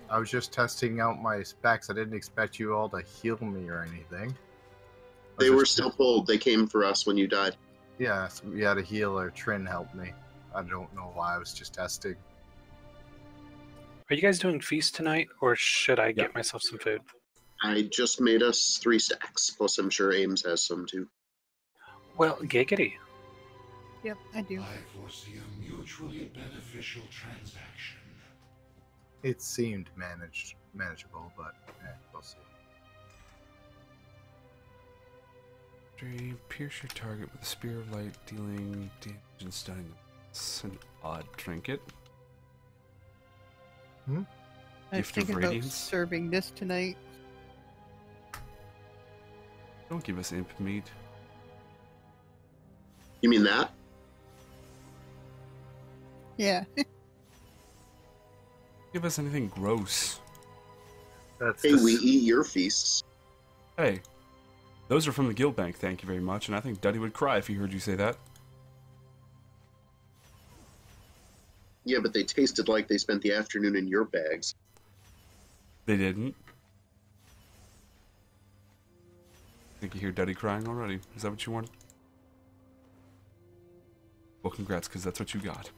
I was just testing out my specs. I didn't expect you all to heal me or anything. They were still pulled. They came for us when you died. Yeah, so we had a healer. Trin helped me. I don't know why. I was just testing. Are you guys doing feast tonight, or should I get myself some food? I just made us 3 stacks, plus I'm sure Ames has some too. Well, giggity. Yep, I do. I foresee a mutually beneficial transaction. It seemed manageable, but we'll see. Pierce your target with a spear of light, dealing damage and stunning. It's an odd trinket. I was thinking about serving this tonight. Don't give us imp meat. You mean that? Yeah. Give us anything gross. Hey, we eat your feasts. Hey, those are from the guild bank, thank you very much, and I think Duddy would cry if he heard you say that. Yeah, but they tasted like they spent the afternoon in your bags. They didn't. I think you hear Duddy crying already. Is that what you wanted? Well, congrats, because that's what you got.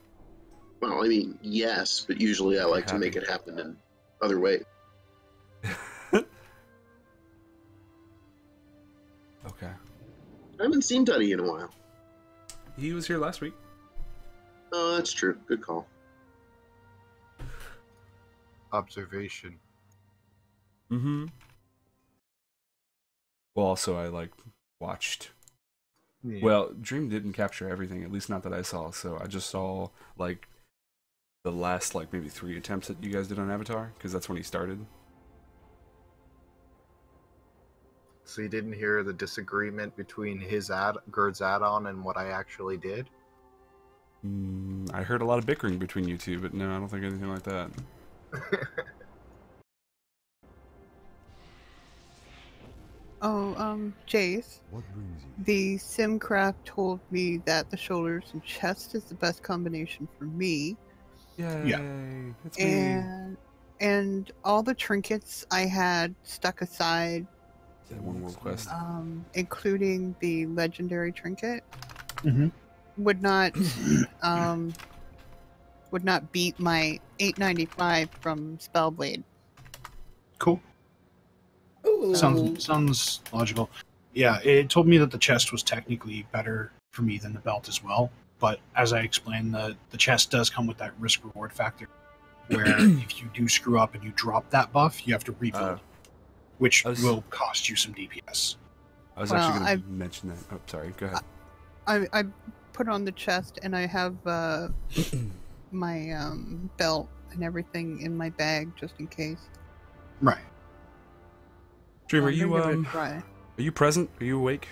Well, I mean, yes, but usually I like to make it happen in other ways. Okay. I haven't seen Duddy in a while. He was here last week. Oh, that's true. Good call. Observation. Mm-hmm. Well, also, I, watched... Yeah. Well, Dream didn't capture everything, at least not that I saw, so I just saw, the last, maybe 3 attempts that you guys did on Avatar, because that's when he started. So you didn't hear the disagreement between Gerd's add-on and what I actually did? I heard a lot of bickering between you two, but no, I don't think anything like that. Jace. What brings you? The Simcraft told me that the shoulders and chest is the best combination for me. Yay! Yeah. It's me. And all the trinkets I had stuck aside. One more quest. Including the legendary trinket. Mm-hmm. Would not beat my 895 from Spellblade. Cool. Sounds logical. Yeah, it told me that the chest was technically better for me than the belt as well. But as I explained, the chest does come with that risk-reward factor, where if you do screw up and you drop that buff, you have to rebuild, which will cost you some DPS. I was actually going to mention that. Oh, sorry. Go ahead. I put on the chest, and I have my belt and everything in my bag just in case. Right. Dream, are you present? Are you awake?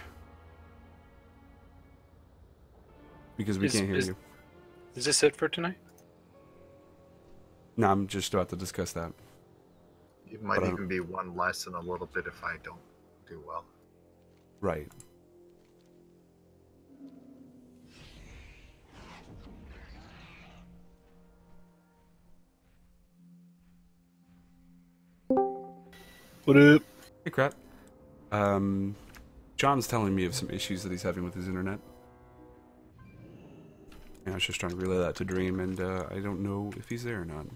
Because we can't hear you. Is this it for tonight? No, I'm just about to discuss that. It might even be one less in a little bit if I don't do well. Right. What up? Hey, crap. John's telling me of some issues that he's having with his internet. And I was just trying to relay that to Dream, and I don't know if he's there or not.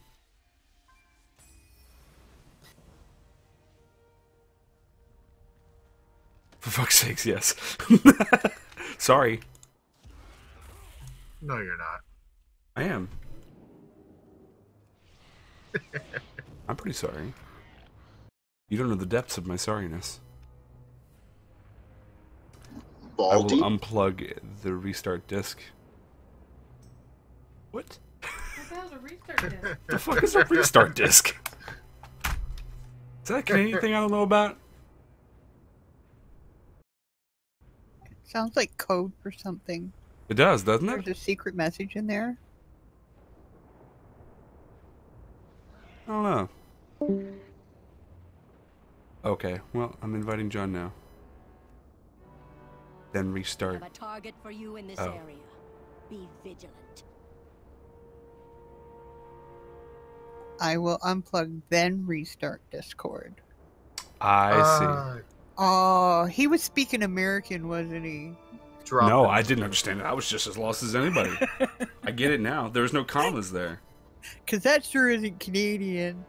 For fuck's sakes, yes. Sorry. No, you're not. I am. I'm pretty sorry. You don't know the depths of my sorriness. Baldy? I will unplug the restart disk. What? What the hell's a restart disk? The fuck is a restart disk? Is that a Canadian thing I don't know about? Sounds like code for something. It does, doesn't it? There's a secret message in there. I don't know. Okay, well, I'm inviting John now. Then restart. I have a target for you in this area. Be vigilant. I will unplug, then restart Discord. I see. Oh, he was speaking American, wasn't he? No, I didn't understand it. I was just as lost as anybody. I get it now. There was no commas there. Because that sure isn't Canadian.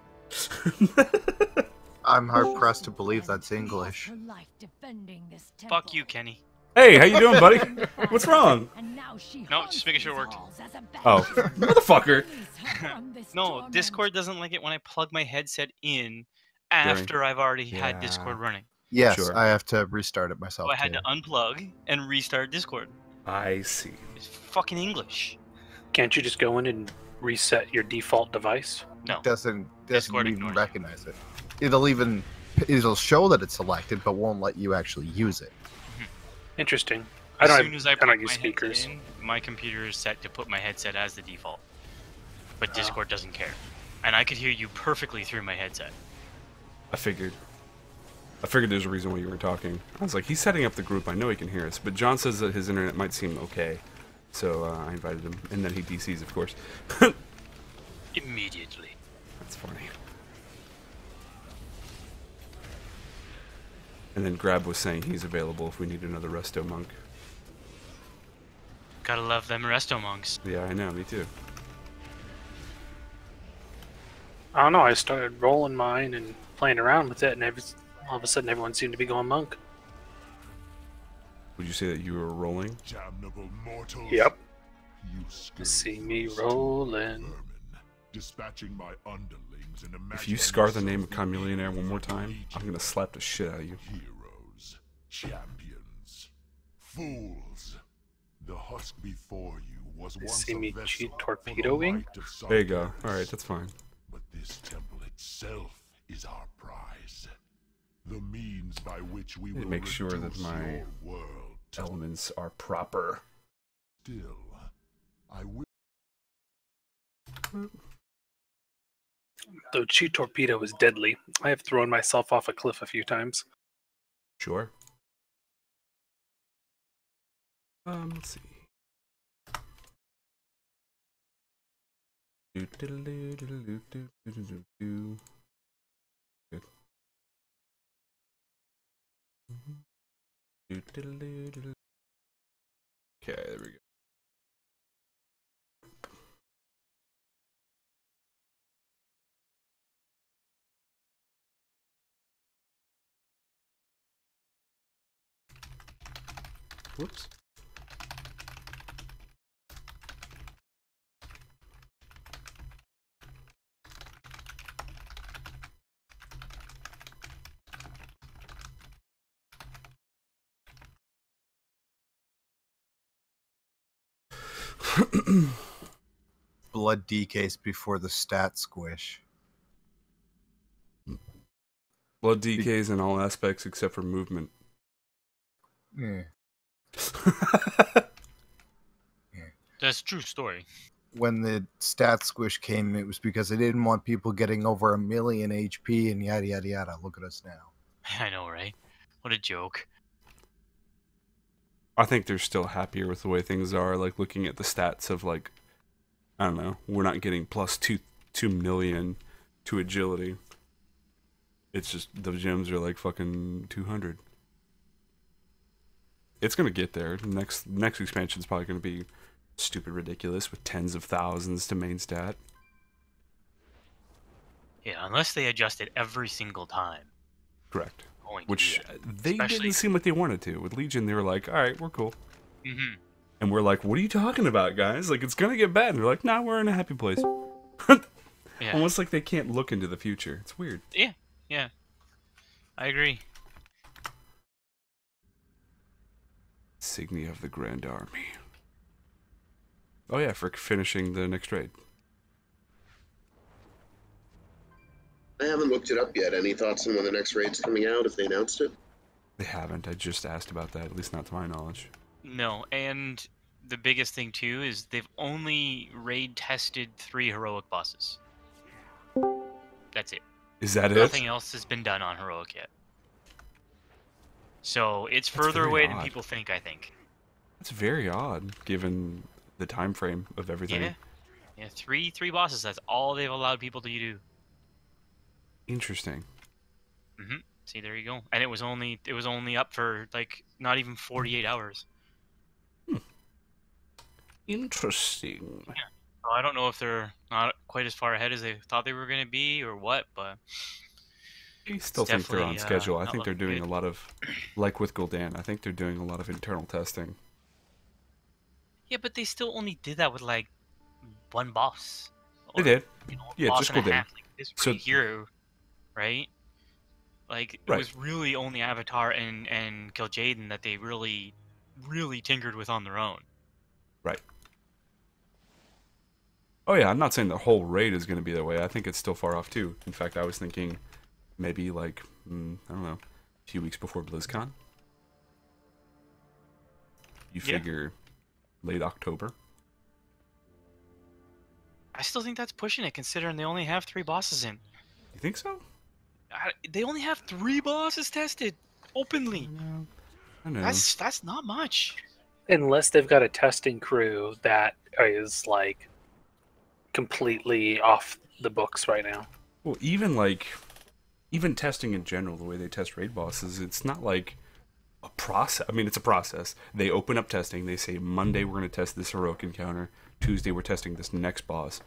I'm hard pressed to believe that's English. Fuck you, Kenny. Hey, how you doing, buddy? What's wrong? No, just making sure it worked. Oh, motherfucker. No, Discord doesn't like it when I plug my headset in after I've already had Discord running. Yes, Sure. I have to restart it myself. So I had to unplug and restart Discord. I see. It's fucking English. Can't you just go in and reset your default device? No. It doesn't Discord even ignores recognize it. It'll show that it's selected, but won't let you actually use it. Interesting. As I soon as I don't plug use my speakers. headset in, my computer is set to put my headset as the default. But Discord doesn't care. And I could hear you perfectly through my headset. I figured there's a reason why you were talking. I was like, he's setting up the group. I know he can hear us. But John says that his internet might seem okay. So I invited him. And then he DCs, of course. Immediately. That's funny. And then Grab was saying he's available if we need another resto monk. Gotta love them resto monks. Yeah, I know. Me too. I don't know. I started rolling mine and playing around with it, and all of a sudden everyone seemed to be going monk. Would you say that you were rolling? Damnable mortals. Yep. You See me rolling. Dispatching my underlings in If you scar the name of Chameleonaire one more time, I'm gonna slap the shit out of you. Heroes, champions, fools. The husk before you was once See a me vessel cheat for the torpedoing? might of There you go. Sargeras. Alright, that's fine. But this temple itself is our prize. The means by which we will Make sure that reduce my your world. elements are proper. Still, I will. Though cheat torpedo is deadly, I have thrown myself off a cliff a few times. Sure. Let's see. Good. Okay, there we go. Whoops. Blood decays before the stat squish. Blood decays in all aspects except for movement. Yeah. That's a true story. When the stat squish came, it was because they didn't want people getting over 1 million HP and yada yada yada. Look at us now. I know, right? What a joke. I think they're still happier with the way things are, like looking at the stats of like, I don't know, we're not getting plus 2 million to agility. It's just the gems are like fucking 200. It's gonna get there. Next expansion's probably gonna be stupid ridiculous with tens of thousands to main stat. Yeah, unless they adjust it every single time. Correct. Going to Which do that. they Especially- didn't seem like they wanted to. With Legion, they were like, all right, we're cool. Mm-hmm. And we're like, what are you talking about, guys? Like, it's gonna get bad. And they're like, nah, we're in a happy place. Yeah. Almost like they can't look into the future. It's weird. Yeah. I agree. Insignia of the Grand Army. Oh yeah, for finishing the next raid. I haven't looked it up yet. Any thoughts on when the next raid's coming out, if they announced it? They haven't. I just asked about that, at least not to my knowledge. No, and the biggest thing too is they've only raid tested 3 heroic bosses. That's it. Is that Nothing it? else has been done on heroic yet. So it's That's further very away than odd. people think, I think. That's very odd, given the time frame of everything. Yeah. Yeah, three bosses, that's all they've allowed people to do. Interesting. See, there you go. And it was only up for like not even 48 hours. Interesting. Yeah. So I don't know if they're not quite as far ahead as they thought they were going to be or what, but I still think they're on schedule. I not think they're looking doing good. a lot of, like with Gul'dan, I think they're doing a lot of internal testing. Yeah, but they still only did that with like one boss. They Or, did. you know, Yeah, boss just and a Gul'dan. half, like this So- right here, right? Like it Right. was really only Avatar and Kil'jaeden that they really tinkered with on their own. Right. Oh yeah, I'm not saying the whole raid is going to be that way. I think it's still far off too. In fact, I was thinking maybe like, I don't know, a few weeks before BlizzCon. You Yeah. figure late October. I still think that's pushing it, considering they only have 3 bosses in. You think so? They only have 3 bosses tested openly. I know. That's not much. Unless they've got a testing crew that is like completely off the books right now. Well, even testing in general, the way they test raid bosses, it's not like a process. I mean, it's a process. They open up testing. They say Monday we're going to test this heroic encounter. Tuesday we're testing this next boss.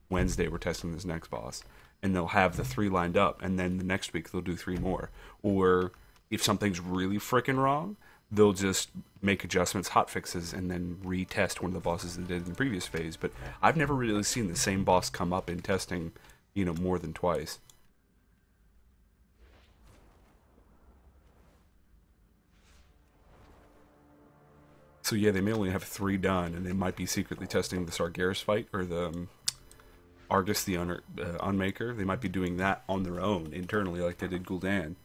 Wednesday we're testing this next boss. And they'll have the 3 lined up, and then the next week they'll do 3 more. Or if something's really freaking wrong, they'll just make adjustments, hot fixes, and then retest one of the bosses they did in the previous phase. But I've never really seen the same boss come up in testing, more than twice. So yeah, they may only have 3 done, and they might be secretly testing the Sargeras fight or the Argus the Unmaker. They might be doing that on their own internally, like they did Gul'dan.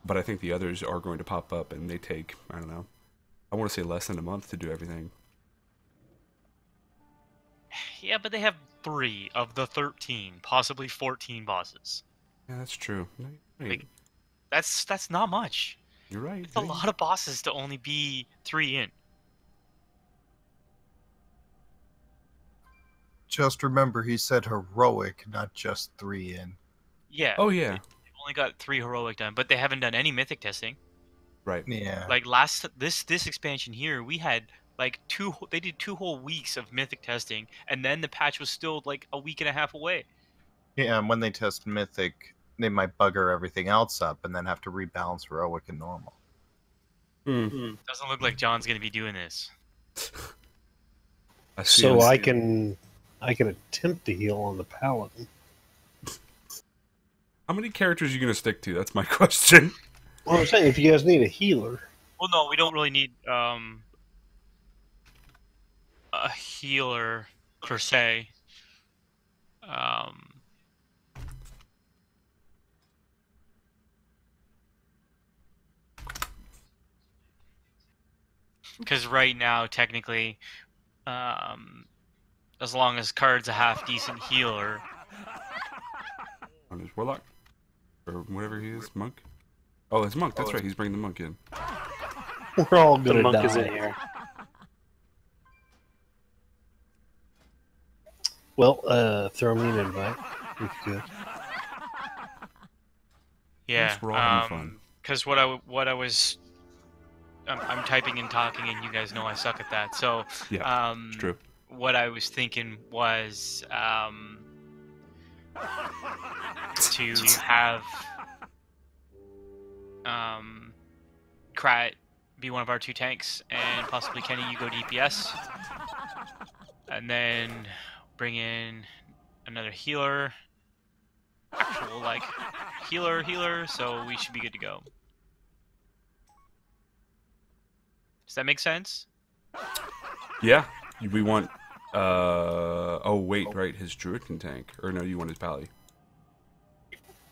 But I think the others are going to pop up, and they take, I don't know, I want to say less than a month to do everything. Yeah, but they have 3 of the 13, possibly 14 bosses. Yeah, that's true. Like, that's not much. You're right. It's a lot of bosses to only be 3 in. Just remember, he said heroic, not just 3 in. Yeah. Oh yeah. They've only got 3 heroic done, but they haven't done any mythic testing. Right. Yeah. Like this expansion here, we had like they did 2 whole weeks of mythic testing, and then the patch was still like a week and a half away. Yeah, and when they test mythic, they might bugger everything else up and then have to rebalance heroic and normal. Doesn't look like John's gonna be doing this. So I can attempt to heal on the paladin. How many characters are you going to stick to? That's my question. Well, I'm saying if you guys need a healer. Well, no, we don't really need a healer per se. Because right now, technically, as long as Card's a half decent healer. On his warlock? Or whatever he is, monk? Oh, it's monk, that's right, he's bringing the monk in. We're all The gonna monk die. is in here. Well, throw me an invite if you could. Yeah, Yes, we're all having fun. because what I was, I'm typing and talking, and you guys know I suck at that. So Yeah, it's true. what I was thinking was to have Krat be one of our 2 tanks, and possibly Kenny, you go DPS, and then bring in another healer, actual like healer. So we should be good to go. Does that make sense? Yeah, we want, oh wait, right, his druid can tank. Or no, you want his pally.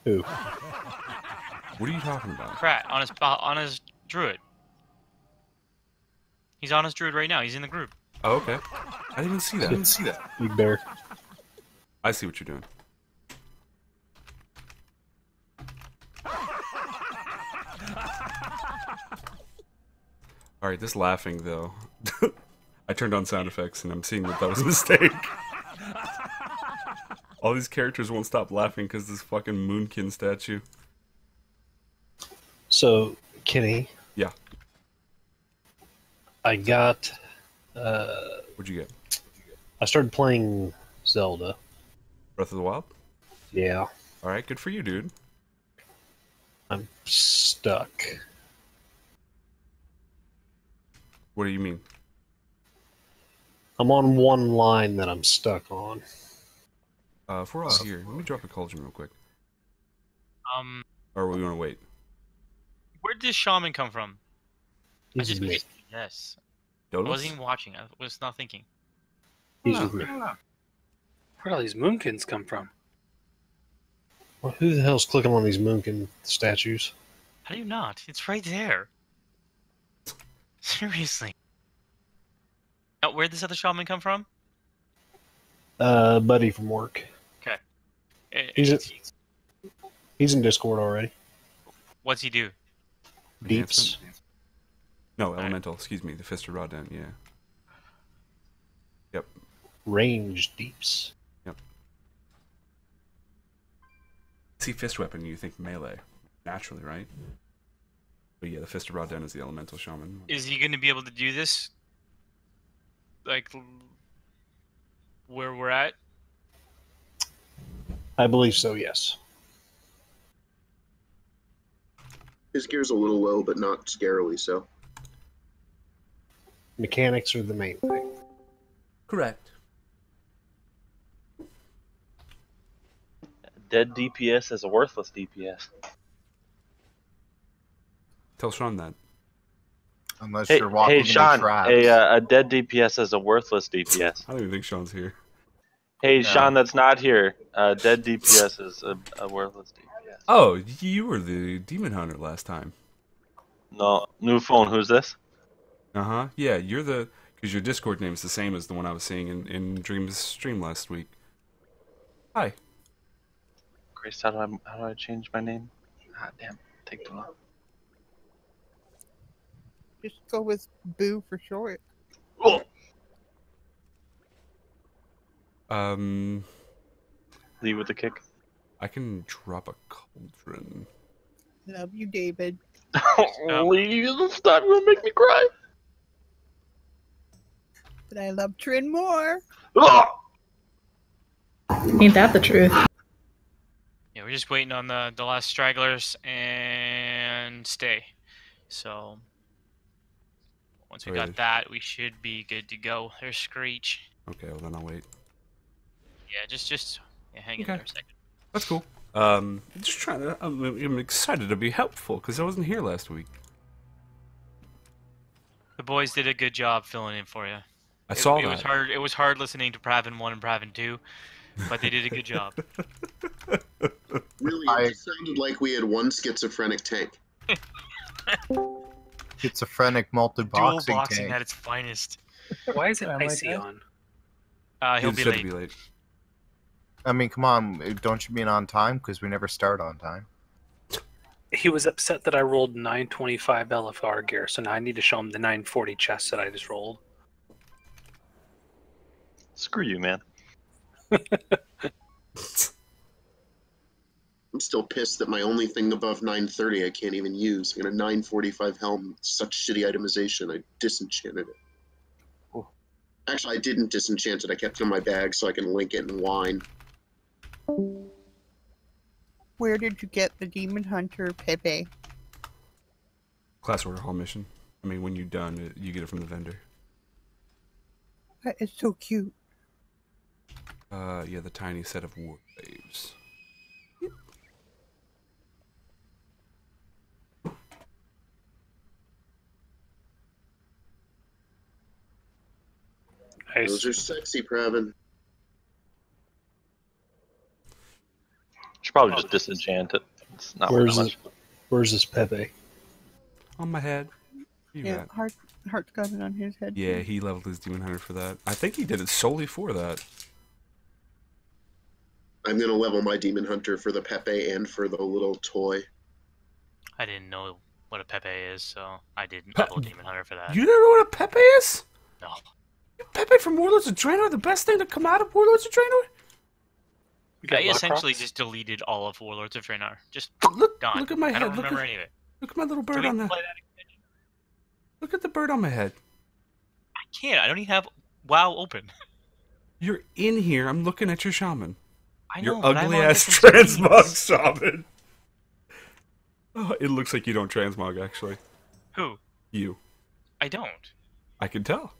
Who? What are you talking about? Krat on his druid. He's on his druid right now. He's in the group. Oh, okay. I didn't even see that. You bear. I see what you're doing. Alright, this laughing, though. I turned on sound effects, and I'm seeing that was a mistake. All these characters won't stop laughing because this fucking Moonkin statue. So, Kenny. Yeah. I got. What'd you get? I started playing Zelda. Breath of the Wild? Yeah. Alright, good for you, dude. I'm stuck. What do you mean? I'm on one line that I'm stuck on. If we're all here, let me drop a cauldron real quick. Or we want to wait? Where did this shaman come from? He's with me. Yes. Dodos? I wasn't even watching. I was not thinking. He's with me. Where'd all these moonkins come from? Well, who the hell's clicking on these Moonkin statues? How do you not? It's right there. Seriously. Now, where'd this other shaman come from? Buddy from work. Okay. He's in Discord already. What's he do? Deeps. No, elemental. Excuse me. The Fist of Raden. Yeah. Yep. Range deeps. Yep. See, fist weapon, you think melee, naturally, right? But yeah, the Fist of Raden is the elemental shaman. Is he going to be able to do this? Like, where we're at? I believe so, yes. His gear's a little low, but not scarily so. Mechanics are the main thing. Correct. Dead DPS is a worthless DPS. Tell Sean that. Unless Hey, you're walking hey into Sean, traps. a dead DPS is a worthless DPS. I don't even think Sean's here. Hey, Yeah. Sean, that's not here. Dead DPS is a worthless DPS. Oh, you were the demon hunter last time. No, new phone. Who's this? Uh-huh. Yeah, you're the... Because your Discord name is the same as the one I was seeing in Dream's stream last week. Hi. Grace, how do I change my name? Ah, damn. Take too long. Just go with Boo for short. Oh! Leave with a kick. I can drop a cauldron. Love you, David. Please stop. You'll make me cry. But I love Trin more. Oh! Ain't that the truth? Yeah, we're just waiting on the last stragglers and stay. So once we got Alright. that, we should be good to go. There's Screech. Okay, well then I'll wait. Yeah, just hang in Okay. there a second. That's cool. Just trying to... I'm excited to be helpful, because I wasn't here last week. The boys did a good job filling in for you. I saw it that. was hard. It was hard listening to Pravin 1 and Pravin 2, but they did a good job. Really, it just sounded like we had one schizophrenic tank. Schizophrenic Dual multi-boxing boxing tank. at its finest. Why is it Am I icy dead? on? He'll He be said late. to be late. I mean, come on, don't you mean on time? Because we never start on time. He was upset that I rolled 925 LFR gear, so now I need to show him the 940 chest that I just rolled. Screw you, man. I'm still pissed that my only thing above 930 I can't even use. I got a 945 helm, such shitty itemization, I disenchanted it. Actually, I didn't disenchant it, I kept it in my bag so I can link it and whine. Where did you get the Demon Hunter Pepe? Class order hall mission. I mean, when you're done, you get it from the vendor. That is so cute. Yeah, the tiny set of war waves. Nice. Those are sexy, Pravin. Should probably just disenchant it. It's not worth much. Where's this Pepe? On my head. You Yeah, got. Heart's got it on his head. Yeah, he leveled his demon hunter for that. I think he did it solely for that. I'm gonna level my Demon Hunter for the Pepe and for the little toy. I didn't know what a Pepe is, so I didn't level Demon Hunter for that. You don't know what a Pepe is? No. Pepe from Warlords of Draenor, the best thing to come out of Warlords of Draenor? I essentially just deleted all of Warlords of Draenor. Just look done. at my head. I don't remember any of it. Look at my little bird Can we on the. play that extension? Look at the bird on my head. I can't. I don't even have WoW open. You're in here. I'm looking at your shaman. I know, your but I'm ugly on ass different transmog shaman. Oh, it looks like you don't transmog, actually. Who? You. I don't. I can tell.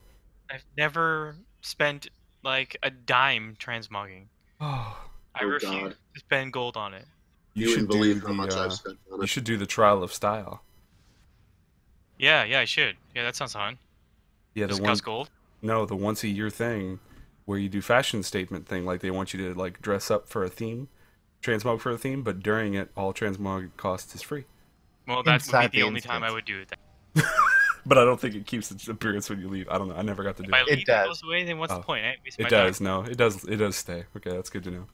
I've never spent like a dime transmogging. Oh. I refuse to spend gold on it. You should believe how much I've spent on it. You should do the trial of style. Yeah, I should. Yeah, that sounds fun. Yeah, Does it cost gold? No, the once a year thing where you do fashion statement thing, like they want you to like dress up for a theme, transmog for a theme, but during it, all transmog cost is free. Well, that would be the only time I would do it. Then. But I don't think it keeps its appearance when you leave. I don't know. I never got to do it. If it goes away, then what's the point? It does. No, it does. It does stay. Okay, that's good to know.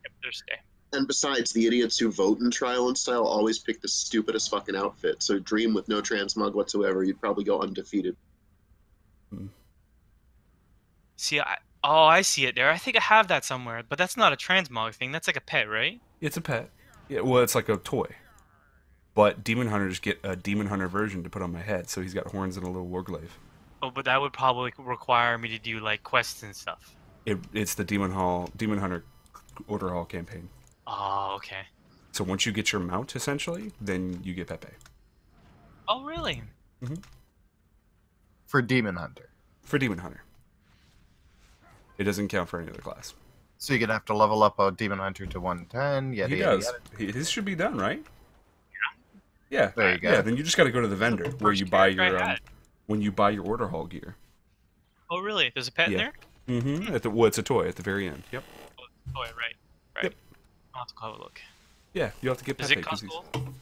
Yep, there's stay. And besides, the idiots who vote in Trial and Style always pick the stupidest fucking outfit. So Dream with no transmog whatsoever, you'd probably go undefeated. See, I see it there. I think I have that somewhere, but that's not a transmog thing. That's like a pet, right? It's a pet. Yeah, well, it's like a toy. But Demon Hunters get a Demon Hunter version to put on my head, so he's got horns and a little warglaive. Oh, but that would probably require me to do like quests and stuff. It's the Demon Hunter Order Hall campaign. Oh, okay. So once you get your mount, essentially, then you get Pepe. Oh, really? Mm-hmm. For Demon Hunter. For Demon Hunter. It doesn't count for any other class. So you're gonna have to level up a Demon Hunter to 110. He does. His should be done, right? Yeah. There you go. Yeah. Then you just got to go to the vendor where you buy your when you buy your Order Hall gear. Oh, really? There's a pet in there? Mm-hmm. Well, it's a toy at the very end. Yep. Oh, toy, right? Yep. I'll have to go have a look. Yeah, you have to get Pepe. Does it cost gold?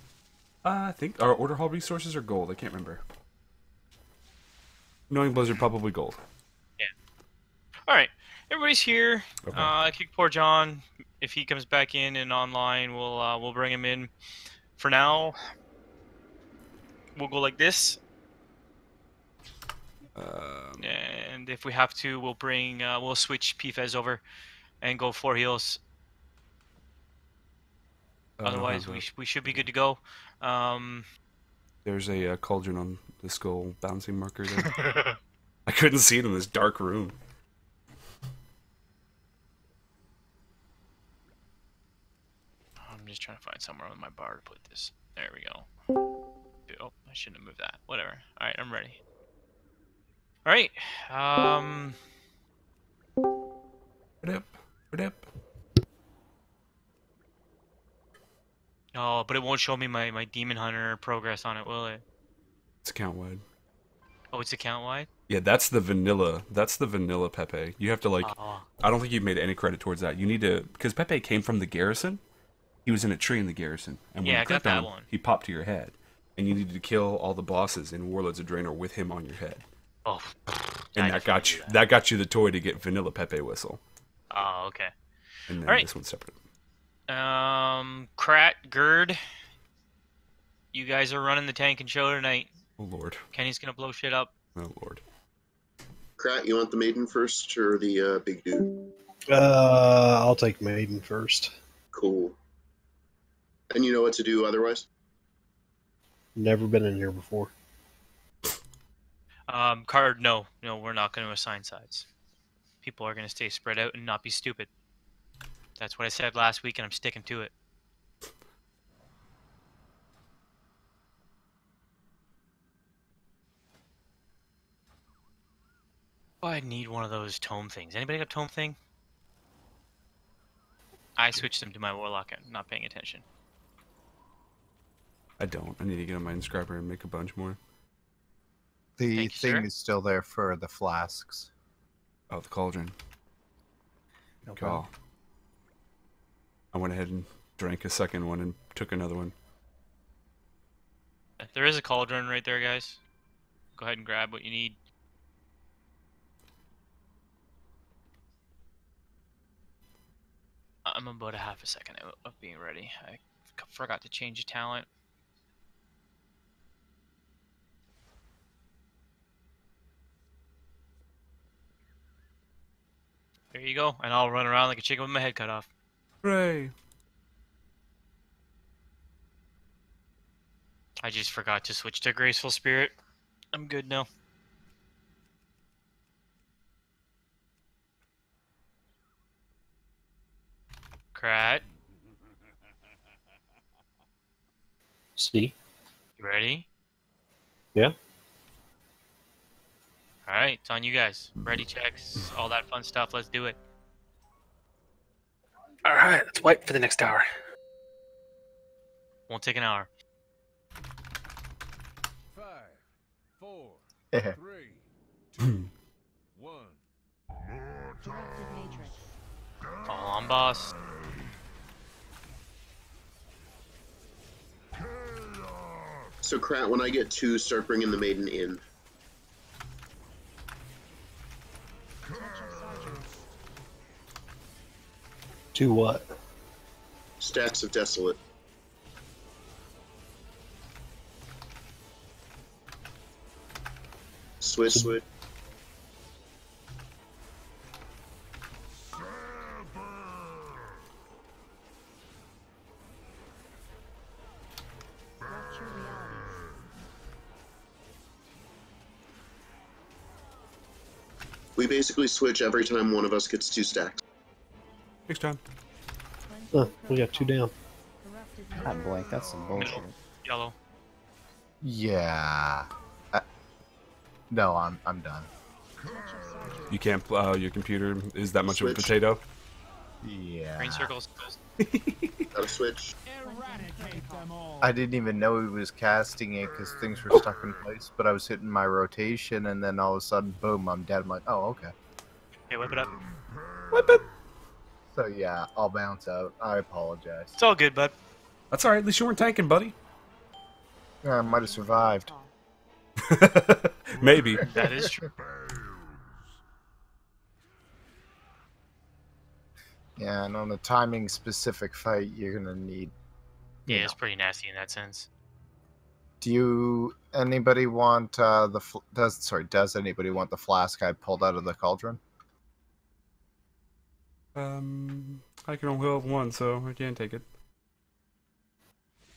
I think our Order Hall resources are gold. I can't remember. Knowing Blizzard, probably gold. Yeah. All right. Everybody's here. Okay. I kick poor John. If he comes back in and online, we'll bring him in. For now, we'll go like this. And if we have to, we'll switch PFES over and go 4 heals. Otherwise, we should be good to go. There's a cauldron on the skull bouncing marker there. I couldn't see it in this dark room. I'm just trying to find somewhere on my bar to put this. There we go. Oh, I shouldn't have moved that. Whatever. All right, I'm ready. All right. Oh, but it won't show me my Demon Hunter progress on it, will it? It's account wide. Oh, it's account wide? Yeah, that's the vanilla. That's the vanilla Pepe. You have to like. Oh. I don't think you've made any credit towards that. You need to because Pepe came from the garrison. He was in a tree in the garrison, and when yeah, you I got clicked that on him, one. he popped to your head, and you needed to kill all the bosses in Warlords of Draenor with him on your head. Oh, and that got you. That got you the toy to get vanilla Pepe whistle. Oh, okay. And then all right. this one's separate. Krat, Gerd, you guys are running the tank and show tonight. Oh Lord. Kenny's gonna blow shit up. Oh Lord. Krat, you want the maiden first or the big dude? I'll take maiden first. Cool. And you know what to do otherwise? Never been in here before. Card, no, we're not going to assign sides. People are going to stay spread out and not be stupid. That's what I said last week, and I'm sticking to it. Oh, I need one of those tome things. Anybody got a tome thing? I switched them to my warlock and not paying attention. I don't. I need to get on my inscriber and make a bunch more. The thing is still there for the flasks. Oh, the cauldron. Okay. Call. I went ahead and drank a second one and took another one. There is a cauldron right there, guys. Go ahead and grab what you need. I'm about a half a second out of being ready. I forgot to change the talent. There you go. And I'll run around like a chicken with my head cut off. Hooray! I just forgot to switch to Graceful Spirit. I'm good now. Krat, See? you ready? Yeah. Alright, it's on you guys. Ready checks, all that fun stuff. Let's do it. All right, let's wait for the next hour. Won't take an hour. 5, 4, Yeah. 3, 2, 1. Call on boss. So, Krat, when I get 2, start bringing the maiden in. To what? Stacks of Desolate. Switch. We basically switch every time one of us gets 2 stacks. Next time. We got 2 down. Ah, boy, that's some bullshit. Middle. Yellow. Yeah. No, I'm done. You can't. Your computer is that much of a Switch. potato. Yeah. Green circles. Gotta switch. I didn't even know he was casting it because things were stuck in place, but I was hitting my rotation, and then all of a sudden, boom, I'm dead. I'm like, oh, okay. Hey, whip it up. Whip it. So yeah, I'll bounce out. I apologize. It's all good, bud. That's all right. At least you weren't tanking, buddy. Yeah, I might have survived. Maybe. That is true. Yeah, and on a timing specific fight, you're gonna need. Yeah, it's pretty nasty in that sense. Do anybody want does anybody want the flask I pulled out of the cauldron? I can only have one, so I can't take it.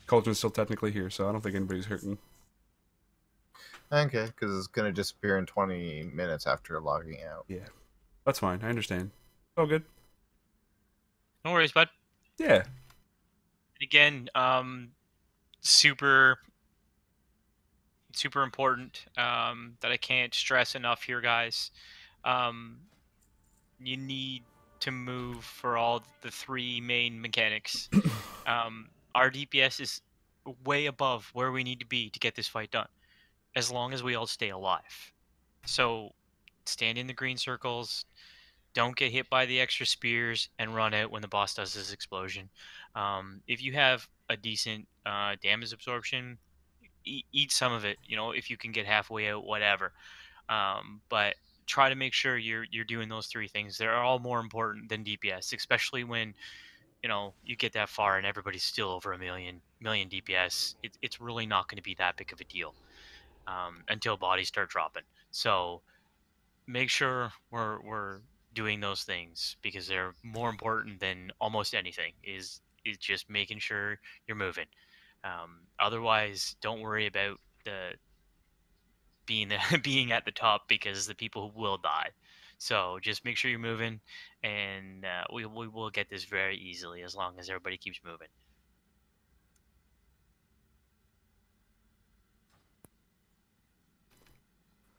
Cauldron's still technically here, so I don't think anybody's hurting. Okay, because it's gonna disappear in 20 minutes after logging out. Yeah, that's fine. I understand. All good. No worries, bud. Yeah. Again, super important that I can't stress enough here, guys. You need to move for all the 3 main mechanics. Our DPS is way above where we need to be to get this fight done, as long as we all stay alive. So stand in the green circles, don't get hit by the extra spears, and run out when the boss does his explosion. If you have a decent damage absorption, eat some of it. You know, if you can get halfway out, whatever. But try to make sure you're doing those 3 things. They're all more important than DPS, especially when you get that far and everybody's still over a million DPS. It's really not going to be that big of a deal until bodies start dropping. So make sure we're doing those things, because they're more important than almost anything. Is just making sure you're moving. Otherwise, don't worry about the being at the top, because the people will die. So just make sure you're moving, and we will get this very easily as long as everybody keeps moving.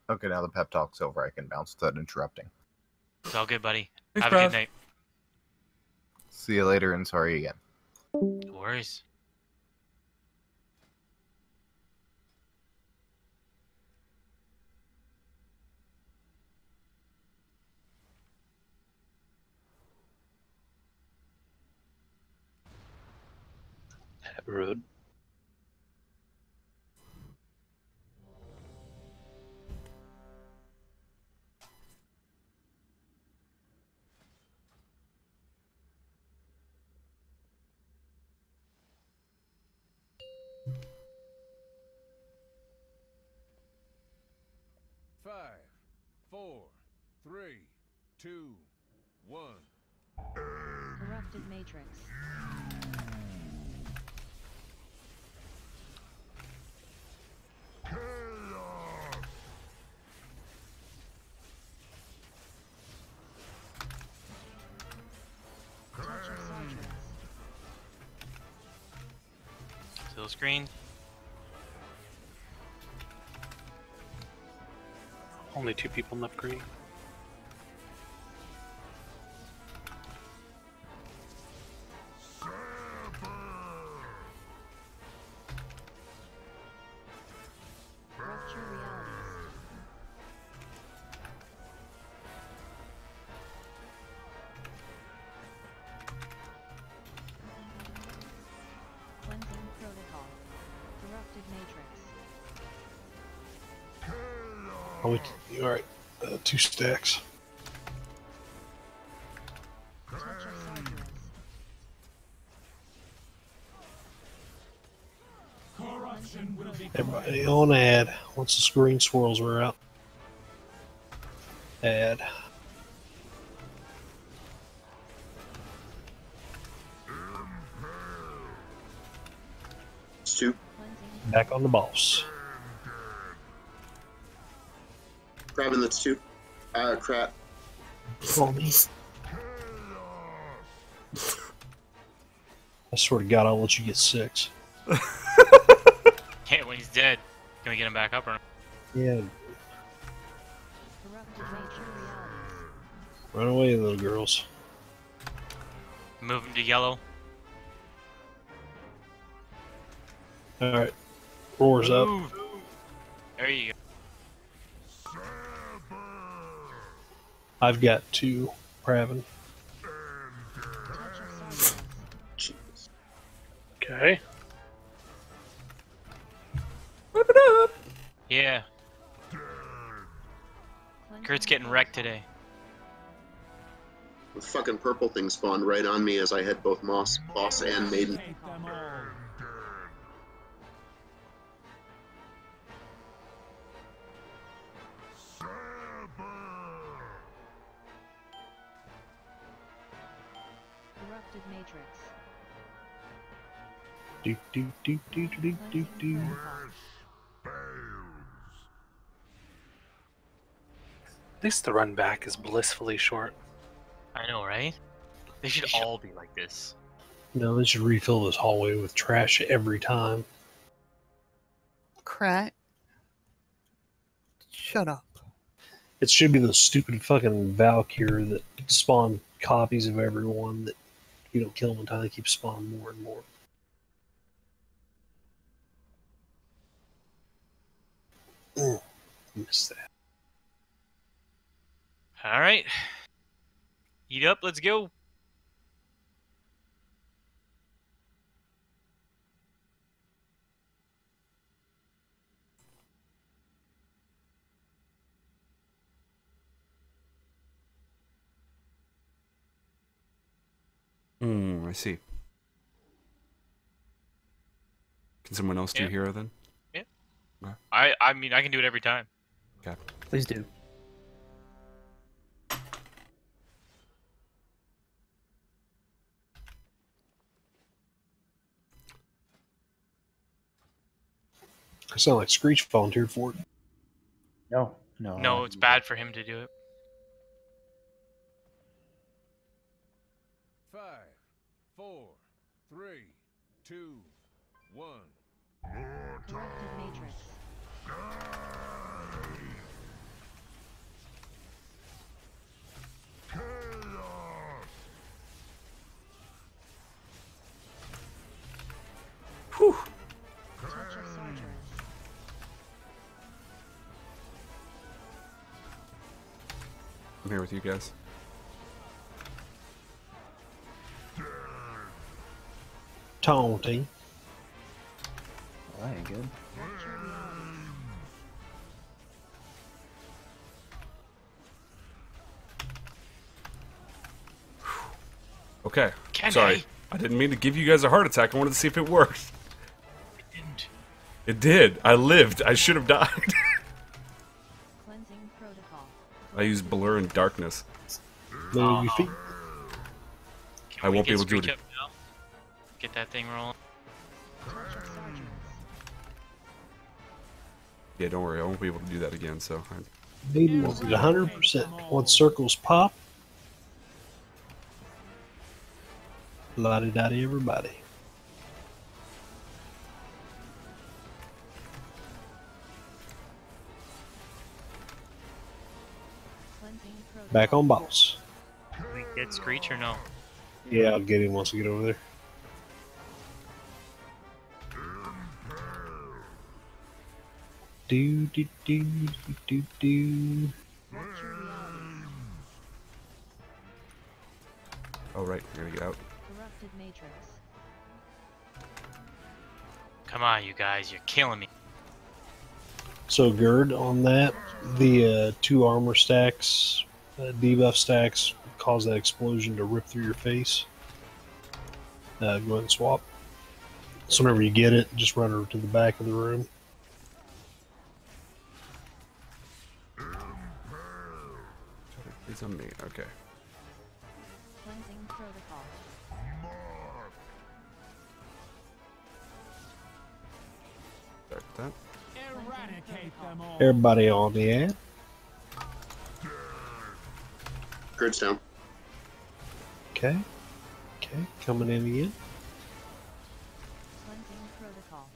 Okay, now the pep talk's over. I can bounce without interrupting. It's all good, buddy. Thanks, Have a good night. See you later, and sorry again. No worries. Rude. Five, 4, 3, 2, Corrupted matrix. Touch of Sergeants. Still screen. Only 2 people left green. Rupture realities. Cleansing protocol. Corrupted matrix. Oh, alright. 2 stacks. Touch of Sergeants. Everybody on add. Once the screen swirls, we're out. Add. It's 2. Back on the boss. Grabbing that's 2. Crap. For me. I swear to God, I'll let you get 6. Yeah, when he's dead, can we get him back up or? Yeah. Corrupted nature realities. Run away, little girls. Move him to yellow. Alright. Roar's up. Move. There you go. I've got 2. Pravin. Touch of Sergeants. Jesus. Okay. Whip it up! Yeah, Cleansing Kurt's getting wrecked today. The fucking purple thing spawned right on me as I had both boss and maiden. Corrupted matrix. Do do do do do do do. At least the run back is blissfully short. I know, right? They should all be like this. No, they should refill this hallway with trash every time. Crat. Shut up. It should be the stupid fucking Valkyr that spawn copies of everyone that you don't kill them until they keep spawning more and more. Missed that. All right, eat up. Let's go. I see. Can someone else do hero then? Yeah. Okay. I mean, I can do it every time. Okay. Please do. I sound like Screech volunteered for it. No. No, it's bad for him to do it. 5, 4, 3, 2, 1. Corrupted matrix. Whew. Touch of Sergeants. I'm here with you guys. Taunting. Well, that ain't good. Rupture realities. Okay. Can Sorry. I didn't mean to give you guys a heart attack. I wanted to see if it worked. It didn't. It did. I lived. I should have died. Cleansing protocol. I used blur and darkness. Move your feet. Can I we won't be get able to do Screech it. up now? Get that thing rolling. Touch of sergeants. Yeah, don't worry. I won't be able to do that again. So Meeting is at 100%. Once circles pop, la-di-da-di everybody. Cleansing protocol. Back on boss. Can we get Screech or no? Yeah, I'll get him once I get over there. Do do do do do do. Rupture realities. oh right, I gotta get out. Corrupted matrix. Come on, you guys, you're killing me. So Gerd, on that, the 2 armor stacks, debuff stacks, cause that explosion to rip through your face. Go ahead and swap. So whenever you get it, just run her to the back of the room. It's on me. Okay. Cleansing protocol. Start that. Eradicate them all. Everybody on the ad. Grid's down. Okay. Okay, coming in again. Cleansing protocol.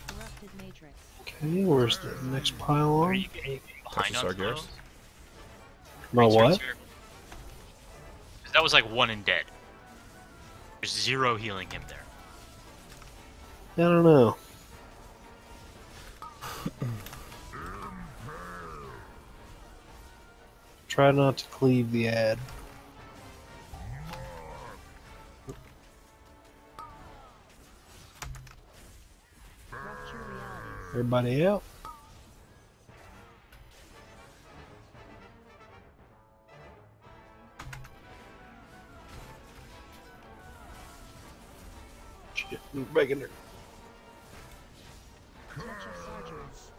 Corrupted matrix. Okay, where's the next pile Are on? you getting behind Touch on of Sargeras. slows? My what? 'Cause that was like 1 and dead. There's 0 healing him there. I don't know. Try not to cleave the ad. Rupture realities. Everybody out. Shit, move back in there. Touch of sergeants.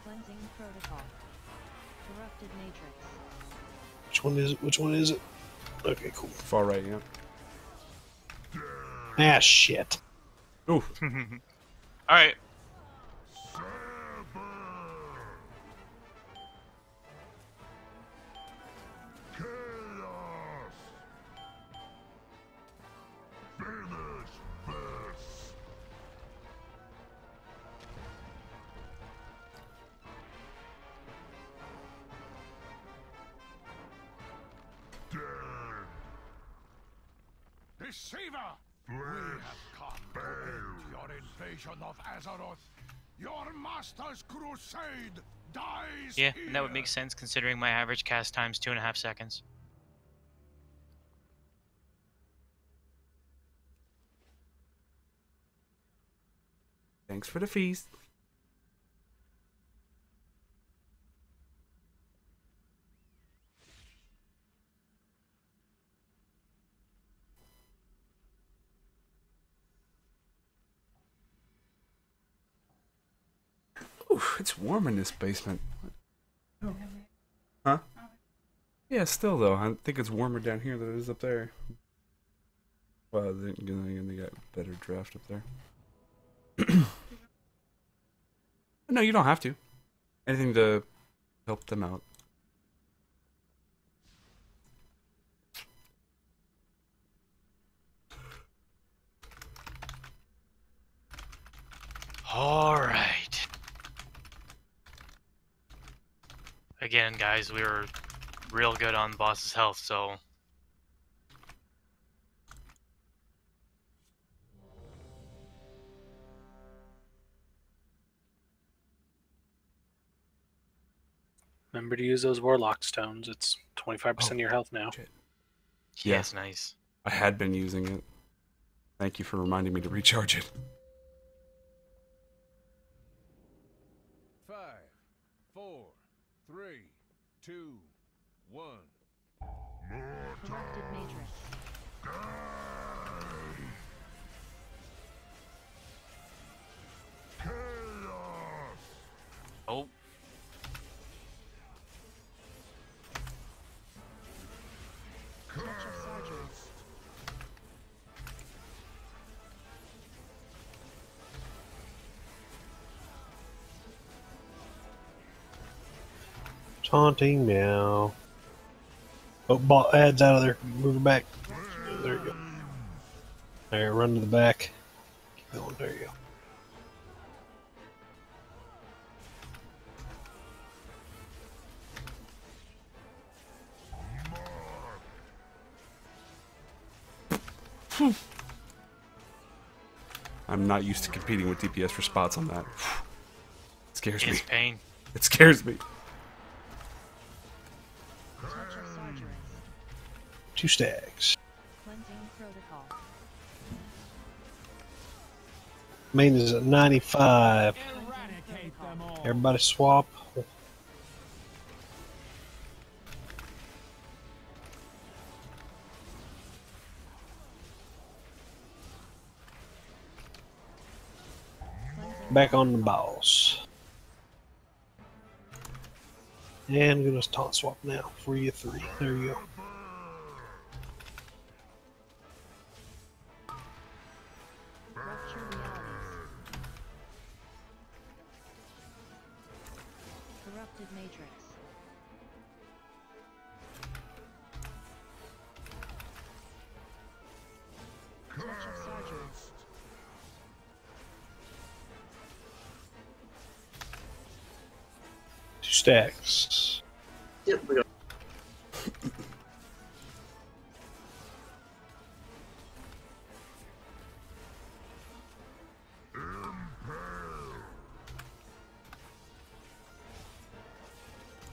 Cleansing protocol. Corrupted matrix. Which one is it? Which one is it? Okay, cool. Far right, yeah. Ah, shit. Ooh. Alright. Deceiver! We have come to end your invasion of Azeroth. Your master's crusade dies Yeah, here. and that would make sense considering my average cast time's 2.5 seconds. Thanks for the feast. Ooh, it's warm in this basement. Huh? Yeah, still though. I think it's warmer down here than it is up there. Well, they got better draft up there. No, you don't have to. Anything to help them out. Alright. Again, guys, we were real good on the boss's health, so... Remember to use those Warlock Stones. It's 25% of your health now. Shit. Yeah, it's nice. I had been using it. Thank you for reminding me to recharge it. 5, 4, 3, 2, 1. Corrupted matrix. Oh. Taunting now. Oh, ball adds out of there. Move her back. There you go. There, run to the back. Keep going. There you go. I'm not used to competing with DPS for spots on that. It scares me. It's pain. It scares me. 2 stacks. Cleansing protocol. Main is at 95. Everybody swap. Back on the boss. And I'm gonna taunt swap now for you 3. There you go. Rupture realities. Corrupted matrix. Touch of Sargeras. Two stacks. Yep, we got.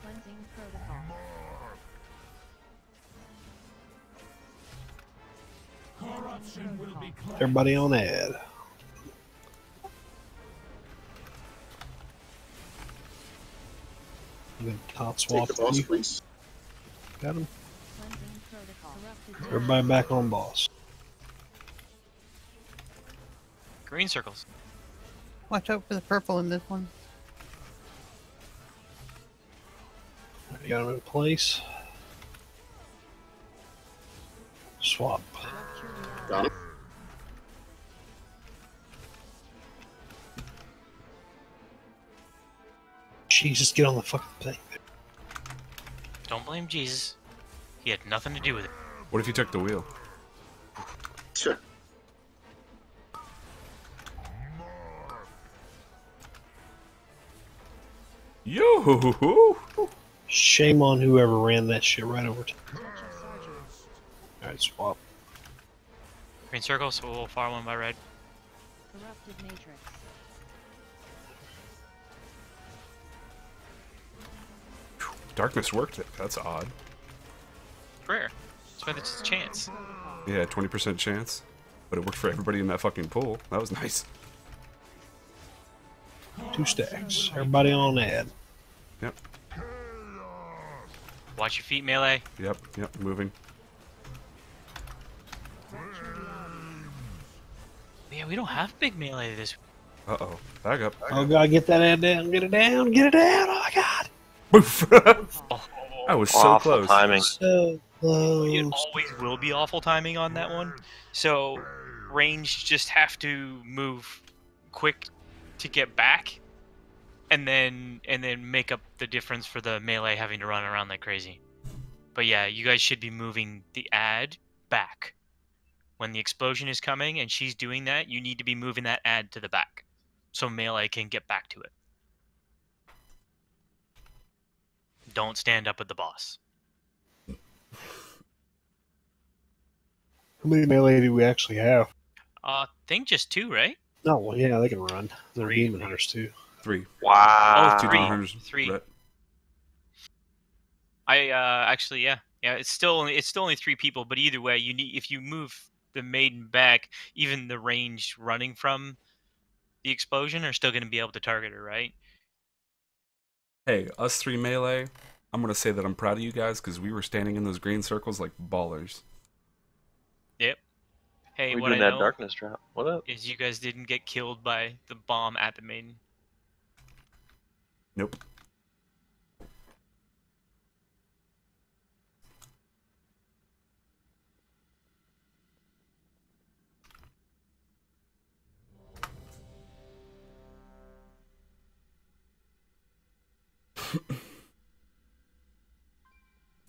Cleansing protocol. Corruption will be cleansed. Everybody on ad. I'm gonna taunt swap Take the boss, you. please. Got him. Cleansing protocol. Corrupted Everybody back on boss. Green circles. Watch out for the purple in this one. You got him in place. Swap. Got him. Jesus, get on the fucking thing. Don't blame Jesus. He had nothing to do with it. What if you took the wheel? Sure. Yo! Shame on whoever ran that shit right over to. Alright, swap. Green circle, so we'll fire one by red. Corrupted matrix. Darkness worked it. That's odd. Rare. That's why it's a chance. Yeah, 20% chance. But it worked for everybody in that fucking pool. That was nice. 2 stacks. Everybody on ad. Yep. Watch your feet, melee. Yep, moving. Yeah, we don't have big melee this. Uh-oh. Back up. Oh god, get that ad down. Get it down. Get it down. Oh my god. Boof! I was so Awful close. timing. So close. It always will be awful timing on that one. So, range just have to move quick to get back, and then make up the difference for the melee having to run around like crazy. But yeah, you guys should be moving the ad back. When the explosion is coming and she's doing that, you need to be moving that ad to the back, so melee can get back to it. Don't stand up with the boss. How many melee do we actually have? Think just 2, right? Oh, well, yeah, they can run. They're 3. demon hunters too. 3. Wow. Oh, 2 3. demon hunters. 3. Red. I actually, yeah. It's still only 3 people, but either way, you need, if you move the maiden back, even the range running from the explosion are still going to be able to target her, right? Hey, us 3 melee, I'm going to say that I'm proud of you guys because we were standing in those green circles like ballers. Yep. Hey, We're what doing I that know darkness drop. What up? is you guys didn't get killed by the bomb at the maiden. Nope.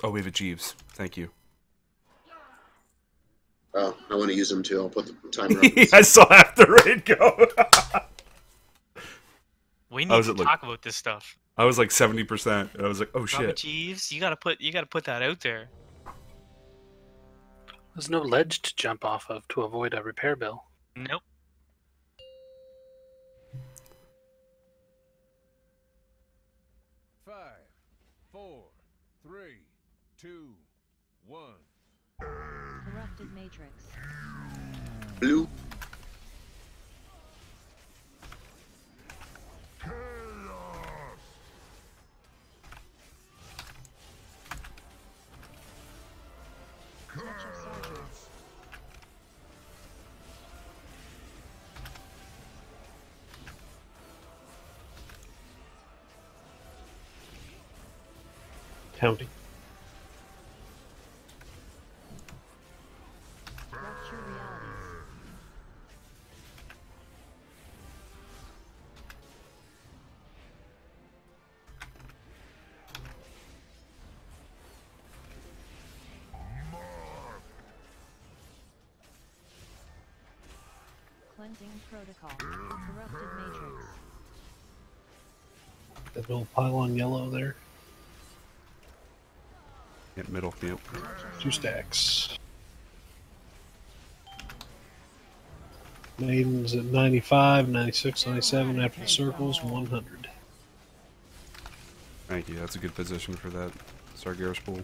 Oh, we have a Jeeves. Thank you. Oh, I want to use them too. I'll put the timer up. I saw half the raid go. We need to talk about this stuff. I was like 70%, and I was like, "Oh shit!" Robert Jeeves, you gotta put that out there. There's no ledge to jump off of to avoid a repair bill. Nope. Five, 4, 3, 2, 1. Corrupted matrix. Blue. Touch of surgery. Counting. Rupture realities. Cleansing protocol. Corrupted matrix. That little pylon yellow there. Yep, middle. Yep. 2 stacks. Maiden's at 95, 96, 97 after the circles, 100. Thank you. That's a good position for that Sargeras pool.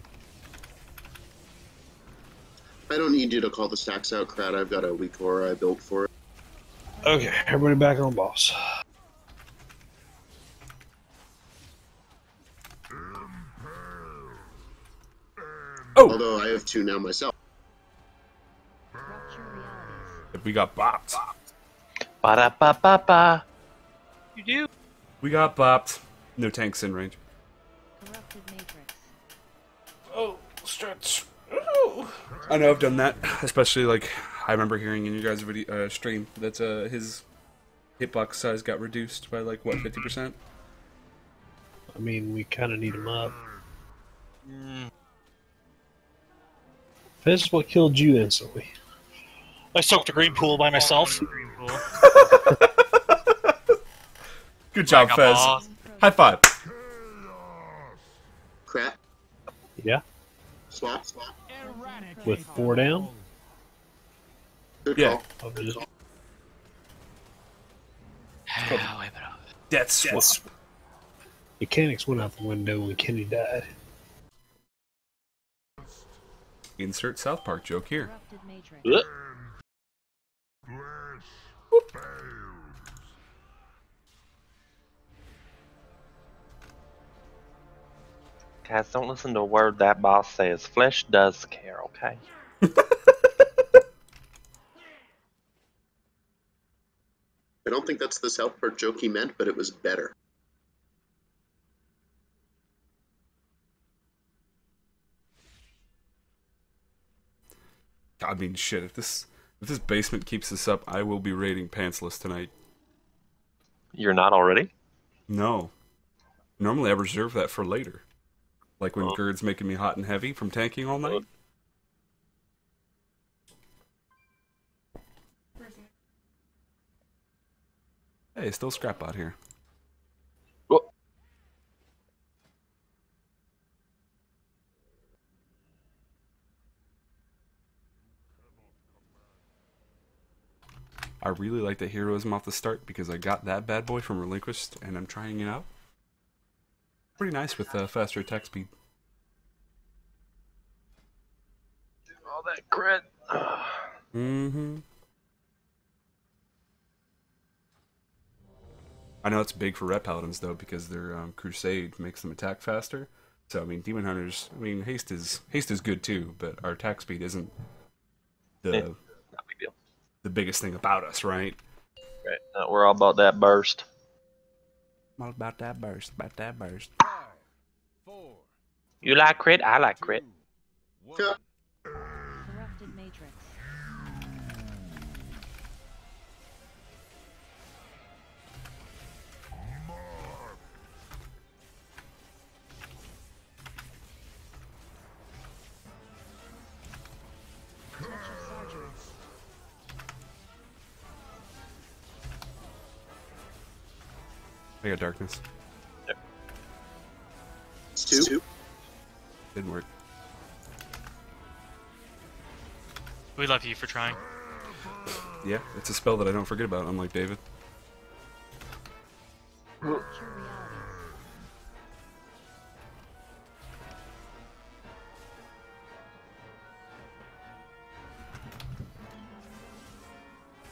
I don't need you to call the stacks out, Crad. I've got a weak aura I built for it. Okay, everybody back on boss. Oh! Although I have 2 now myself. Rupture realities. We got bopped. Ba-da-ba-ba-ba. You do. We got bopped. No tanks in range. Corrupted matrix. Oh, stretch. Oh. I know I've done that, especially like I remember hearing in you guys' video stream that his hitbox size got reduced by like what 50%. I mean, we kind of need him up. This is what killed you instantly. I soaked a green pool by myself. Good job, Fez. High five. Crap. Yeah. Swap. With 4 down? Good Yeah. call. Death swap. Mechanics went out the window when Kenny died. Insert South Park joke here. Corrupted matrix. Guys, don't listen to a word that boss says. Flesh does care, okay? I don't think that's the South Park joke he meant, but it was better. I mean, shit. If this basement keeps this up, I will be raiding pantsless tonight. You're not already? No. Normally I reserve that for later. Like when Gerd's making me hot and heavy from tanking all night. Hey, still Scrapbot here. I really like the heroism off the start because I got that bad boy from Relinquished and I'm trying it out. Pretty nice with faster attack speed. All that crit. Mm-hmm. I know it's big for Ret Paladins though because their Crusade makes them attack faster. So I mean, Demon Hunters. I mean, haste is good too, but our attack speed isn't the not a big deal. The biggest thing about us, right? Right. We're all about that burst. I'm all about that burst. About that burst. 5, 4. You like crit? I like crit. 1. Corrupted matrix. I got darkness. Yep. It's 2. Didn't work. We love you for trying. Yeah, it's a spell that I don't forget about, unlike David.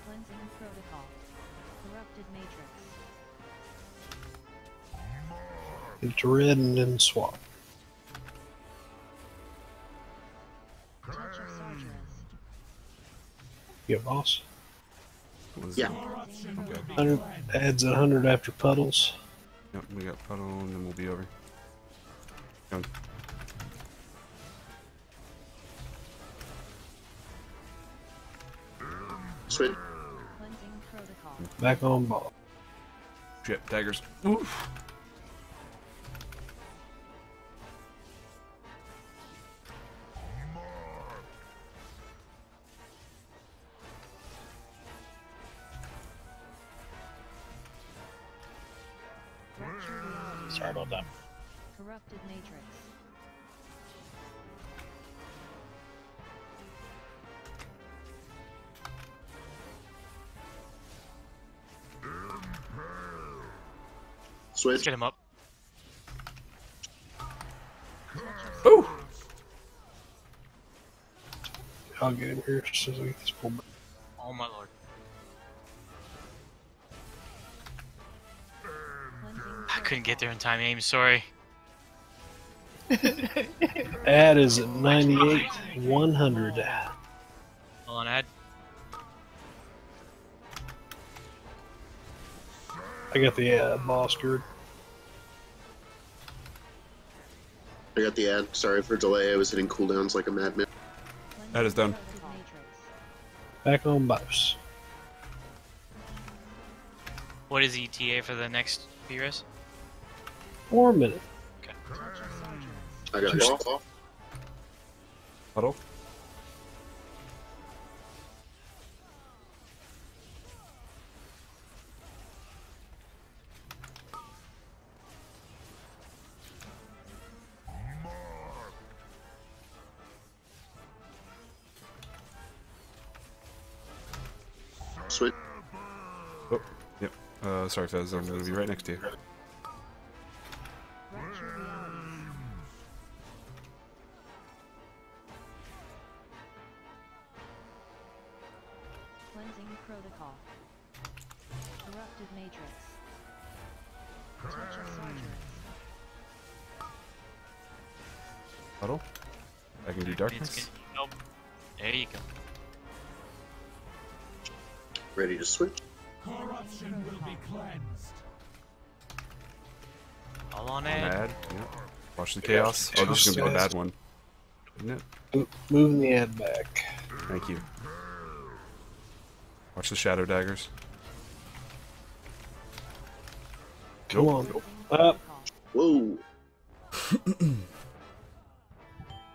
Cleansing protocol. Corrupted matrix. Into red and then swap. Touch of Sargeras. Yeah, boss. Yeah. Okay. 100, adds 100 after puddles. Yep, we got puddle and then we'll be over. Come. Switch. Cleansing protocol. Back on ball. Shit, daggers. Oof. Sorry about that. Corrupted matrix. Switch. Let's get him up. Ooh. I'll get him here as soon as we get this pulled back. Oh my lord. I couldn't get there in time, Aim. Sorry. Ad is at 98, 100. Hold on, Ad. I got the boss Gerd. I got the ad. Sorry for delay. I was hitting cooldowns like a madman. That is done. Back on boss. What is ETA for the next VRS? 4 minutes. Okay. I got Just- off. Puddle. Switch. Oh, yep. Sorry, Fez. I'm going to be right next to you. Rapture realities. Cleansing protocol. Corrupted matrix. Touch of Sargeras. Puddle. I can do darkness. Nope. There you go. Ready to switch. Corruption will be cleansed. All on Ad. Ad. Yep. Watch the chaos. Oh, this is going to be the bad one. Isn't it? Moving the ad back. Thank you. Watch the shadow daggers. Come on. Up. Whoa.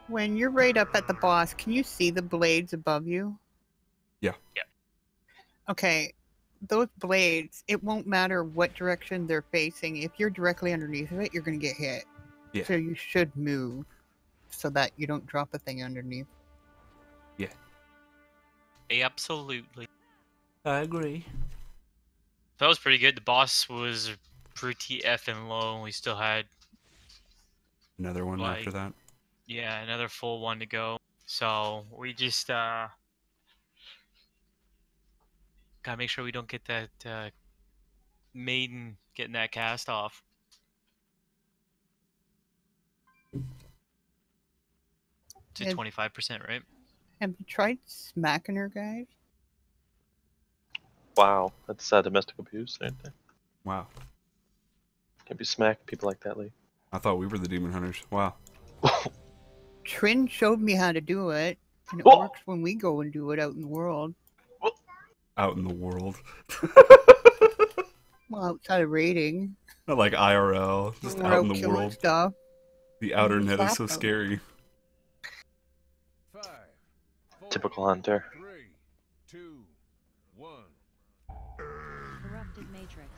When you're right up at the boss, can you see the blades above you? Yeah. Yeah. Okay, those blades, it won't matter what direction they're facing. If you're directly underneath of it, you're going to get hit. Yeah. So you should move so that you don't drop a thing underneath. Yeah. Absolutely. I agree. That was pretty good. The boss was pretty effing low, and we still had, Another one Like- after that. yeah, another full one to go. So we just gotta make sure we don't get that maiden getting that cast off. To And- 25%, right? Have you tried smacking her, guys? Wow, that's domestic abuse, ain't it? Wow. Can't be smacking people like that, Lee. I thought we were the demon hunters. Wow. Trin showed me how to do it, and it Oh! works when we go and do it out in the world. Out in the world. Well, outside of raiding. Not like IRL. Just We're out in the killing world. Stuff. The outer net is so Slap 'em. scary. 5, 4, Typical hunter. 3, 2, 1. Corrupted matrix.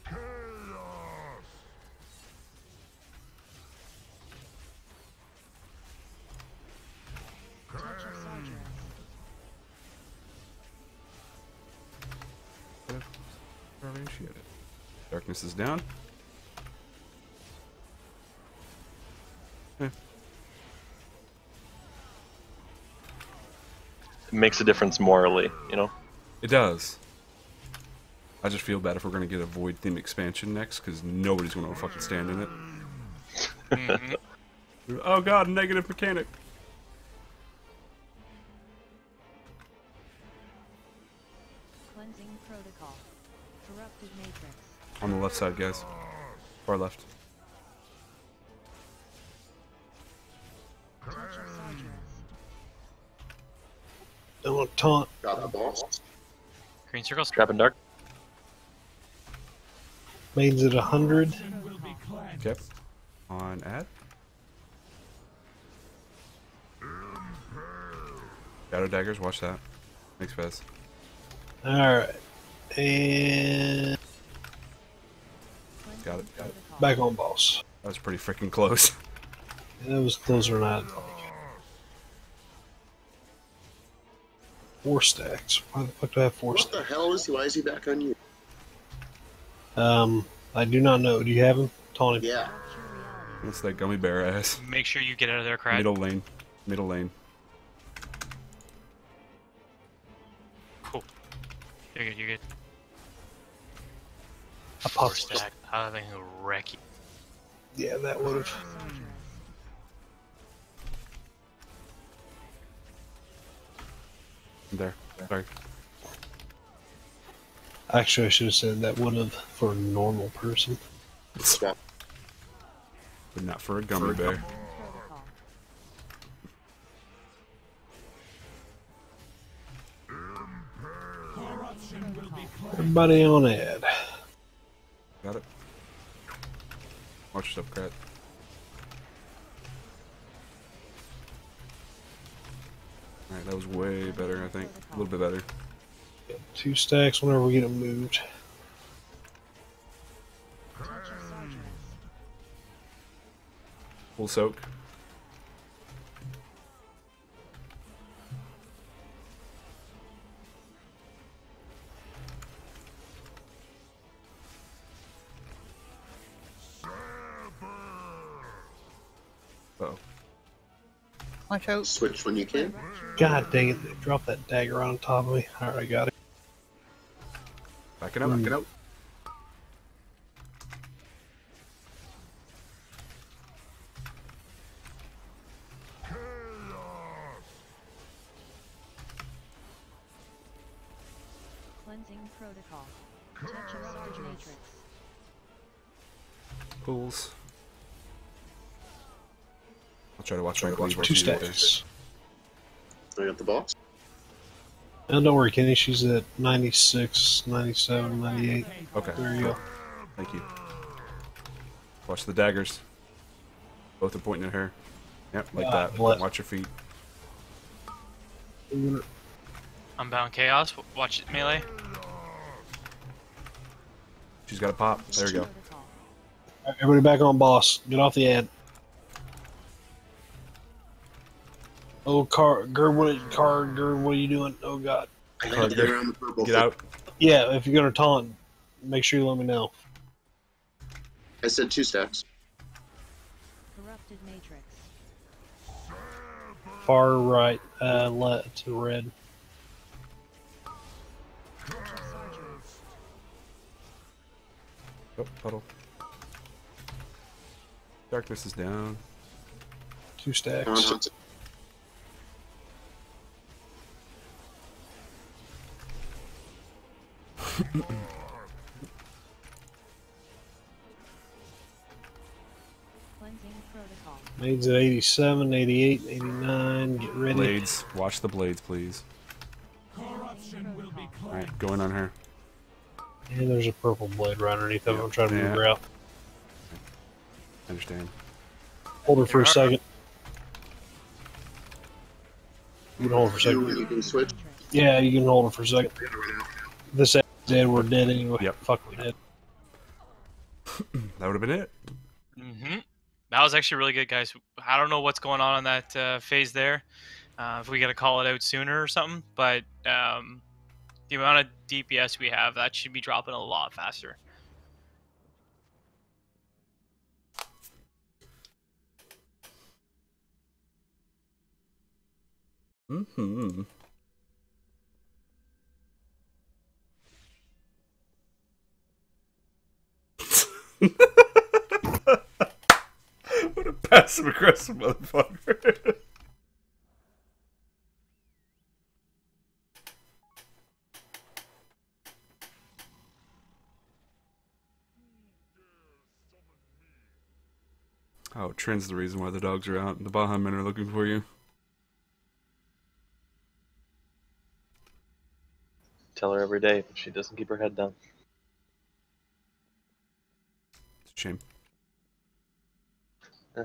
Touch of Sargeras. Darkness is down. It makes a difference morally, you know? It does. I just feel bad if we're going to get a Void theme expansion next, because nobody's going to fucking stand in it. Oh god, negative mechanic. Cleansing protocol. Corrupted matrix. On the left side, guys. Far left. Touch of Sargeras. Don't want to taunt. Got the boss. Green circles. Trapping dark. Maiden's at 100. Okay. On ad. Shadow daggers, watch that. Makes fast. Alright. And Got it. back on boss. That was pretty freaking close. That was closer than I'd like. 4 stacks. Why the fuck do I have 4 What stacks? the hell is he? Why is he back on you? I do not know. Do you have him? Taunt him. Yeah. It's that gummy bear ass. Make sure you get out of there, Crad. Middle lane. Middle lane. Cool. You're good, you're good. I popped Stack. I think it'll wreck you. Yeah, that would have. There. Sorry. Actually, I should have said that would have for a normal person. But not for a gummy bear. Everybody on ad. Got it. Watch yourself, Crat. Alright, that was way better, I think. A little bit better. 2 stacks whenever we get them moved. Full soak. Uh-oh. Watch out. Switch when you can. God dang it, they dropped that dagger on top of me. Alright, I got it. Back it up, back it up. Cleansing protocol. Touch of Sarge matrix. Pulls. I'll try to watch my Watch bleed. 2 stacks. I got the box. And don't worry, Kenny, she's at 96, 97, 98. Okay. There you go. Thank you. Watch the daggers. Both are pointing at her. Yep, like that. bless. Watch your feet. Unbound Chaos. Watch it, melee. She's got a pop. There we go. Alright, everybody back on boss. Get off the ad. Oh, Gerd, what are you doing? Oh, God. I had to get around the purple. Get out. Yeah, if you're going to taunt, make sure you let me know. I said 2 stacks. Corrupted matrix. Far right, to red. Touch of Sargeras. Oh, puddle. Darkness is down. 2 stacks. Cleansing protocol. Maids at 87, 88, 89. Get ready. Blades. Watch the blades, please. Alright, going on her. And there's a purple blade right underneath them. I'm trying to move her out. Understand. Hold her for a second. You can hold her for a second. You can switch. Yeah, you can hold her for a second. This dead, we're dead anyway. Yep. Fuck, we're dead. that would have been it. That was actually really good, guys. I don't know what's going on that phase there. If we got to call it out sooner or something, but the amount of DPS we have, that should be dropping a lot faster. Mm-hmm. What a passive aggressive motherfucker. Oh, Trent's the reason why the dogs are out and the Baja men are looking for you. Tell her every day, but she doesn't keep her head down. It's a shame.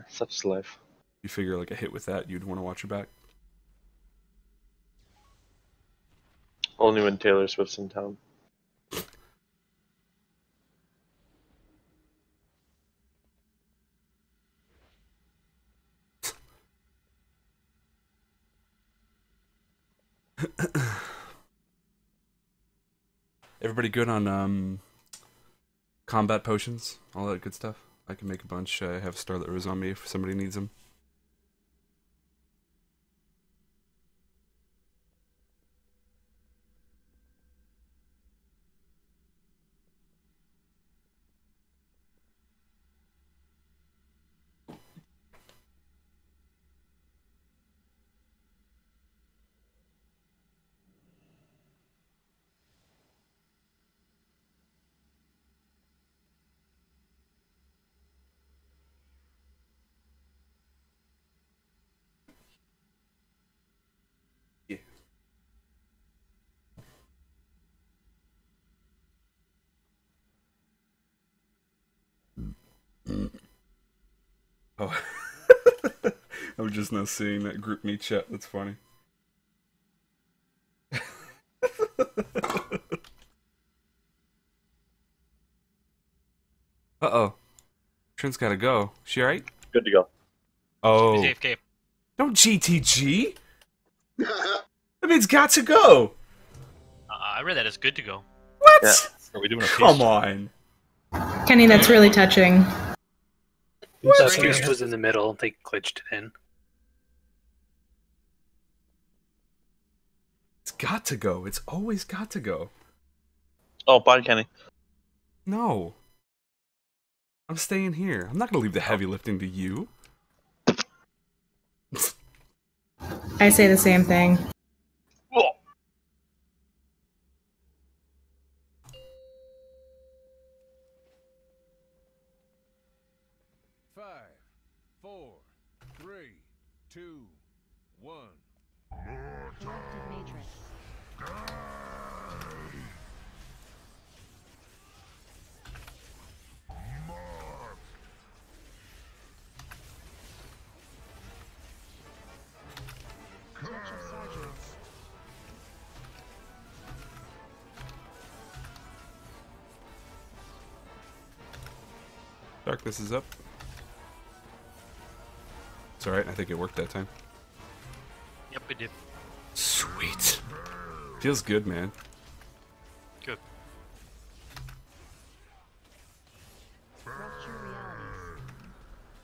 Such is life. You figure like a hit with that, you'd want to watch her back. Only when Taylor Swift's in town. Everybody good on combat potions, all that good stuff? I can make a bunch. I have Starlit Rose on me if somebody needs them. Oh, I'm just now seeing that group me chat. That's funny. Uh-oh. Trent's gotta go. She alright? Good to go. Oh. AFK. Don't GTG! That means got to go! I read that as good to go. What? Yeah. Are we doing a Come on. Kenny, that's really touching. Juice was in the middle. They glitched it in. It's got to go. It's always got to go. Oh, bye, Kenny. No. I'm staying here. I'm not gonna leave the heavy lifting to you. I say the same thing. Oh. Five, 4, 3, 2, 1. Corrupted matrix. Touch of sergeants. Darkness is up. It's alright, I think it worked that time. Yep, it did. Sweet. Feels good, man. Good. Rupture realities.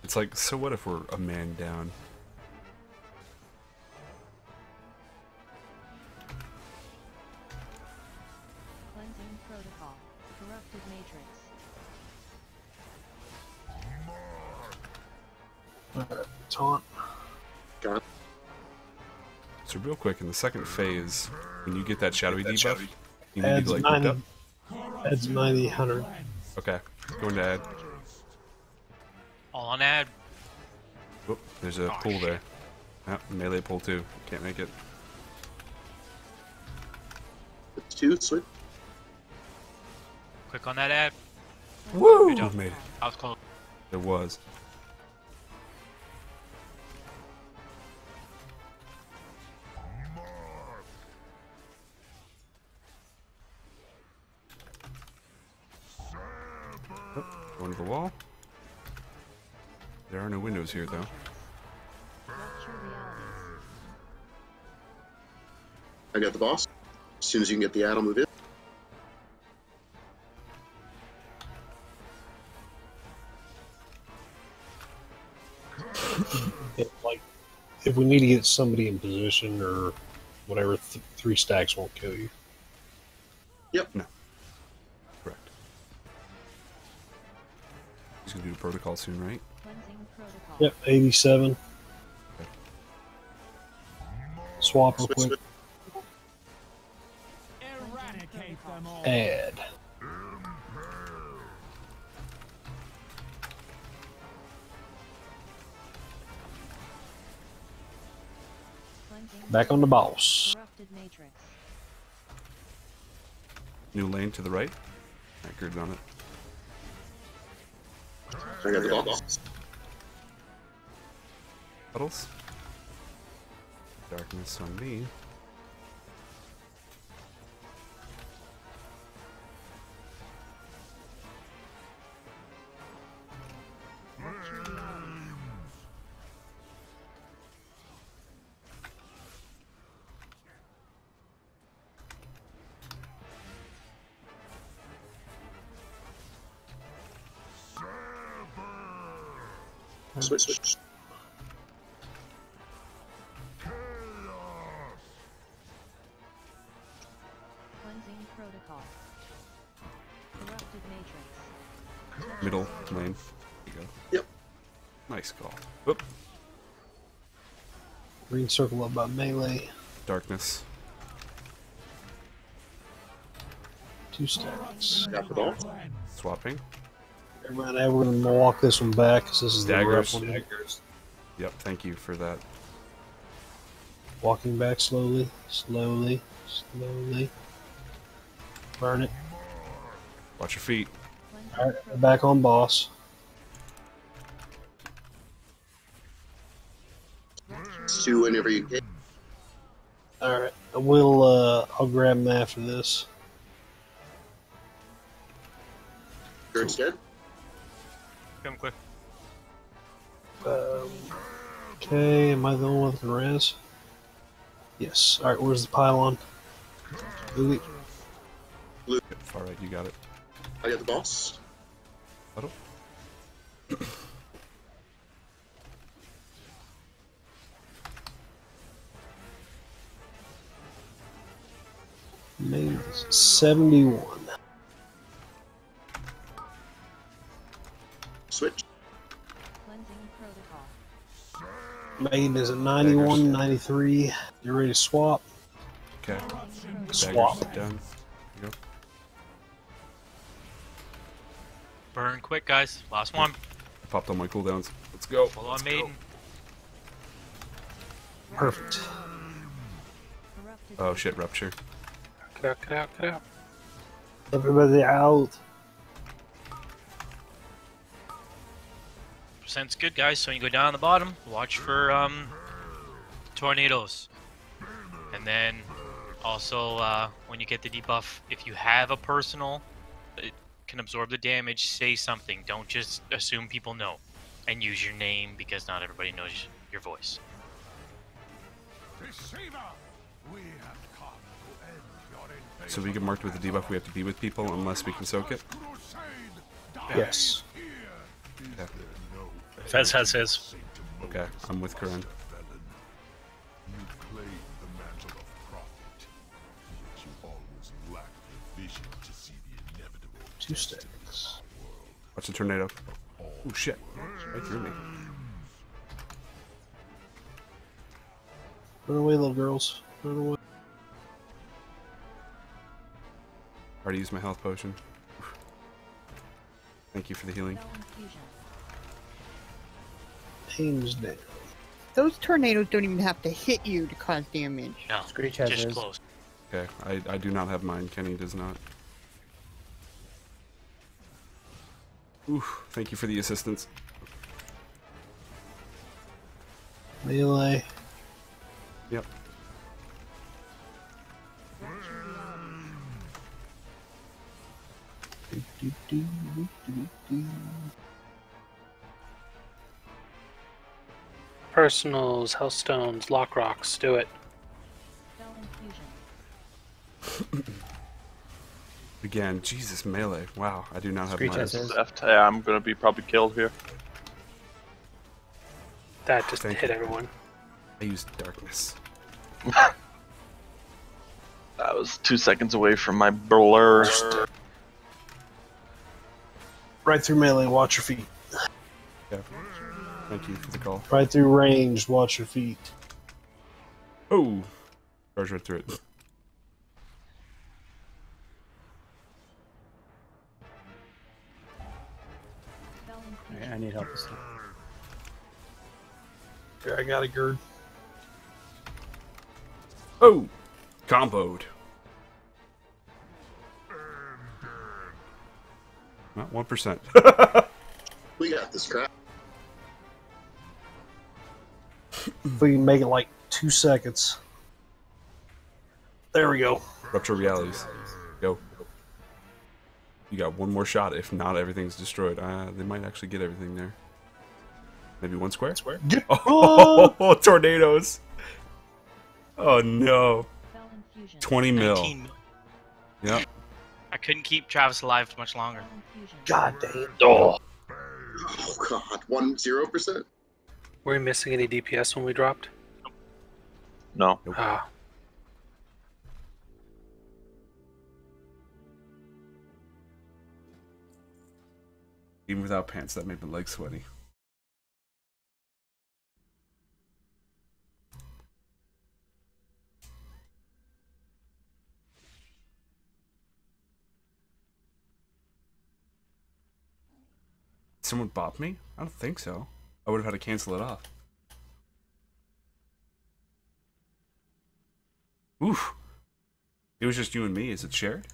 It's like, so what if we're a man down? Cleansing protocol. Corrupted matrix. Taunt. Got So real quick, in the second phase, when you get that shadowy debuff, you need Adds to like look 90. up. Adds 90, 100. Okay, going to add. All on ad. Whoop, there's a pull there. Yep, melee pull too. Can't make it. it's 2, sweet. Click on that ad. Woo! Good job. Made it. I was close. It was. Going to the wall. There are no windows here, though. I got the boss. As soon as you can get the ad, I'll move in. Like, if we need to get somebody in position or whatever, 3 stacks won't kill you. Yep. No. Correct. He's gonna do a protocol soon, right? Yep, 87. Okay. Swap real quick. Add. Back on the boss. New lane to the right. Anchored on it. I got the boss. Puddles. Darkness on me. Switch. Cleansing protocol. Corrupted matrix. Middle lane. There you go. Yep. Nice call. Whoop. Green circle up by melee. Darkness. 2 stacks. Got the ball. Swapping. Right now we're going to walk this one back because this is Daggers. the rough one. Yep, thank you for that. Walking back slowly, slowly, slowly. Burn it. Watch your feet. Alright, back on boss. Sue whenever you get. Alright, I'll grab him after this. Kurt's dead. Come quick. Okay, am I the only one with the res? Yes. Alright, where's the pylon? Blue. Far right, you got it. I got the boss. Puddle. Maybe 71. Switch. Maiden is at 91, 93. You ready to swap? Okay. Swap. Daggers down. There you go. Burn quick, guys. Last one. I popped on my cooldowns. Let's go. Full on maiden. Perfect. Oh shit, rupture. Get out. Everybody out. Percent's good, guys. So when you go down the bottom, watch for tornadoes. And then also when you get the debuff, if you have a personal that can absorb the damage, say something. Don't just assume people know. And use your name because not everybody knows your voice. So we get marked with the debuff, we have to be with people unless we can soak it? Yes. Okay. Fez has his. Okay, I'm with Corinne. You played the mantle of prophet, yet you always lacked the vision to see the inevitable. 2 stacks. Watch the tornado. Oh shit. Right through me. Run away, little girls. Run away. Already used my health potion. Thank you for the healing. Pain's down. Those tornadoes don't even have to hit you to cause damage. No, Screech has just his. close. Okay, I do not have mine. Kenny does not. Oof, thank you for the assistance. Melee. Yep. Personals, Hellstones, Lock Rocks, do it. Again, Jesus, melee. Wow, I do not have Screech mine. left. Yeah, I'm gonna be probably killed here. That just Thank hit you. everyone. I used darkness. I was 2 seconds away from my blur. Right through melee, watch your feet. Yeah. Thank you for the call. Right through range, watch your feet. Oh! Charge right through it. Alright, I need help with stuff. Here, I got a gird. Oh! Comboed. Not 1%. We got this crap. If we can make it like 2 seconds. There we go. Rupture realities. Go. You got one more shot. If not, everything's destroyed. They might actually get everything there. Maybe one square? Oh, tornadoes! Oh no. 20 mil. 19 mil. Yep. I couldn't keep Travis alive much longer. God damn. Oh god, 10%? Were we missing any DPS when we dropped? No. Ah. Even without pants, that made my legs sweaty. Someone bopped me? I don't think so. I would have had to cancel it off. Oof. It was just you and me. Is it shared?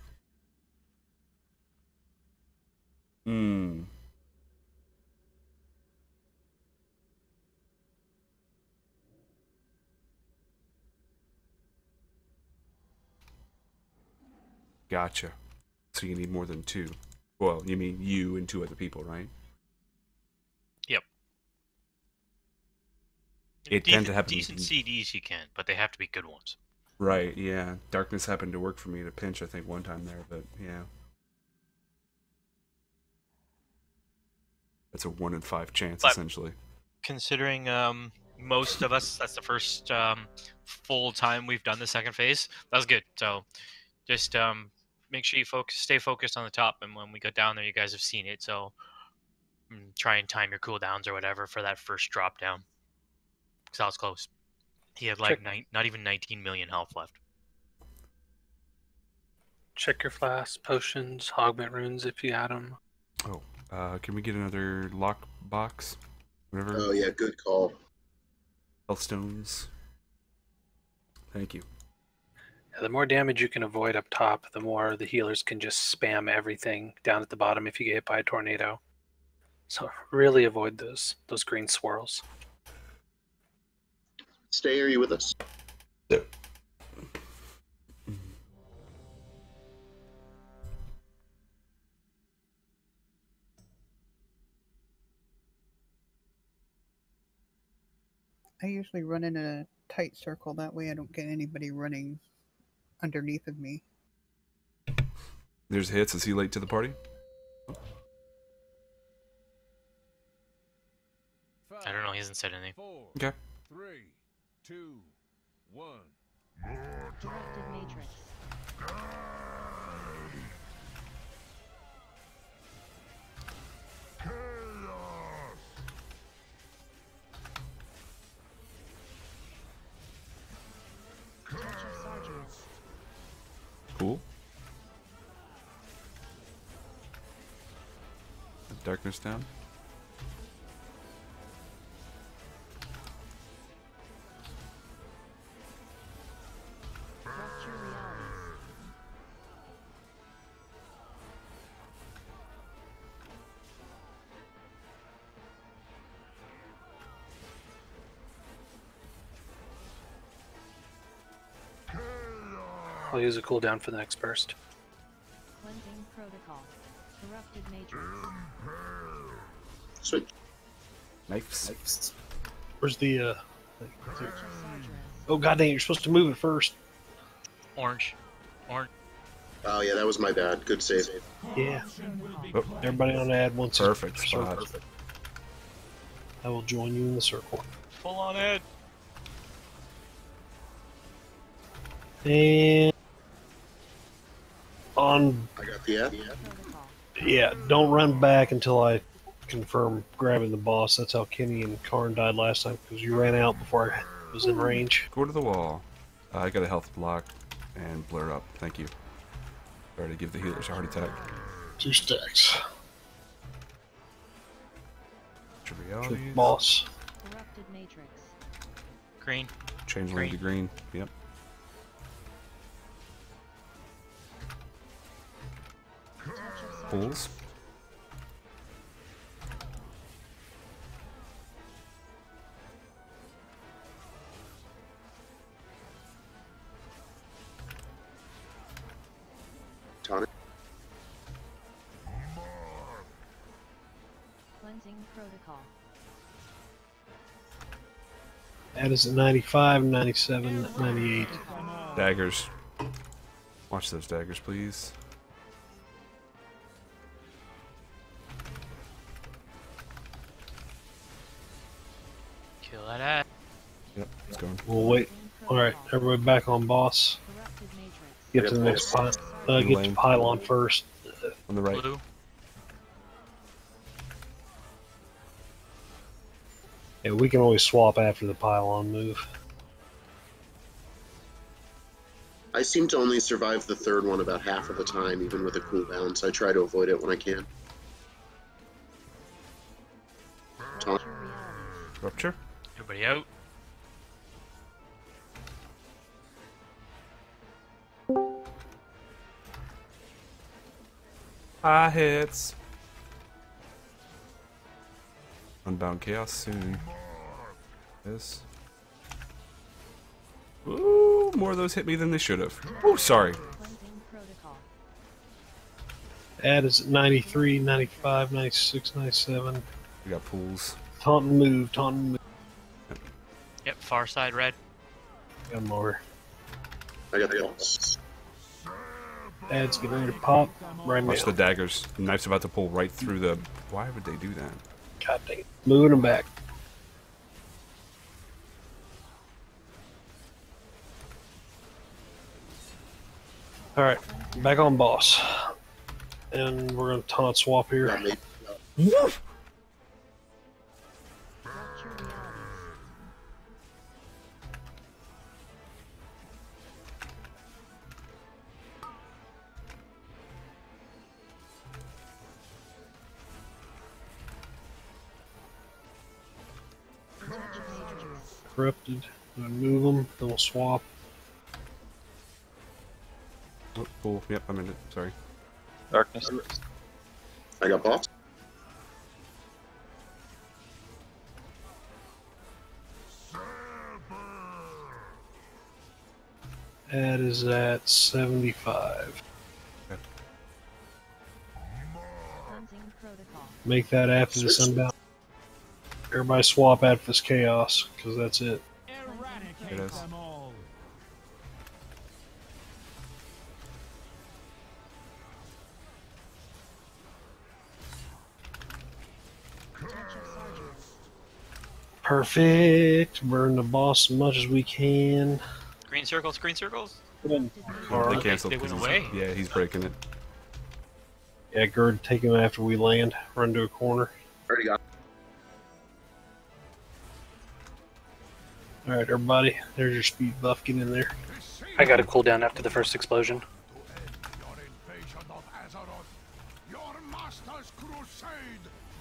Hmm. Gotcha. So you need more than 2. Well, you mean you and 2 other people, right? Yep. It tend to happen. Decent CDs you can, but they have to be good ones. Right, yeah. Darkness happened to work for me in a pinch, I think, one time there, but yeah. That's a 1 in 5 chance, But essentially. Considering most of us, that's the first full time we've done the second phase. That was good. So just make sure you stay focused on the top, and when we go down there, you guys have seen it. So try and time your cooldowns or whatever for that first drop down. Because that was close. He had like not even 19 million health left. Check your flasks, potions, augment runes if you had them. Oh, can we get another lock box? Whatever. Oh yeah, good call. Healthstones. Thank you. The more damage you can avoid up top, the more the healers can just spam everything down at the bottom if you get hit by a tornado. So really avoid those green swirls. Stay, are you with us? Yep. I usually run in a tight circle. That way I don't get anybody running underneath of me. There's hits. Is he late to the party? I don't know. He hasn't said anything. 4, Okay. 3, 2, 1. Directed matrix. Cool. Darkness down. I'll use a cooldown for the next burst. Cleansing protocol. Corrupted matrix. Switch. Knives. Where's the Oh god dang, you're supposed to move it first. Orange. Orange. Oh yeah, that was my bad. Good save. Yeah. Oh. Everybody on ad once. Perfect spot. I will join you in the circle. Full on Ed. And on. I got the ad. Yeah, don't run back until I confirm grabbing the boss. That's how Kenny and Karn died last time, because you ran out before I was in range. Go to the wall. I got a health block and blur up. Thank you. Sorry to give the healers a heart attack. 2 stacks. Trivialities. Boss. Corrupted matrix. Green. Changeling to green. Yep. Pools. Tonic. Cleansing protocol. That is at 95, 97, 98. Daggers. Watch those daggers, please. Kill that ad. Yep, it's going. We'll wait. Alright, everybody back on boss. Get to the next pylon. Get to pylon first. On the right. Blue. Yeah, we can always swap after the pylon move. I seem to only survive the third one about half of the time, even with a cooldown, so I try to avoid it when I can. Tonic. Rupture. Everybody out. Hits. Unbound Chaos soon. This. Ooh, more of those hit me than they should have. Oh, sorry. Ad is at 93, 95, 96, 97. We got pools. Taunt and move, taunt and move. Yep, far side red. Got him over. I got the boss. Ad's getting ready to pop. Right Watch now. the daggers. The knife's about to pull right through the... Why would they do that? God dang it. Moving them back. Alright, back on boss. And we're going to taunt swap here. Woof! Corrupted. I'm gonna move them, then we'll swap. Oh, cool. Yep, I'm in it. Sorry. Darkness. I got boss. That is at 75. Make that after this unbound. Everybody swap after this chaos, because that's it. It is. Perfect. Burn the boss as much as we can. Green circles, green circles. They canceled. They went 'cause away. Yeah, he's breaking it. Yeah, Gerd, take him after we land. Run to a corner. Already got. Alright, everybody. There's your speed buff. Get in there. I got a cooldown after the first explosion.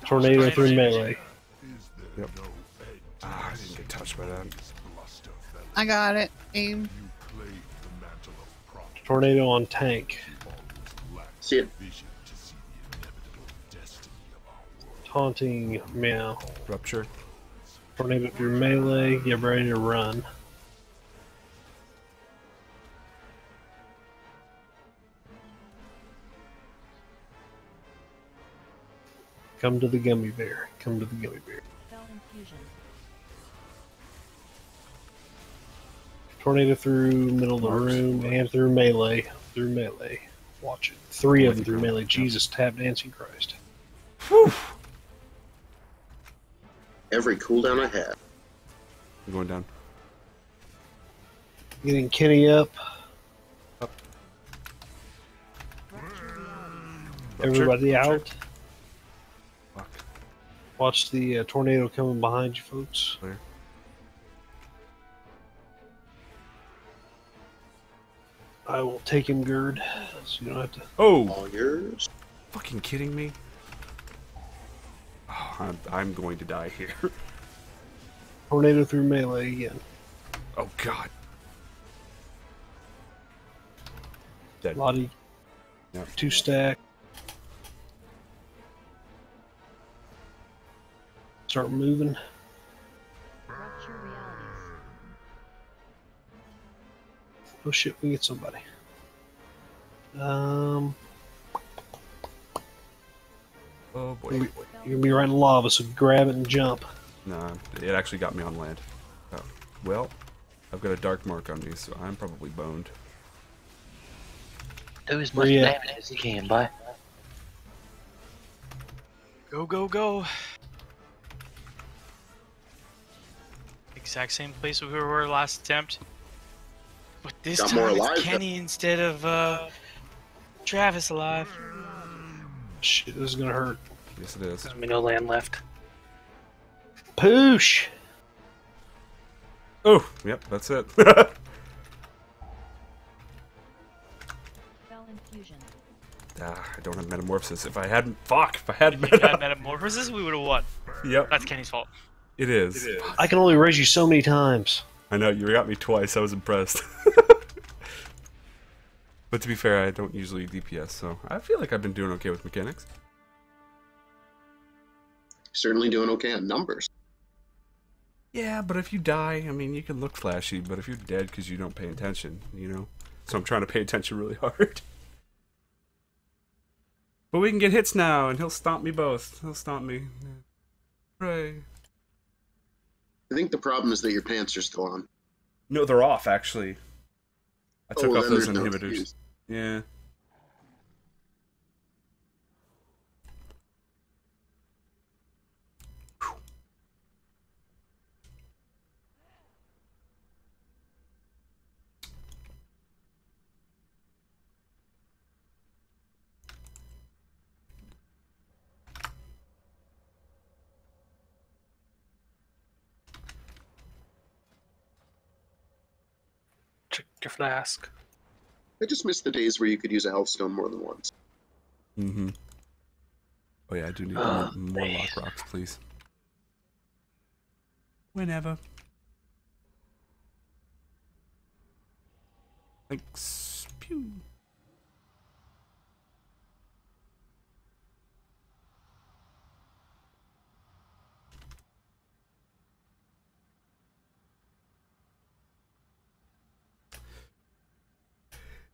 Tornado through melee. Yep. Ah, I didn't get touched by that. I got it. Aim. Tornado on tank. See it. Taunting meow. Rupture. Tornado through melee. Get ready to run. Come to the gummy bear. Come to the gummy bear. Spell infusion. Tornado through middle of the room and through melee. Through melee. Watch it. 3 of them through melee. Jesus, tap dancing Christ. Whew. Every cooldown I had. I'm going down. Getting Kenny up. Everybody out. Fuck. Watch the tornado coming behind you, folks. Clear. I will take him, Gerd, so you don't have to. Oh! All yours. Fucking kidding me? Oh, I'm going to die here. Tornado through melee again. Oh god. Dead. Lottie. Yep. 2 stack. Start moving. Rupture realities. Oh shit, we get somebody. Oh boy. You're gonna be right in lava, so grab it and jump. Nah, it actually got me on land. Oh, well, I've got a dark mark on me, so I'm probably boned. Do as much damage as you can, bye. Go, go, go. Exact same place we were last attempt. But this Got time more it's alive, Kenny instead of Travis alive. Shit, this is gonna hurt. Yes, it is. There's no land left. Poosh! Oh, yep, that's it. Spell infusion. I don't have metamorphosis. If I hadn't If you had metamorphosis, we would have won. Yep. That's Kenny's fault. It is. I can only raise you so many times. I know, you got me twice. I was impressed. But to be fair, I don't usually DPS, so I feel like I've been doing okay with mechanics. Certainly doing okay on numbers. Yeah, but if you die, I mean, you can look flashy, but if you're dead because you don't pay attention, you know? So I'm trying to pay attention really hard. But we can get hits now, and he'll stomp me both. He'll stomp me. Hooray. I think the problem is that your pants are still on. No, they're off, actually. I took off then those there's no inhibitors. excuse. Yeah. Check your flask. I just miss the days where you could use a health stone more than once. Mm-hmm. Oh yeah, I do need more lock rocks, please. Whenever. Thanks. Pew.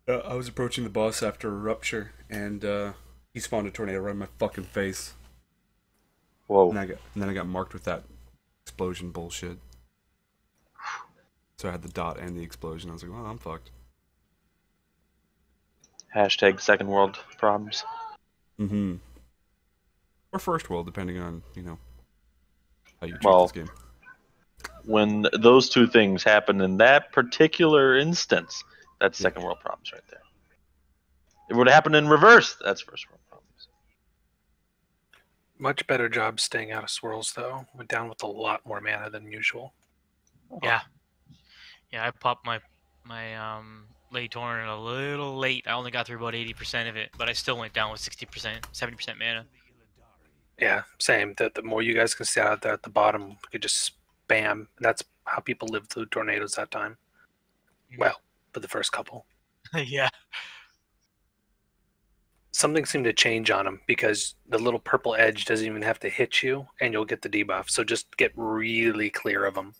I was approaching the boss after a rupture, and he spawned a tornado right in my fucking face. Whoa. And then I got marked with that explosion bullshit. So I had the dot and the explosion. I was like, well, I'm fucked. Hashtag second world problems. Mm-hmm. Or first world, depending on, you know, how you treat Well, this game. when those two things happen in that particular instance, that's second world problems right there. If it would have happened in reverse, that's first world problems. Much better job staying out of swirls, though. Went down with a lot more mana than usual. Yeah. Yeah, I popped my late torrent a little late. I only got through about 80% of it, but I still went down with 60%, 70% mana. Yeah, same. The more you guys can stay out there at the bottom, we could just spam. And that's how people lived through tornadoes that time. Well, for the first couple. Yeah. Something seemed to change on them because the little purple edge doesn't even have to hit you, and you'll get the debuff. So just get really clear of them.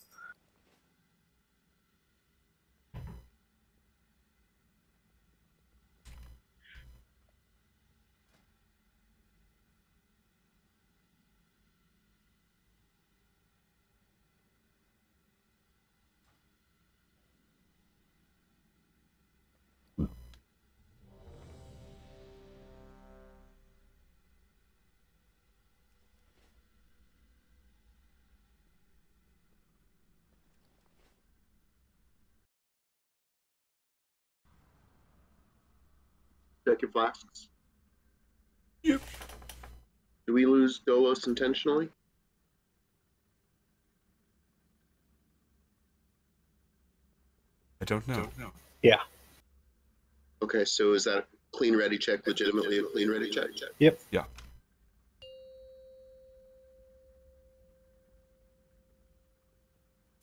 Check your flasks. Yep. Do we lose Dolos intentionally? I don't know. Yeah. Okay, so is that a clean ready check legitimately a clean ready check? Yep. Yeah.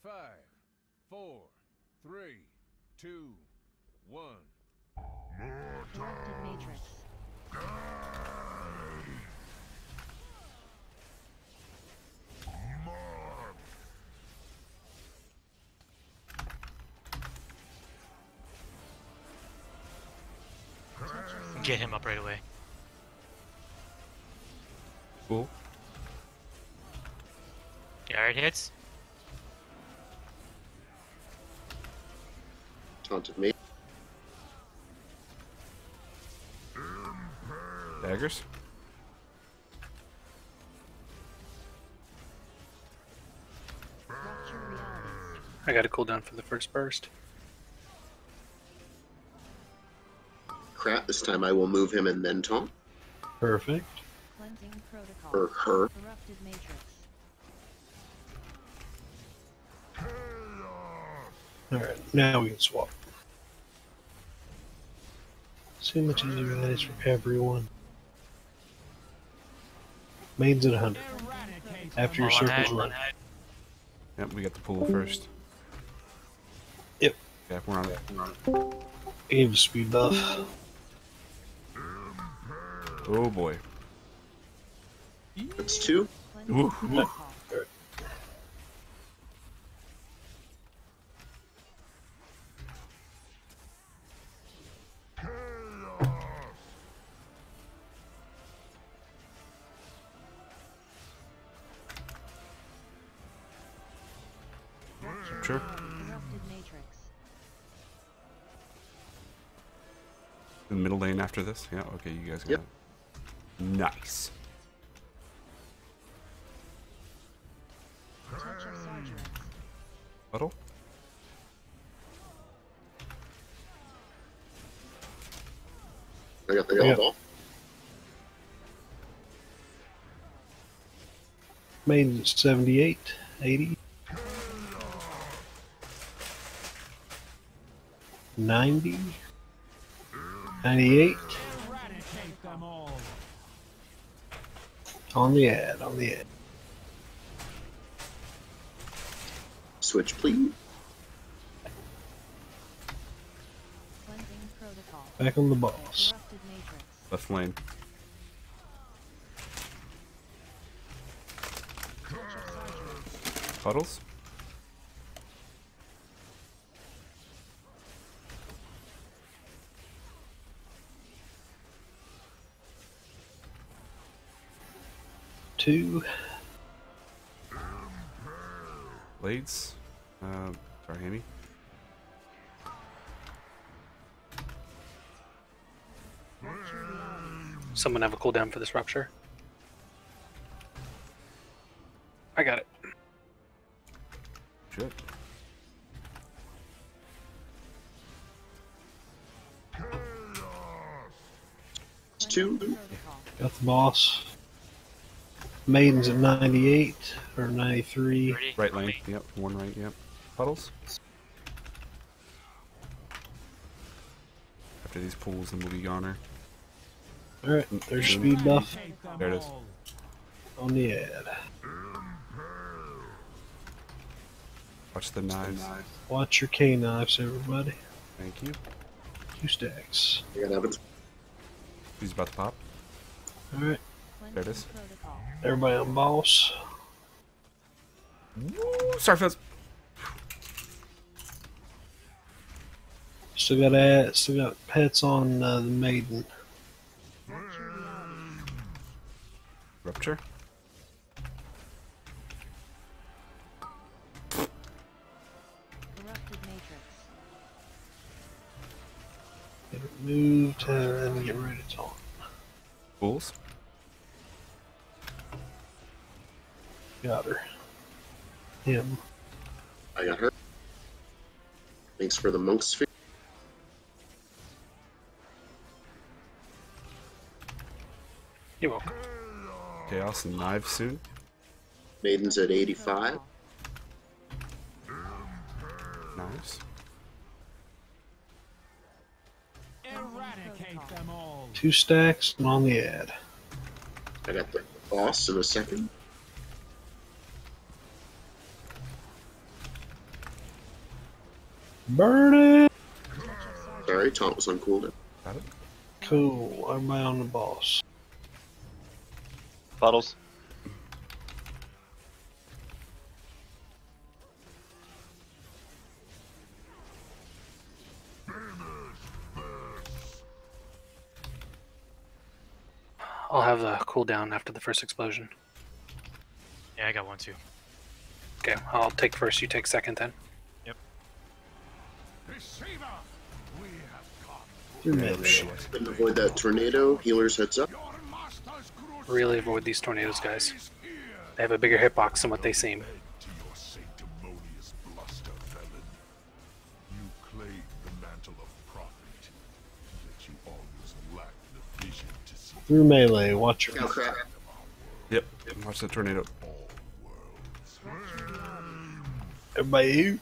Five, 4, 3, 2, 1. Corrupted matrix. Get him up right away. Cool. Yeah, alright, hits. Taunted me. Daggers. Rupture realities. I got a cooldown for the first burst. Crap, this time I will move him and then taunt. Perfect. Cleansing protocol. Or her. Corrupted matrix. Alright, now we can swap. See how much easier that is for everyone. Maiden's at 100. After your circle's run. Yep, we got the pool first. Yep. Yeah, we're on it. Gave a speed buff. Oh boy. That's 2. Ooh. Sure. Corrupted matrix. The middle lane after this? Yeah, okay, you guys got it. Nice. Touch of Sargeras. Puddle? I got the ball. Maiden's at 78, 80. 90, 98. On the ad, on the ad. Switch, please. Cleansing protocol. Back on the boss. Corrupted matrix. Left lane. Touch of Sargeras. Puddles? Two. Blades? Sorry, Hammy. Someone have a cooldown for this rupture? I got it. Shit. It's 2. Got the boss. Maiden's at 98 or 93. Right lane. Yep. One right. Yep. Puddles. After these pools, then we'll be goner. Alright, there's speed buff. There it is. On the ad. Watch the knives. Watch your K knives, everybody. Thank you. 2 stacks. I got evidence. He's about to pop. Alright, There it is. everybody on boss. Woo! Starfest. Still got pets on the maiden. Rupture. Corrupted matrix. Get it moved and get ready to talk. Pools. Got her. Him. I got her. Thanks for the monk sphere. You're welcome. Chaos and Knives soon. Maiden's at 85. Knives. Eradicate them all. 2 stacks and on the ad. I got the boss in a second. Burn it! Sorry, taunt was on cooldown. Got it. Cool. Everybody on the boss. Bottles. I'll have the cooldown after the first explosion. Yeah, I got one too. Okay, I'll take first, you take second then. Yep. Deceiver, we have come. Through melee. Couldn't avoid that tornado. Healers heads up. Really avoid these tornadoes, guys. They have a bigger hitbox than what they seem. To your sanctimonious bluster, felon. You claim the mantle of prophet, yet you always lack the vision to see. Through melee. Watch your. Now, crap. Yep. Watch the tornado. Everybody.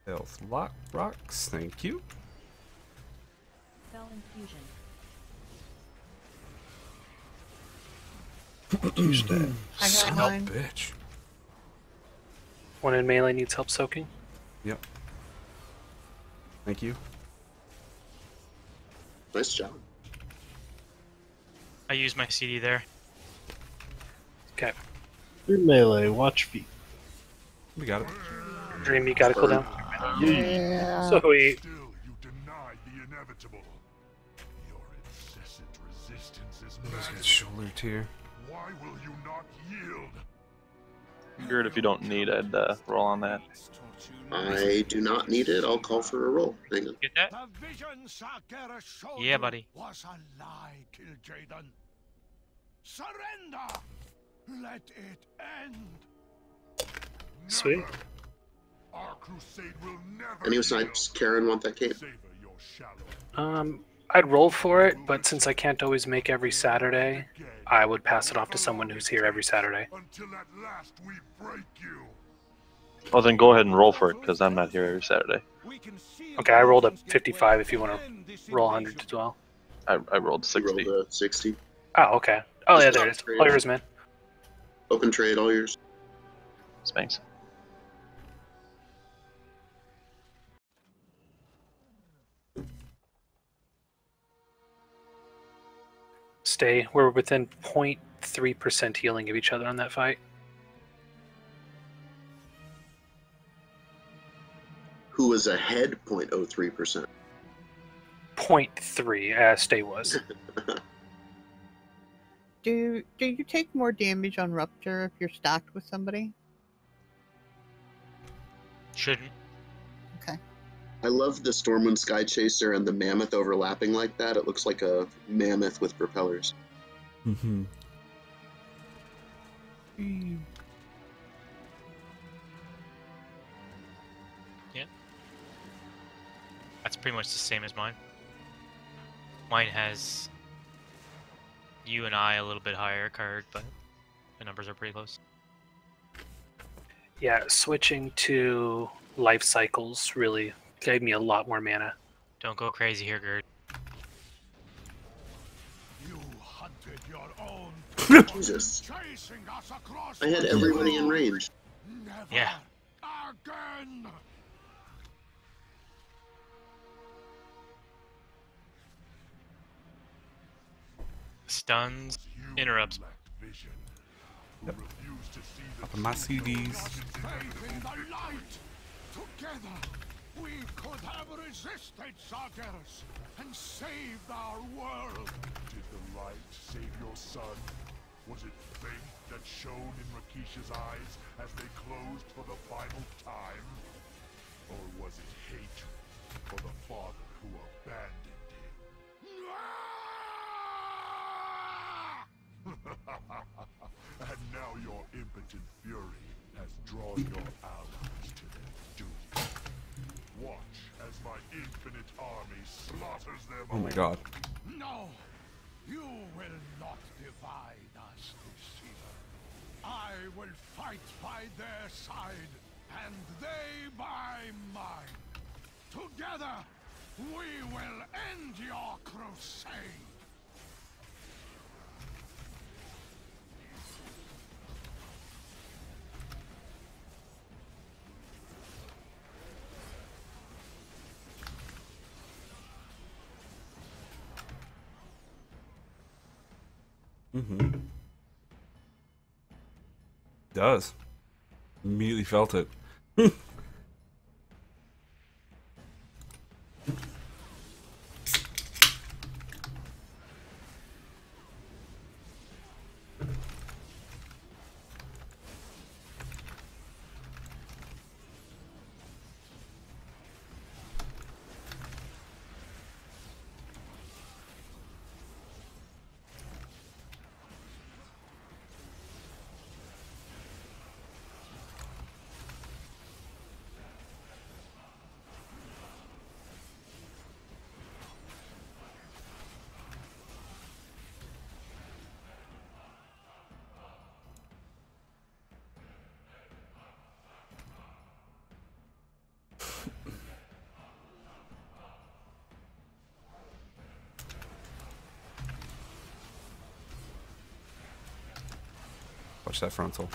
Health lock rocks. Thank you. Spell infusion. 2 stacks. I Son got of a mine. bitch. One in melee needs help soaking. Yep. Thank you. Nice job. I used my CD there. Okay. Through melee. Watch feet. We got it. Dream, you got a cooldown? Yeah. Sweet. Still, you denied the inevitable. Your incessant resistance is Let's get madness. shoulder tier. Why will you not yield? Good, if you don't need, I'd roll on that. I do not need it. I'll call for a roll. Hang on. Get that? The vision Sargeras showed Yeah, buddy. was a lie, Kil'jaeden. Surrender! Let it end! Sweet. Our crusade will never Any snipes? Karen want that cape? savor your shallow. I'd roll for it, but since I can't always make every Saturday, I would pass it off to someone who's here every Saturday. Until at last we break you. Well, then go ahead and roll for it, because I'm not here every Saturday. Okay, I rolled a 55 if you want to roll 100 as well. I rolled You 60. rolled a 60. Oh, okay. Oh, yeah, there it is. All yours, man. Open trade, all yours. Thanks. Stay. We're within 0.3% healing of each other on that fight. Who was ahead 0.03%. 0.3, Stay was. Do you take more damage on Rupture if you're stacked with somebody? Shouldn't. Okay. I love the Stormwind Sky Chaser and the Mammoth overlapping like that. It looks like a mammoth with propellers. Mm-hmm. Yeah. That's pretty much the same as mine. Mine has you and I a little bit higher card, but the numbers are pretty close. Yeah, switching to life cycles really gave me a lot more mana. Don't go crazy here, Gerd. You hunted your own. Jesus. Chasing us across I had the everybody in world. range. Never Yeah. again. Stuns, interrupts. Vision. Yep. Refuse to see the Up in my CDs. faith in the light. Together, we could have resisted Sargeras and saved our world. Did the light save your son? Was it faith that shone in Rakisha's eyes as they closed for the final time? Or was it hatred for the father who abandoned him? And now your impotent fury has drawn your allies to their doom. Watch as my infinite army slaughters them Oh my all. god. No! You will not divide us, deceiver. I will fight by their side, and they by mine. Together, we will end your crusade! Mm-hmm. Does. Immediately felt it. Watch that frontal.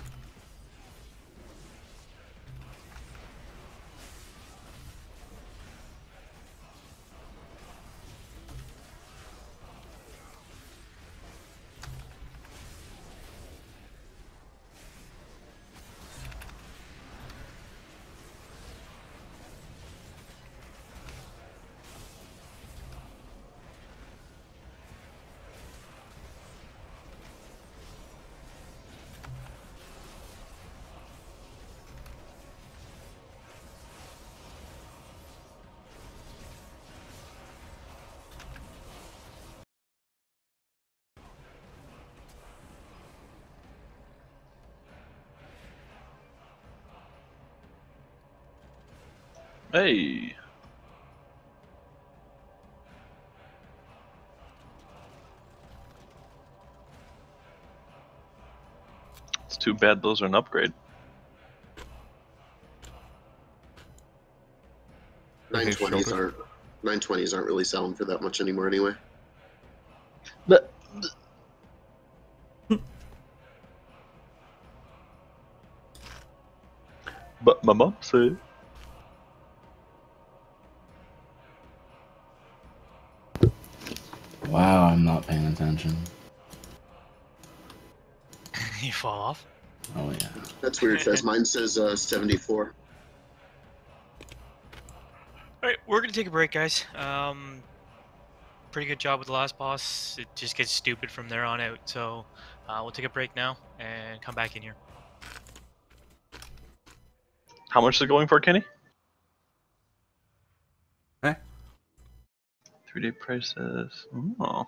Hey. It's too bad those are an upgrade. 920s aren't really selling for that much anymore anyway. But my mom said. Wow, I'm not paying attention. You fall off? Oh yeah. That's weird, Fez. Mine says 74. Alright, we're gonna take a break, guys. Pretty good job with the last boss. It just gets stupid from there on out. So we'll take a break now and come back in here. How much is it going for, Kenny? Eh? 3-day prices. Oh.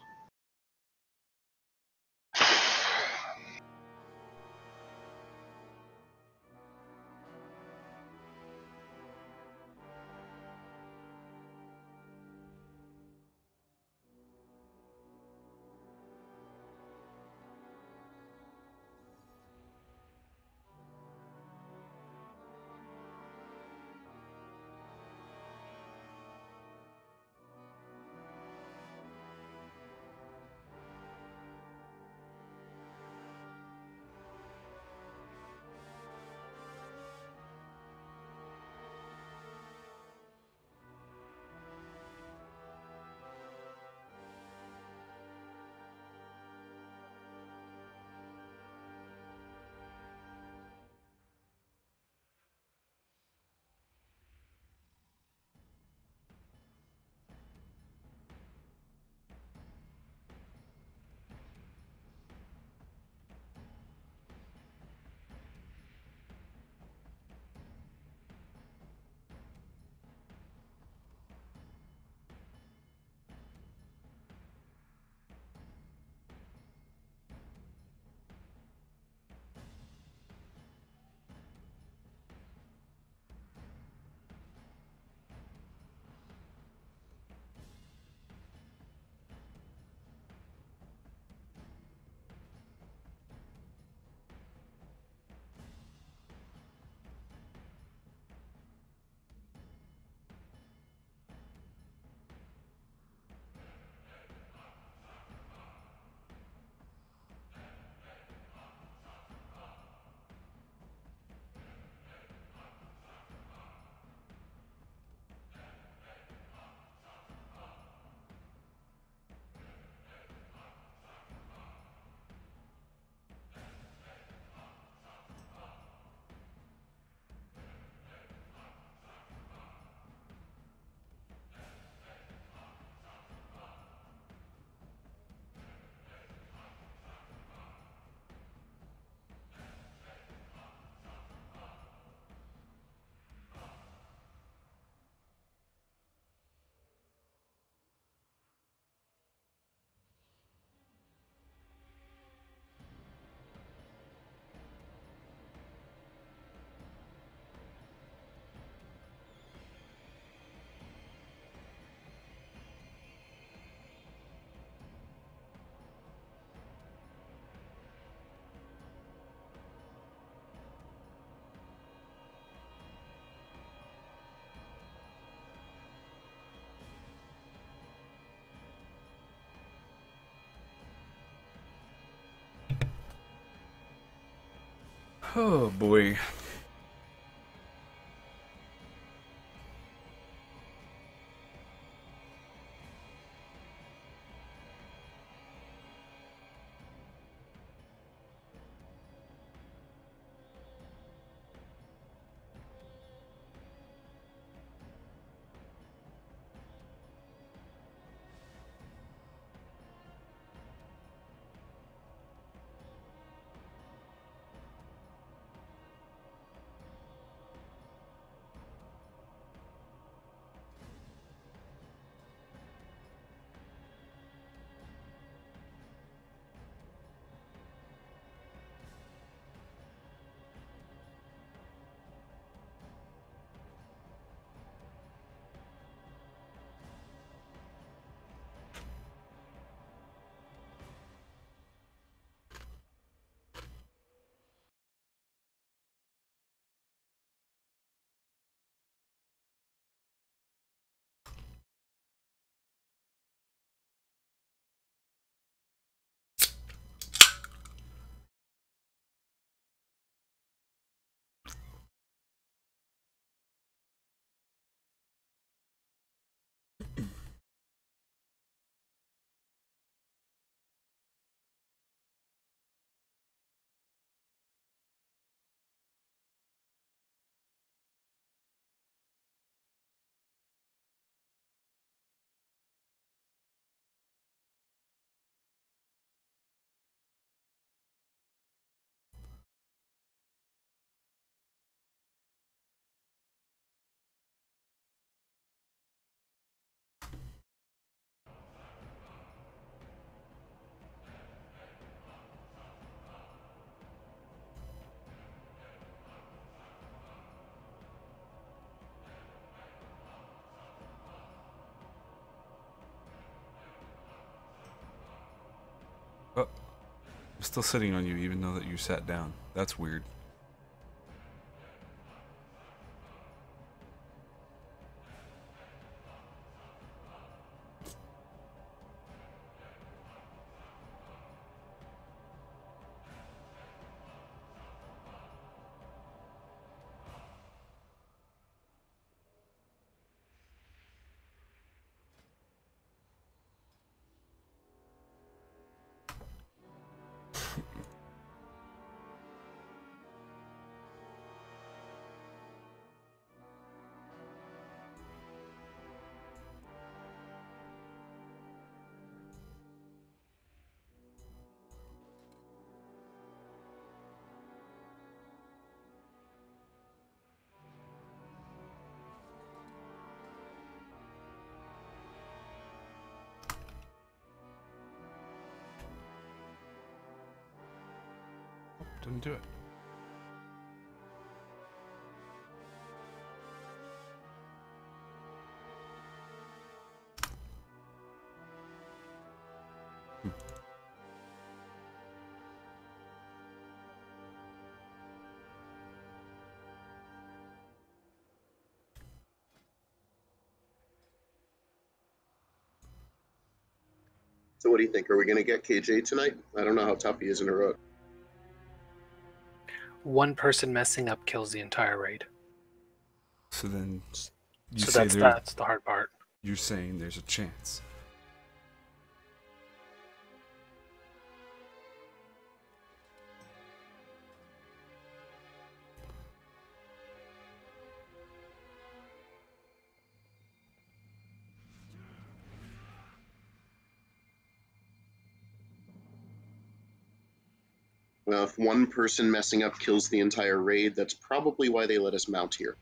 Oh boy. Oh, I'm still sitting on you even though that you sat down. That's weird. Didn't do it. So what do you think? Are we going to get KJ tonight? I don't know how tough he is in a road. One person messing up kills the entire raid. So then, you So say that's the hard part. You're saying there's a chance. Well, if one person messing up kills the entire raid, that's probably why they let us mount here.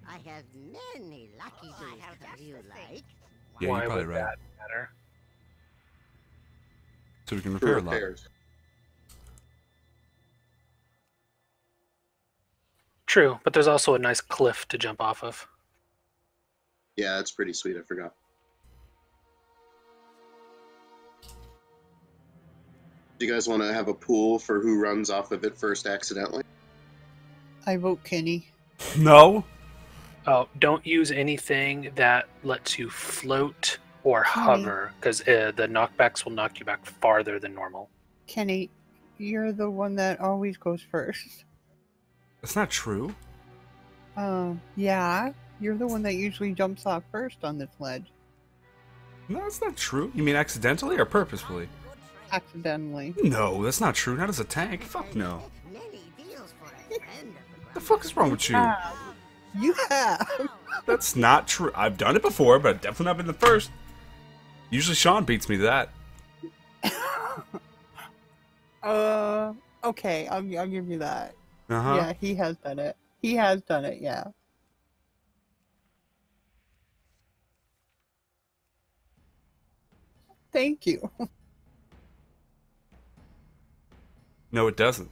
I have many lucky days come you like. Yeah, Why you're probably would right. that matter? So we can For repair a lot. repairs. True, but there's also a nice cliff to jump off of. Yeah, that's pretty sweet. I forgot. Do you guys want to have a pool for who runs off of it first accidentally? I vote Kenny. No. Oh, don't use anything that lets you float or Kenny. hover, because the knockbacks will knock you back farther than normal. Kenny, You're the one that always goes first. That's not true. Yeah. You're the one that usually jumps off first on this ledge. No, that's not true. You mean accidentally or purposefully? Accidentally. No, that's not true. Not as a tank. Fuck no. The fuck is wrong with you? You have. That's not true. I've done it before, but definitely not been the first. Usually Sean beats me to that. Okay, I'll give you that. Uh-huh. Yeah, he has done it. He has done it, yeah. Thank you. No, it doesn't.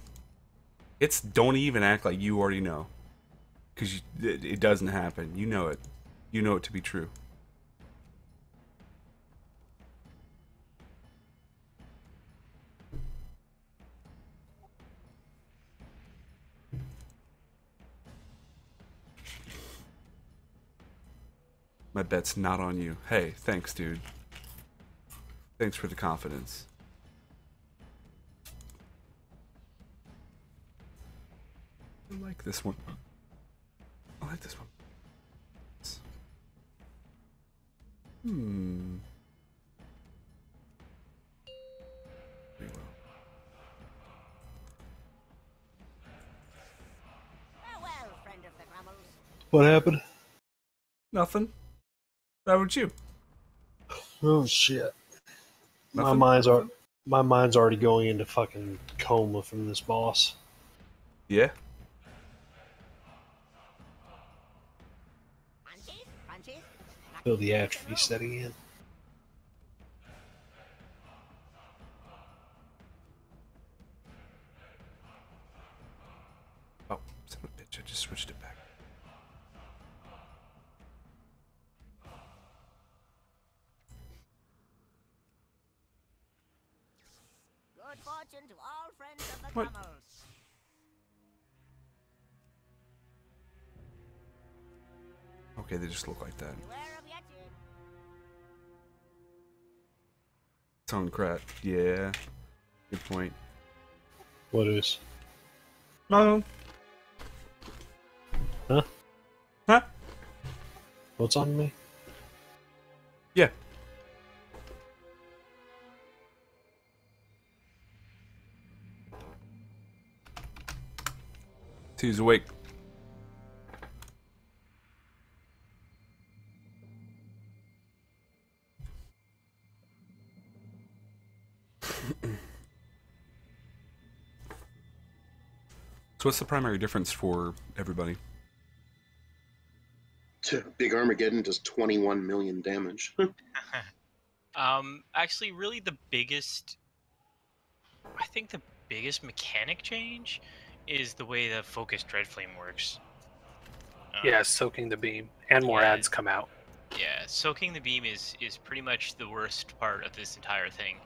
It's don't even act like you already know. Because it doesn't happen. You know it. You know it to be true. My bet's not on you. Hey, thanks, dude. Thanks for the confidence. I like this one. I like this one. Pretty well. Farewell, friend of the Grummles. What happened? Nothing. How about you? Oh shit. Nothing? My mind's already going into fucking coma from this boss. Yeah? Feel the atrophy setting in. Oh, son of a bitch, I just switched it back. Good fortune to all friends of the What? Grummles. Okay, they just look like that. Beware of Yeti. Tone crap. Yeah. Good point. What is? No. Huh? Huh? What's on me? Yeah. Two's awake. So what's the primary difference for everybody? Big Armageddon does 21 million damage. Actually, really the biggest... I think the biggest mechanic change is the way the Focus Dreadflame works. Yeah, soaking the beam. And more ads come out. Yeah, soaking the beam is pretty much the worst part of this entire thing.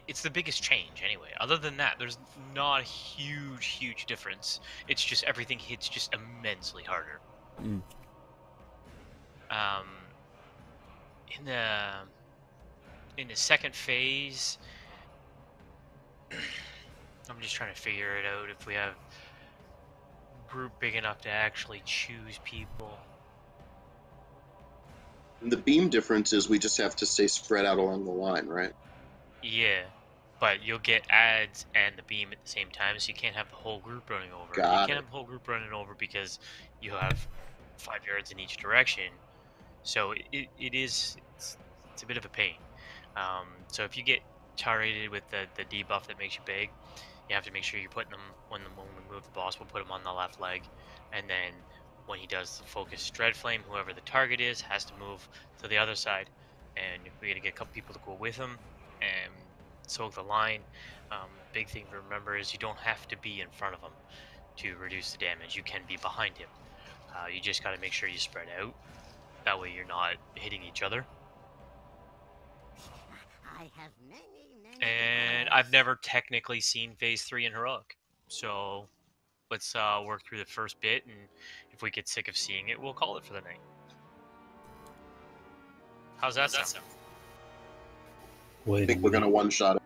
It's the biggest change anyway. Other than that, there's not a huge difference. It's just everything hits just immensely harder. Mm. In the second phase, I'm just trying to figure it out if we have group big enough to actually choose people. The beam difference is we just have to stay spread out along the line, right? Yeah, but you'll get ads and the beam at the same time, so you can't have the whole group running over. You can't have the whole group running over because you have 5 yards in each direction. So it's a bit of a pain. So if you get targeted with the debuff that makes you big, you have to make sure you're putting them when we move the boss. We'll put him on the left leg, and then when he does the Focus Dreadflame, whoever the target is has to move to the other side, and we got to get a couple people to go with him and soak the line. Big thing to remember is you don't have to be in front of him to reduce the damage. You can be behind him. You just got to make sure you spread out. That way you're not hitting each other. I have many. And I've never technically seen Phase 3 in Heroic. So let's work through the first bit, and if we get sick of seeing it, we'll call it for the night. How's that sound? I think we're going to one-shot it.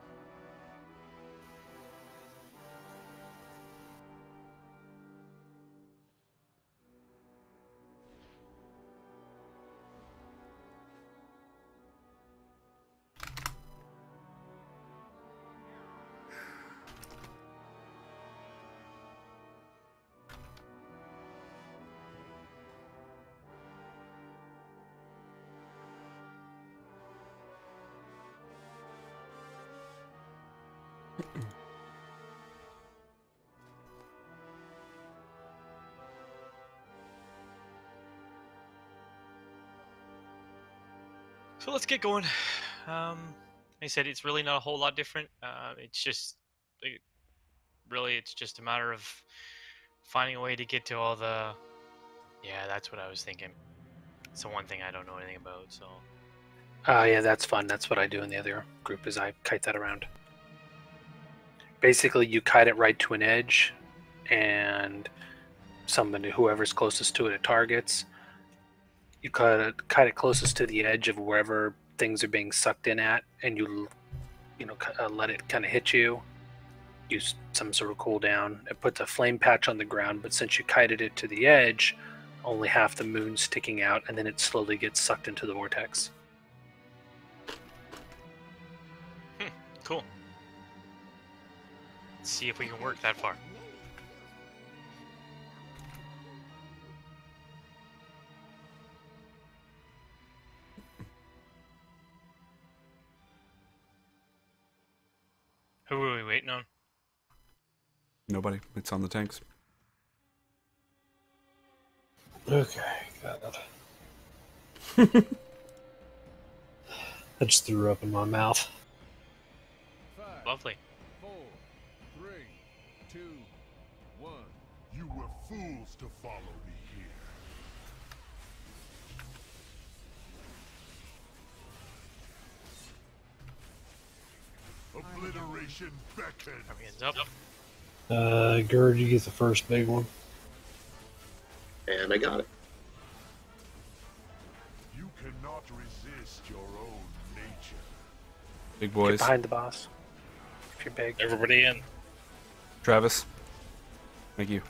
So let's get going. Like I said, it's really not a whole lot different. It's just, really, it's just a matter of finding a way to get to all the. Yeah, that's what I was thinking. It's the one thing I don't know anything about. So. Yeah, that's fun. That's what I do in the other group. Is I kite that around. Basically, you kite it right to an edge, and whoever's closest to it targets. You kite it closest to the edge of wherever things are being sucked in at, and you let it kind of hit you. Use some sort of cooldown. It puts a flame patch on the ground, but since you kited it to the edge, only half the moon's sticking out, and then it slowly gets sucked into the vortex. Cool. Let's see if we can work that far. Who are we waiting on? Nobody. It's on the tanks. Okay, got it. I just threw up in my mouth. Lovely. 4, 3, 2, 1. You were fools to follow me here. Obliteration beckons. Hands up. Gerd, you get the first big one. And I got it. You cannot resist your own nature. Big boys. Get behind the boss. If you're big. Everybody in. Travis. Thank you.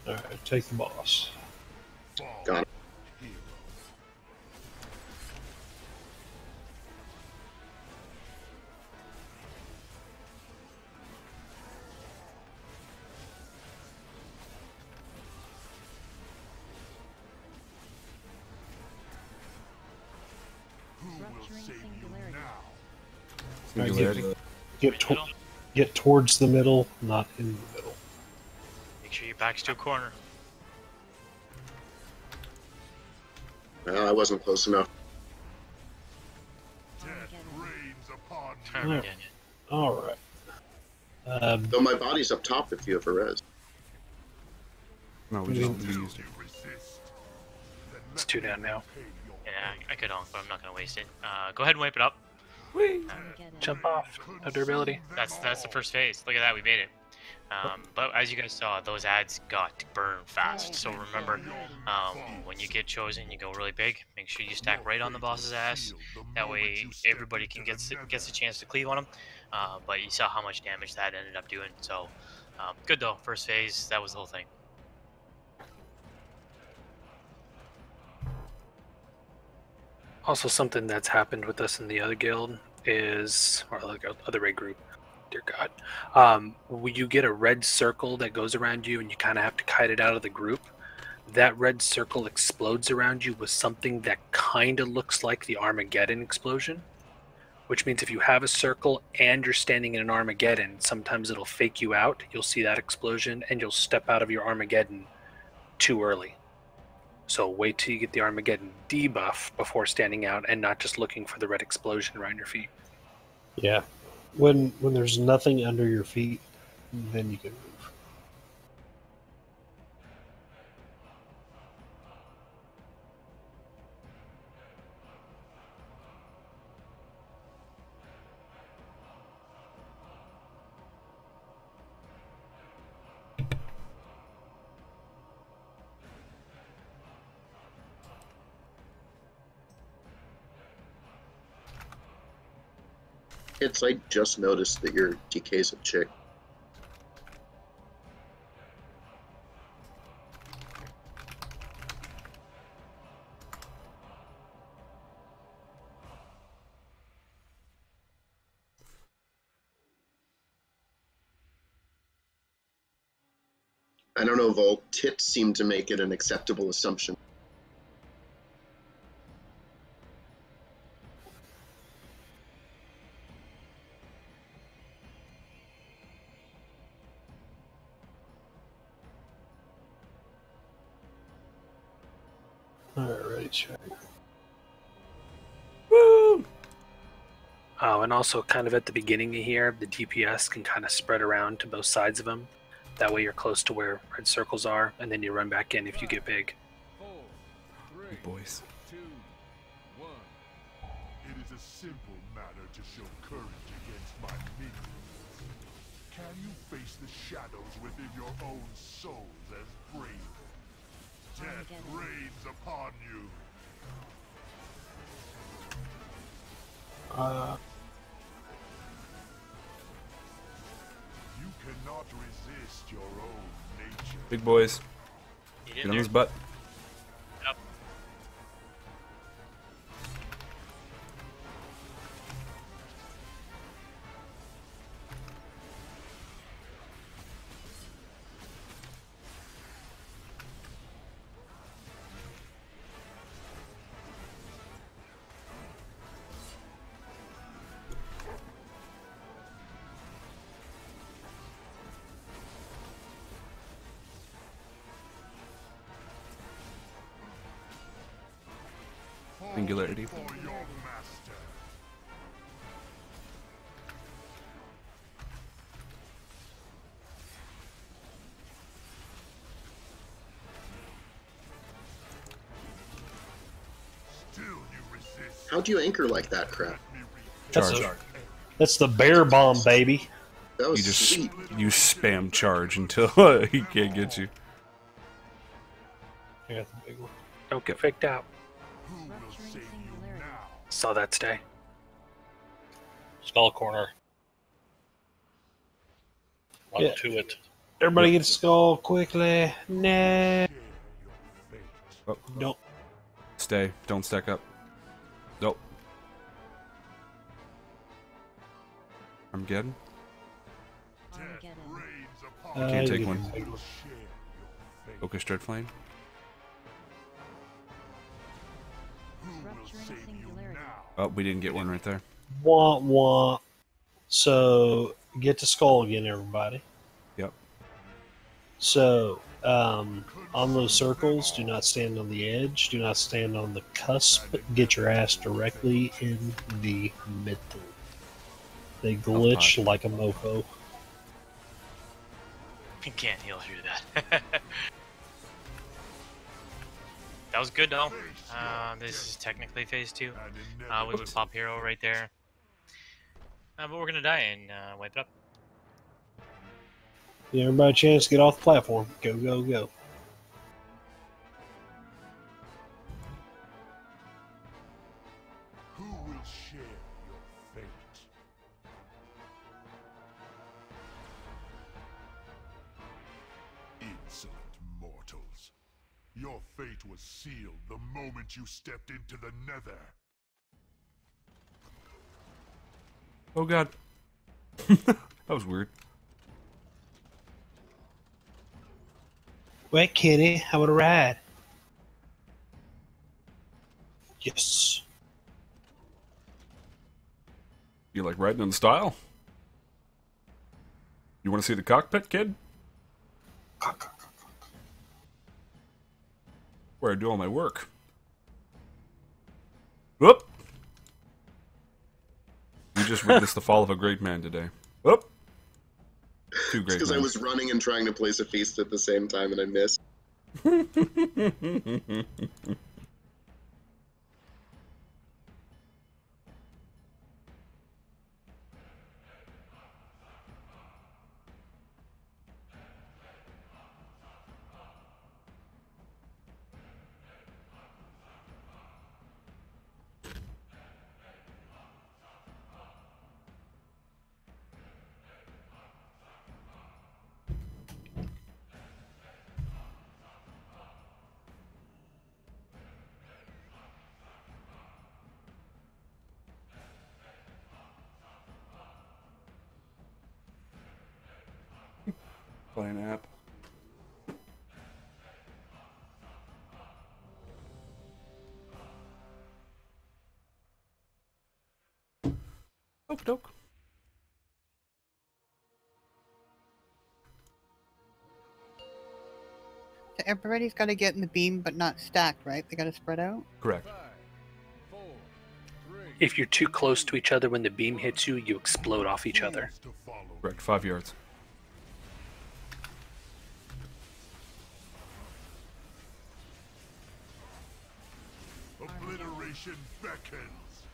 Alright, take the boss. Got it. Right, get towards the middle, not in the middle. Make sure your back's to a corner. I wasn't close enough. Alright. Though my body's up top if you have a res. No, we just used it. It's 2 down now. Yeah, I could honk, but I'm not gonna waste it. Go ahead and wipe it up. Jump off. No durability. That's the first phase. Look at that, we made it. But as you guys saw, those ads got burned fast. So remember, when you get chosen, you go really big. Make sure you stack right on the boss's ass. That way, everybody gets a chance to cleave on him. But you saw how much damage that ended up doing. So good though. First phase, that was the whole thing. Also, something that's happened with us in the other guild is, or other raid group, dear God, you get a red circle that goes around you and you kind of have to kite it out of the group. That red circle explodes around you with something that kind of looks like the Armageddon explosion, which means if you have a circle and you're standing in an Armageddon, sometimes it'll fake you out. You'll see that explosion and you'll step out of your Armageddon too early. So wait till you get the Armageddon debuff before standing out and not just looking for the red explosion around your feet. Yeah. When there's nothing under your feet, then you can move. I just noticed that your DK's a chick. I don't know, Volk. Tits seem to make it an acceptable assumption. Alright, check. Woo! Oh, and also kind of at the beginning of here, the DPS can kind of spread around to both sides of them. That way you're close to where red circles are, and then you run back in if you get big. 4, 3, Big boys. 2, 1. It is a simple matter to show courage against my minions. Can you face the shadows within your own souls as brave? Death reigns upon you. You cannot resist your own nature. Big boys. Get Get in on there. his butt. Yep. Singularity. For your master. Still you resist. How'd you anchor like that crap? Charge. That's the bear bomb, baby. That was You just sweet. you spam charge until he can't get you. I got the big one. Don't get faked out. Who will save you now? Saw that stay. Skull corner. One Yeah. to it. Everybody get a skull quickly. Nah. Oh, Don't. stay. Don't stack up. Nope. Armageddon. Armageddon. Reigns upon Can't take you one. can take you. Share your fate. Focus Dread Flame. Who will Rupturing save you singularity. now? Oh, we didn't get one right there. Wah wah. So get the skull again, everybody. Yep. So on those circles, do not stand on the edge. Do not stand on the cusp. Get your ass directly in the middle. They glitch like a mofo. You can't heal through that. That was good though. This is technically phase 2. We would pop hero right there. But we're gonna die and wipe it up. Give everybody a chance to get off the platform. Go, go, go. Who will share your fate? Insolent mortals. Your fate was sealed the moment you stepped into the nether. Oh god. That was weird. Wait, Kenny, how about a ride? Yes. You like riding in style? You want to see the cockpit, kid? Where I do all my work. Whoop! You just witnessed the fall of a great man today. Whoop! Two great Because I men. was running and trying to place a feast at the same time and I missed. Play an app. Okie doke. So everybody's got to get in the beam, but not stacked, right? They got to spread out. Correct. If you're too close to each other when the beam hits you, you explode off each other. Correct. 5 yards. Obliteration beckons.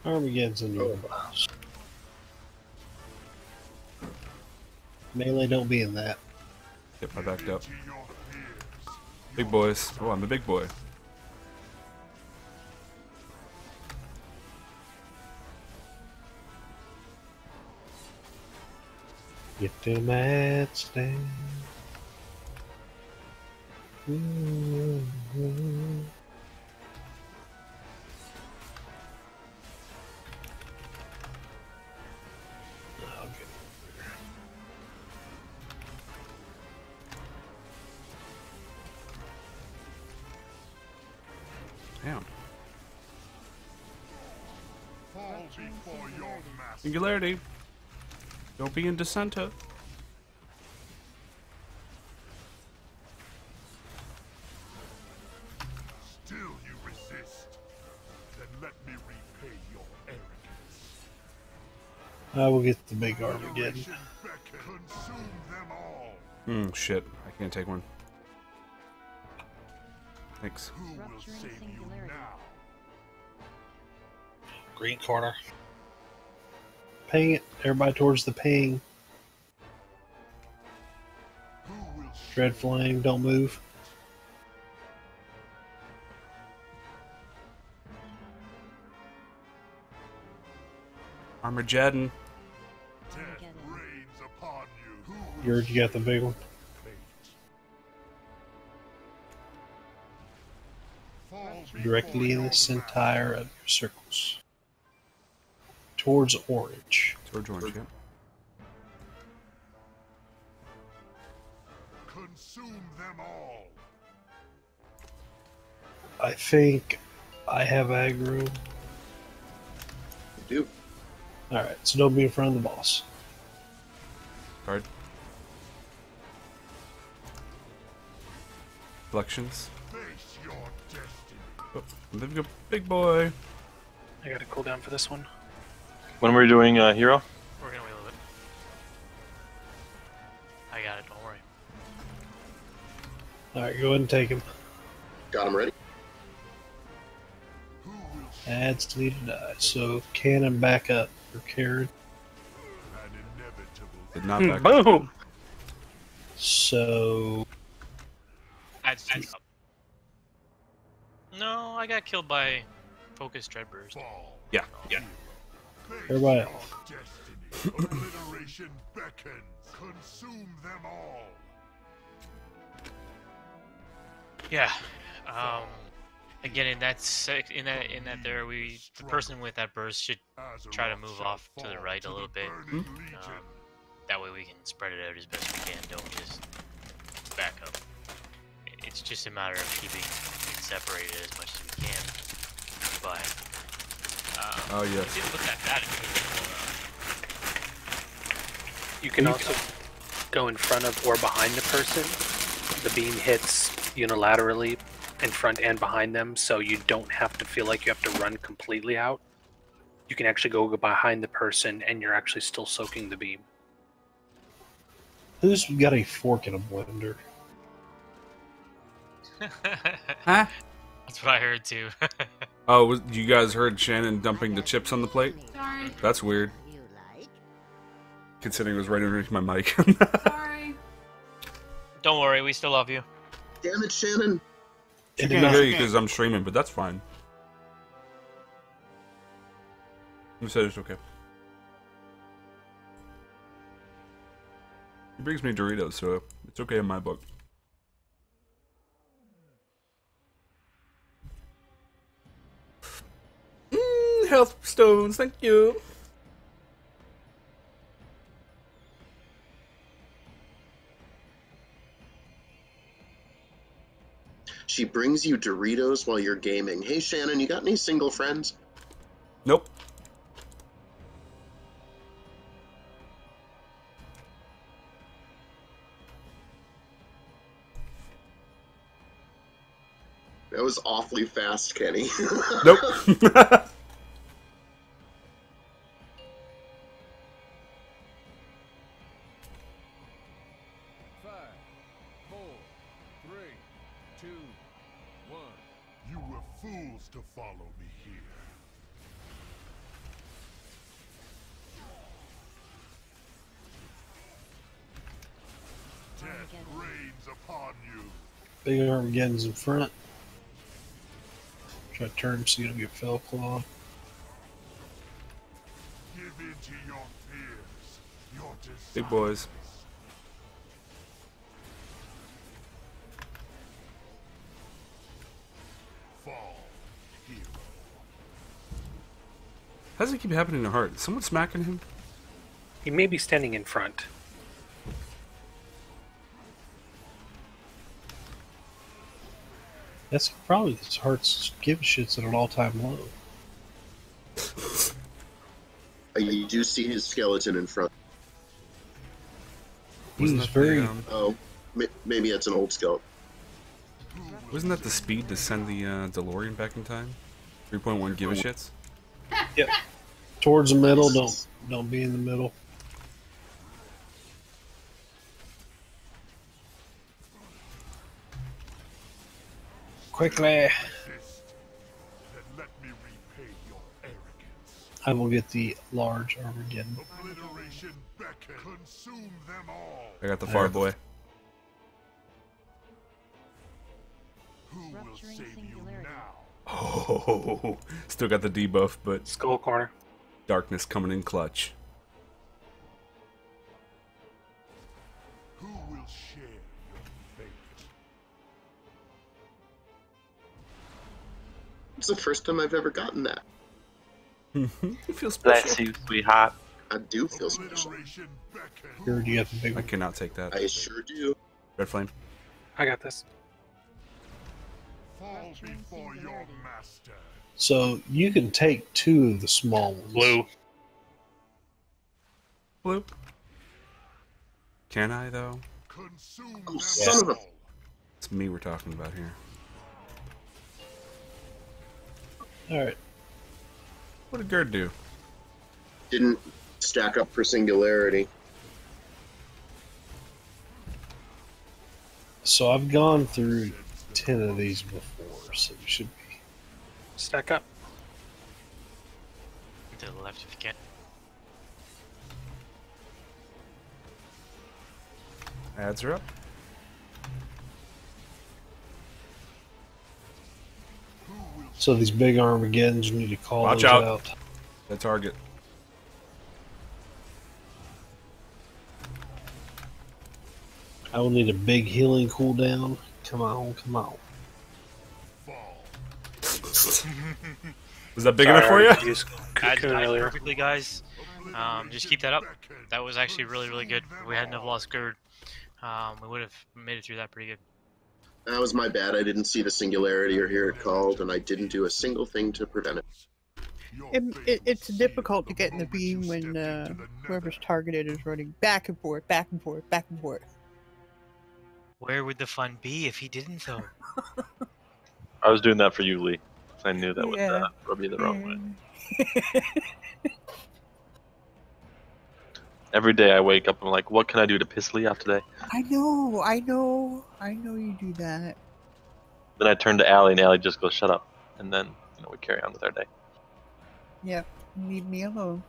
Armageddon's in your boss. Melee don't be in that. Yep, I backed up. Big boys. Oh, I'm a big boy. Get the mats down. Damn. Fall before your master. Singularity. Don't be in dissenter. Still you resist. Then let me repay your arrogance. I will get the big Armageddon. Consume them all. Shit. I can't take one. Thanks. Who will save you now? Green corner. Ping it. Everybody towards the ping. Dread flame. Don't move. Armageddon. Death rains upon you. You got the big one. Directly in the center of your circles. Towards orange. Towards orange, yeah. Consume them all. I think I have aggro. You do. Alright, so don't be in front of the boss. Card. Flections. Face your destiny. Oh, big boy. I got a cooldown for this one. When we're doing hero? We're gonna wait a little bit. I got it, don't worry. Alright, go ahead and take him. Got him ready. Adds need to die. So cannon back up for Karen. Did not back up. Boom! So I'd stand up. No, I got killed by Focus Dreadburst. Yeah. everybody else. Obliteration beckons. Consume them all. Yeah. Again, in that there, the person with that burst should try to move off to the right a little bit. That way we can spread it out as best we can. Don't just back up. It's just a matter of keeping it separated as much as we can. But oh yes. It didn't look that bad. You can also go in front of or behind the person. The beam hits unilaterally in front and behind them, so you don't have to feel like you have to run completely out. You can actually go behind the person and you're actually still soaking the beam. Who's got a fork in a blender? Huh? That's what I heard too. Oh, you guys heard Shannon dumping the chips on the plate? Sorry. That's weird. Considering it was right underneath my mic. Sorry. Don't worry, we still love you. Damn it, Shannon. She can't hear you because I'm streaming, but that's fine. You said it's okay. He brings me Doritos, so it's okay in my book. Health stones, thank you. She brings you Doritos while you're gaming. Hey, Shannon, you got any single friends? Nope. That was awfully fast, Kenny. Nope. 5, 4, 3, 2, 1. You were fools to follow me here. Death reigns upon you. Big Armageddon's in front. Try to turn him so you don't get fell clawed. Give in to your fears, your desires. Big boys. Fall, hero. How does it keep happening to Hart? Is someone smacking him? He may be standing in front. That's probably his heart's give shits at an all-time low. You do see his skeleton in front. He's very. Oh, maybe it's an old skeleton. Wasn't that the speed to send the DeLorean back in time? 3.1 give a shits? Yep. Towards the middle. Don't be in the middle. Quickly. I will get the large Armageddon. Obliteration beckon. Consume them all. I got the far boy. Who will save you now? Oh, still got the debuff, but Skull corner. Darkness coming in clutch. Who will share your fate? It's the first time I've ever gotten that. It feels special. Bless you, sweetheart. I do feel special. Here, do you have the big I one? cannot take that. I sure do. Red flame. I got this. Fall before your master. So you can take 2 of the small ones. Blue. Can I though? Consume Oh, them son of a... It's me we're talking about here. Alright. What did Gerd do? Didn't stack up for singularity. So I've gone through 10 of these before, so you should be. Stack up. To the left if you can. Ads are up. So these big Armageddons, you need to call Watch those out. The target. I will need a big healing cooldown. Come on, come on. Was that big enough for you? I died perfectly, guys. Just keep that up. That was actually really, really good. If we hadn't have lost Gerd, we would have made it through that pretty good. That was my bad. I didn't see the singularity or hear it called, and I didn't do a single thing to prevent it. It's difficult to get in the beam when whoever's targeted is running back and forth, back and forth, back and forth. Where would the fun be if he didn't, though? I was doing that for you, Lee. I knew that would Yeah. rub you the wrong way. Every day I wake up and I'm like, what can I do to piss Lee off today? I know you do that. Then I turn to Allie and Allie just goes, shut up. And then, we carry on with our day. Yeah, leave me alone.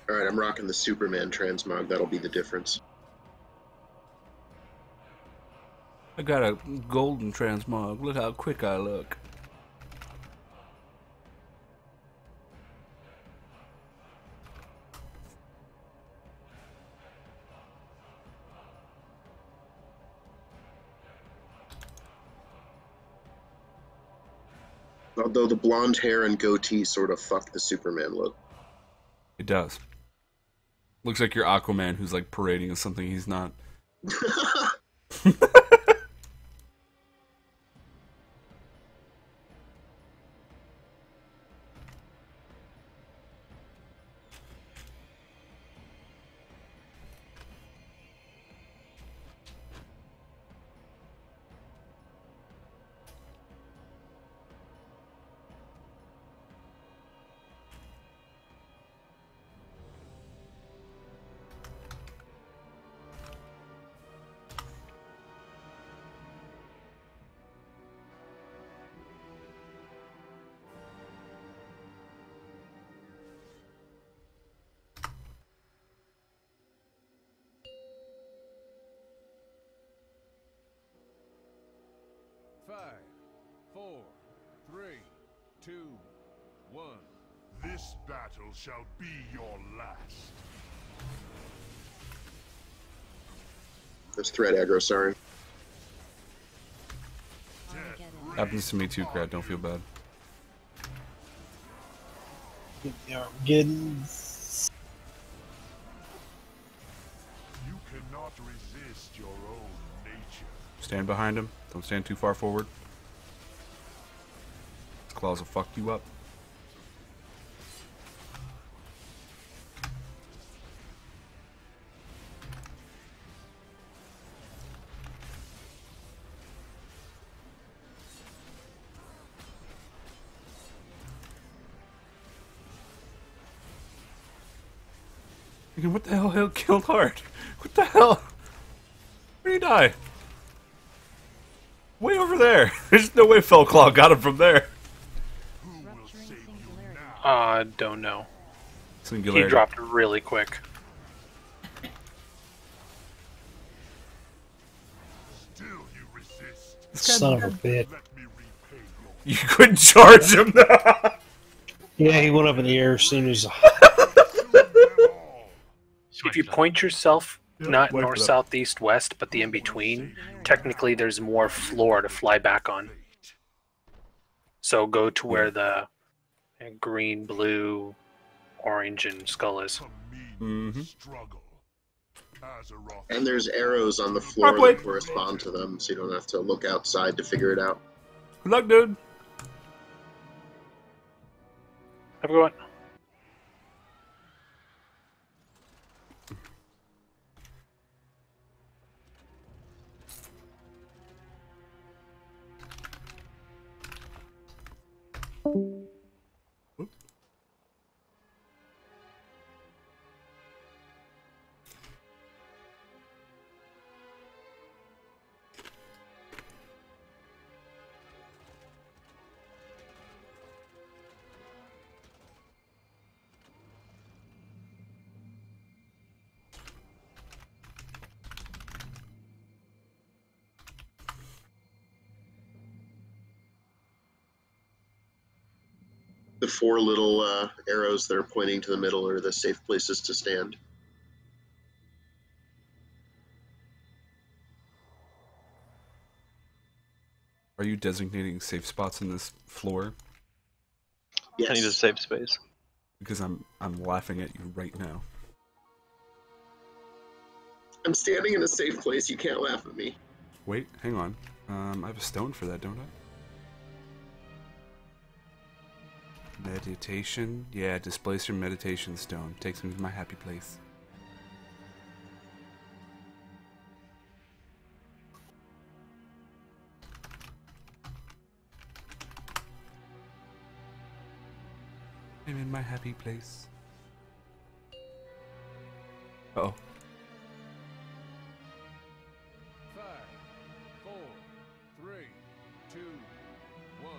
Alright, I'm rocking the Superman transmog. That'll be the difference. I got a golden transmog. Look how quick I look. Although the blonde hair and goatee sort of fuck the Superman look. It does. Looks like you're Aquaman who's like parading as something he's not. Five, 4, 3, 2, 1. This battle shall be your last. There's threat aggro, sorry. Happens to me too, Crat. Don't feel bad. Getting. You cannot resist your own nature. Stand behind him. Don't stand too far forward. His claws will fuck you up. What the hell killed Hart? What the hell? Where did he die? Way over there. There's no way Fellclaw got him from there. Don't know. Singularity. He dropped really quick. Still you resist. Son of a bitch. You couldn't charge him. Yeah, he went up in the air as soon as. If you point yourself not wipe north, it up. south, east, west, but the in between, technically there's more floor to fly back on. So go to where the green, blue, orange, and skull is. Mm-hmm. And there's arrows on the floor that correspond to them, so you don't have to look outside to figure it out. Good luck, dude. Have a good one. The 4 little arrows that are pointing to the middle are the safe places to stand. Are you designating safe spots in this floor? Yes. I need a safe space. Because I'm laughing at you right now. I'm standing in a safe place, you can't laugh at me. Wait, hang on. I have a stone for that, don't I? Meditation? Yeah, displace your meditation stone. Takes me to my happy place. I'm in my happy place. Uh-oh. 5, 4, 3, 2, 1.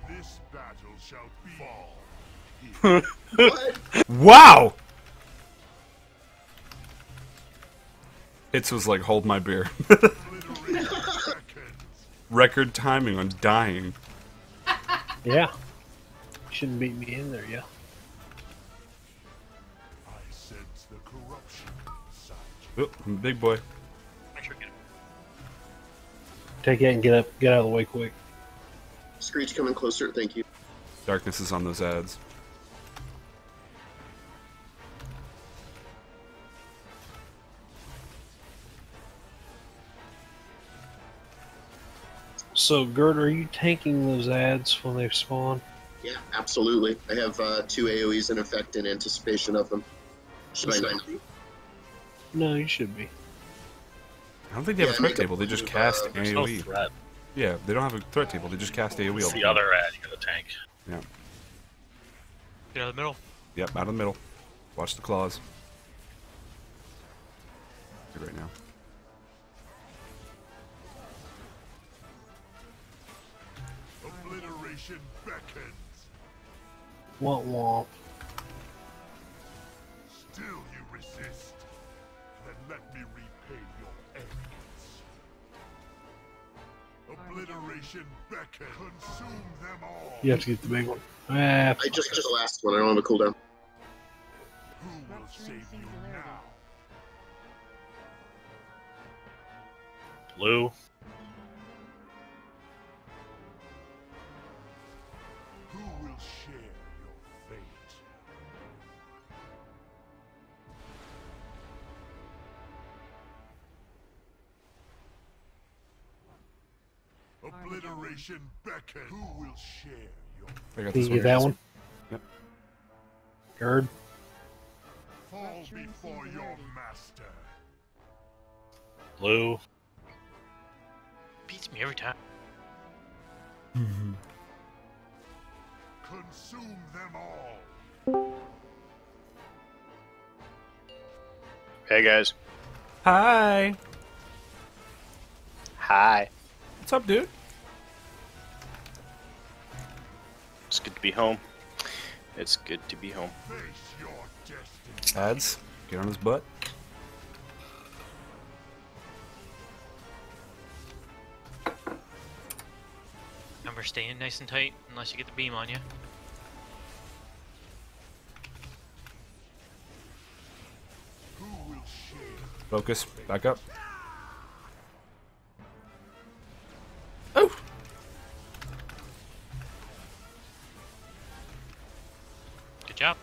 This battle shall be fall. Wow! Hits was like, hold my beer. Record timing on dying. Yeah. Shouldn't beat me in there, yeah. I sense the corruption inside Oh, I'm a big boy. Take it and get out of the way quick. Screech coming closer, thank you. Darkness is on those ads. So, Gert, are you tanking those ads when they spawn? Yeah, absolutely. I have 2 AoEs in effect in anticipation of them. Should I not be? No, you should be. I don't think they have a threat table. They just cast There's no AoE. threat. Yeah, they don't have a threat table. They just cast AoE. It's all the time. other ad you gotta tank. Yeah. Get out of the middle. Yep, out of the middle. Watch the claws. Right now. Obliteration beckons. Womp womp. Still you resist. Then let me repay your arrogance. Obliteration beckons. Consume them all. You have to get the big one. I just the last one. I don't have a cooldown. Who will save you now? Blue. Who will share your fate? Obliteration beckons. Who will share your I got Can this you get that one? Yep. Gerd. fall before your master? Blue. Beats me every time. Consume them all. Hey guys. Hi. Hi. What's up, dude? It's good to be home. It's good to be home. Face your destiny. Ads. Get on his butt. Remember staying nice and tight unless you get the beam on you. Who will share? Focus. Back up. Good job.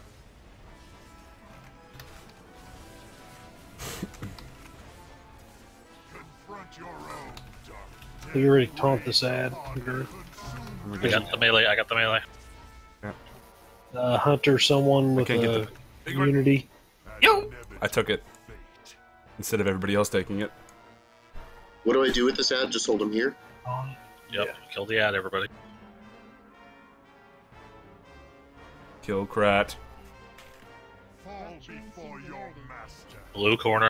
Confront your own dark. You already taunt this ad, Gerd. I got the melee. I got the melee. Hunter, someone with can't get a the big one. unity. Yo! I took it. Instead of everybody else taking it. What do I do with this ad? Just hold him here? Yep. Kill the ad, everybody. Kill Krat. Fall before your master. Blue corner.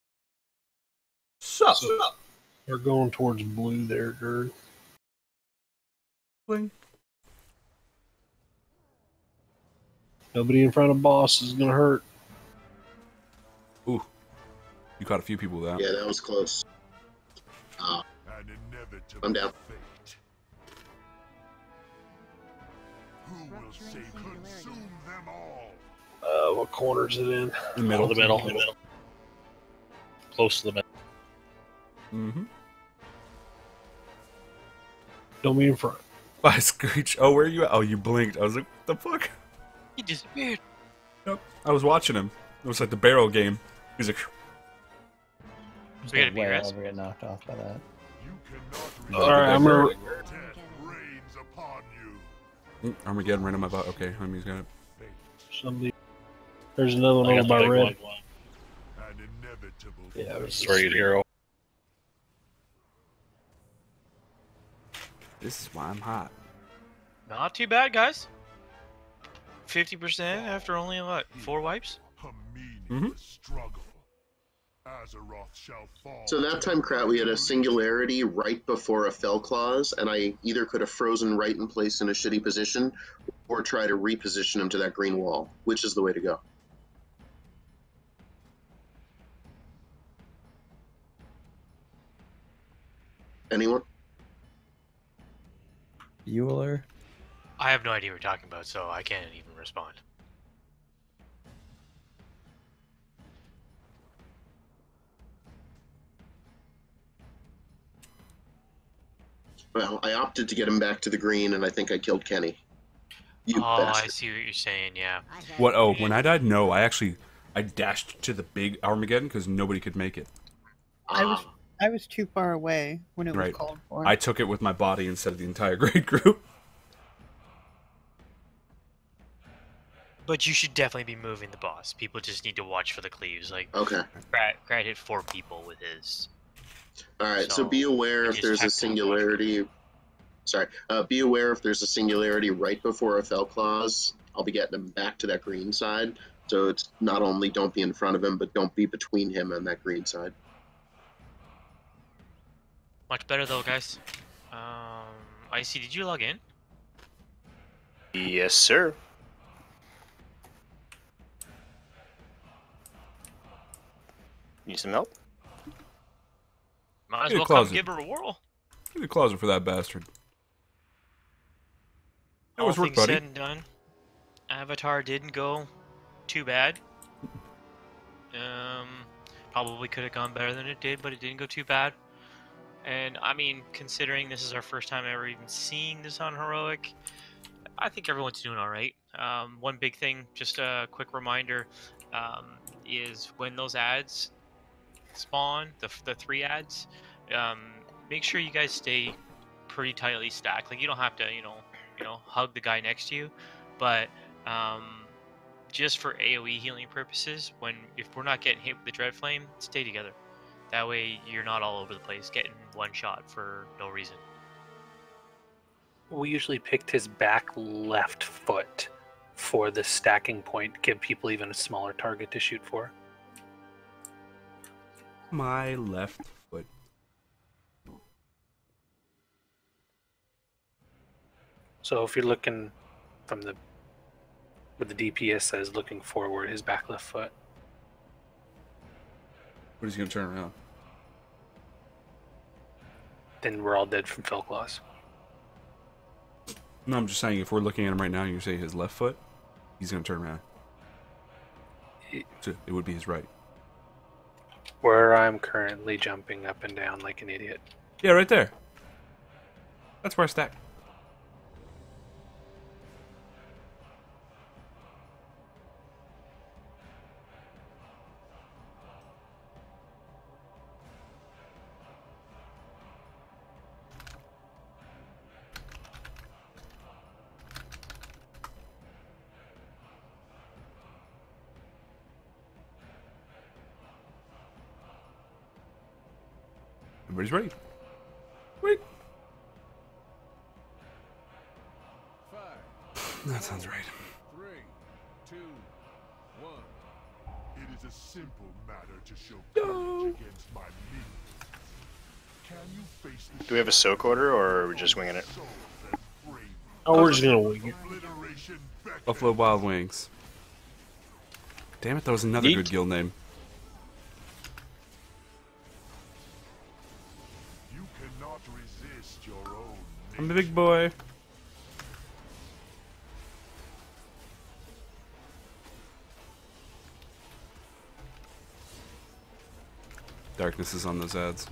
Sup? We're going towards blue there, Gerd. Bling. Nobody in front of boss is gonna hurt. Ooh. You caught a few people with that. Yeah, that was close. An inevitable I'm down. fate. Who will save? Consume them all. What corner is it in? The middle. The middle. Close to the middle. Mm-hmm. Don't be in front. Bye, Screech. Oh, where are you at? Oh, you blinked. I was like, what the fuck? He disappeared. Nope. I was watching him. It was like the barrel game. He's like, So we gotta be Way rest. I'll get knocked off by that. Alright, I'm gonna. Armageddon right on my butt. Okay, homie's got it. Somebody. There's another one I over got the by big red. one. An inevitable Yeah, it was Straight hero. This is why I'm hot. Not too bad, guys. 50% after only what, 4 wipes? a meaningless struggle. Azeroth shall fall. So that time, Krat, we had a singularity right before a fell clause, and I either could have frozen right in place in a shitty position, or try to reposition him to that green wall. Which is the way to go? Anyone? Bueller? I have no idea what you're talking about, so I can't even respond. Well, I opted to get him back to the green, and I think I killed Kenny. You Oh, bastard. I see what you're saying. Yeah. What? Oh, when I died, no, I dashed to the big Armageddon because nobody could make it. I was too far away when it was Right. called for. I took it with my body instead of the entire grade group. But you should definitely be moving the boss. People just need to watch for the cleaves. Like, okay. Grad hit 4 people with his. All right, so be aware if there's a singularity. Sorry, be aware if there's a singularity right before a fell clause. I'll be getting him back to that green side. So it's not only don't be in front of him, but don't be between him and that green side. Much better though, guys. Icy, did you log in? Yes, sir. Need some help? Might as Get a well come closet. give her a whirl. Get a closet for that bastard. That All was work, things buddy. said and done, Avatar didn't go too bad. Probably could have gone better than it did, but it didn't go too bad. And I mean, considering this is our first time ever even seeing this on Heroic, I think everyone's doing all right. One big thing, just a quick reminder, is when those ads spawn, the 3 ads, make sure you guys stay pretty tightly stacked. Like, you don't have to, you know, hug the guy next to you, but just for AoE healing purposes, if we're not getting hit with the Dread Flame, stay together. That way you're not all over the place getting one shot for no reason. We usually picked his back left foot for the stacking point, give people even a smaller target to shoot for. My left foot. So if you're looking from what the DPS says, looking forward, his back left foot. But he's gonna turn around. Then we're all dead from fell claws. No, I'm just saying, if we're looking at him right now and you say his left foot, he's gonna turn around. So it would be his right. Where I'm currently jumping up and down like an idiot. Yeah, right there. That's where I stack. Everybody's ready. Wait. That sounds right. 3, 2, 1. It is a simple matter to show courage against my minions. Can you face the Do we have a soak order, or are we just winging it? Oh, we're just gonna wing it. Buffalo Wild Wings. Damn it, that was another good guild name. You cannot resist your own. I'm the big boy. Darkness is on those ads.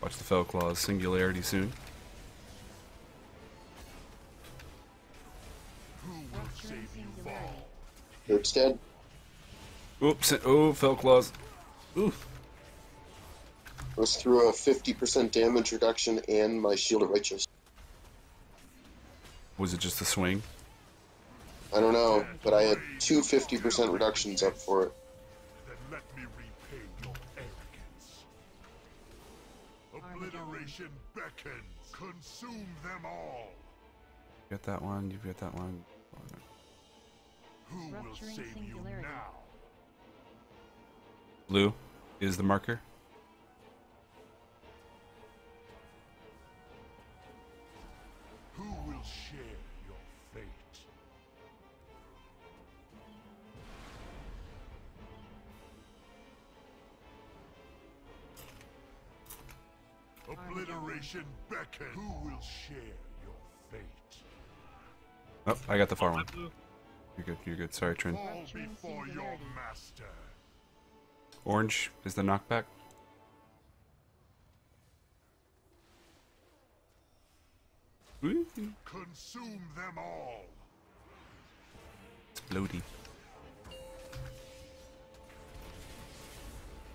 Watch the Fell Claws Singularity soon. It's dead. Oops! Oh, Fell Claws. Oof. Goes through a 50% damage reduction and my Shield of Righteous. Was it just a swing? I don't know, but I had two 50% reductions up for it. Then let me repay your arrogance. Obliteration beckons. Consume them all. You got that one. You've got that one. Who will save you now? Blue is the marker. Who will share your fate? Obliteration beckon. Who will share your fate? Oh, I got the far one. You're good, you're good. Sorry, Trin. Fall before your master. Orange is the knockback. Consume them all. Explodey.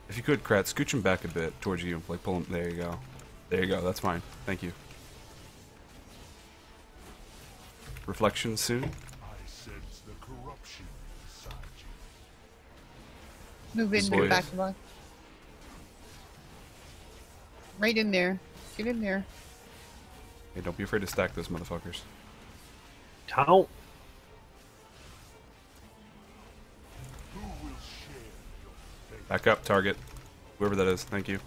If you could, Krat, scooch him back a bit towards you. Like, pull him. There you go. There you go. That's fine. Thank you. Reflection soon. I sense the corruption inside you. Move into the back of us. Right in there. Get in there. Hey, don't be afraid to stack those motherfuckers. Count. Back up, target. Whoever that is. Thank you.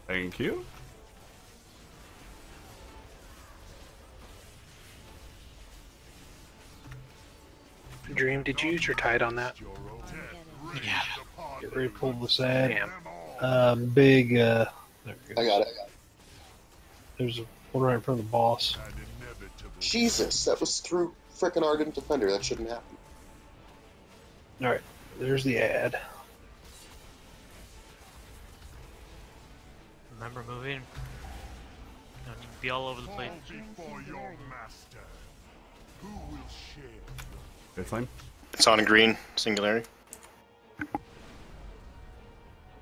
Thank you. Dream, did you use your tide on that? Yeah. Get ready to pull this ad. Damn. Big, there we go. I got it. There's one right in front of the boss. Jesus, that was through frickin' Ardent Defender. That shouldn't happen. Alright, there's the ad. Remember moving. Don't need to be all over the place. Good flame. It's on green. Singularity.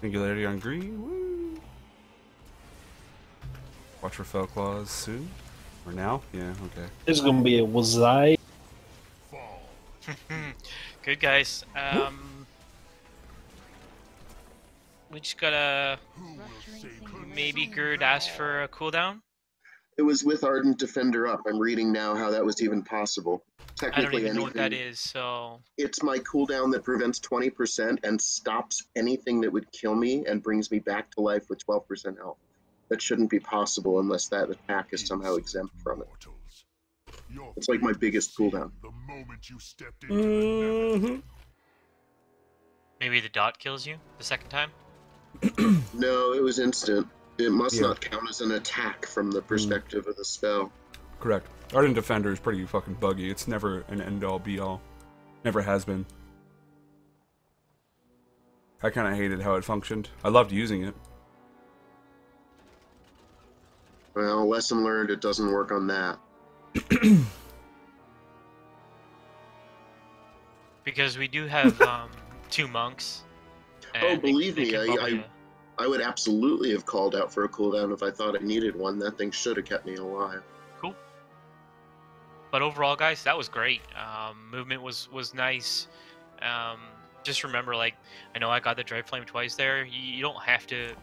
Singularity on green. Woo. Watch for fell claws soon. Or now? Yeah, okay. It's gonna be a Wazai. Good guys. We just gotta maybe Gerd ask for a cooldown. It was with Ardent Defender up. I'm reading now how that was even possible. I don't Technically, even know anything. what that is, so It's my cooldown that prevents 20% and stops anything that would kill me and brings me back to life with 12% health. That shouldn't be possible unless that attack is somehow exempt from it. It's like my biggest cooldown. maybe the dot kills you the second time. No, it was instant. It must Yeah. not count as an attack from the perspective of the spell. Correct. Ardent Defender is pretty fucking buggy. It's never an end-all, be-all. Never has been. I kind of hated how it functioned. I loved using it. Well, lesson learned, it doesn't work on that. Because we do have 2 monks. Oh, believe they me, can probably, I would absolutely have called out for a cooldown if I thought I needed one. That thing should have kept me alive. Cool. But overall, guys, that was great. Movement was nice. Just remember, like, I know I got the Dread Flame twice there. You don't have to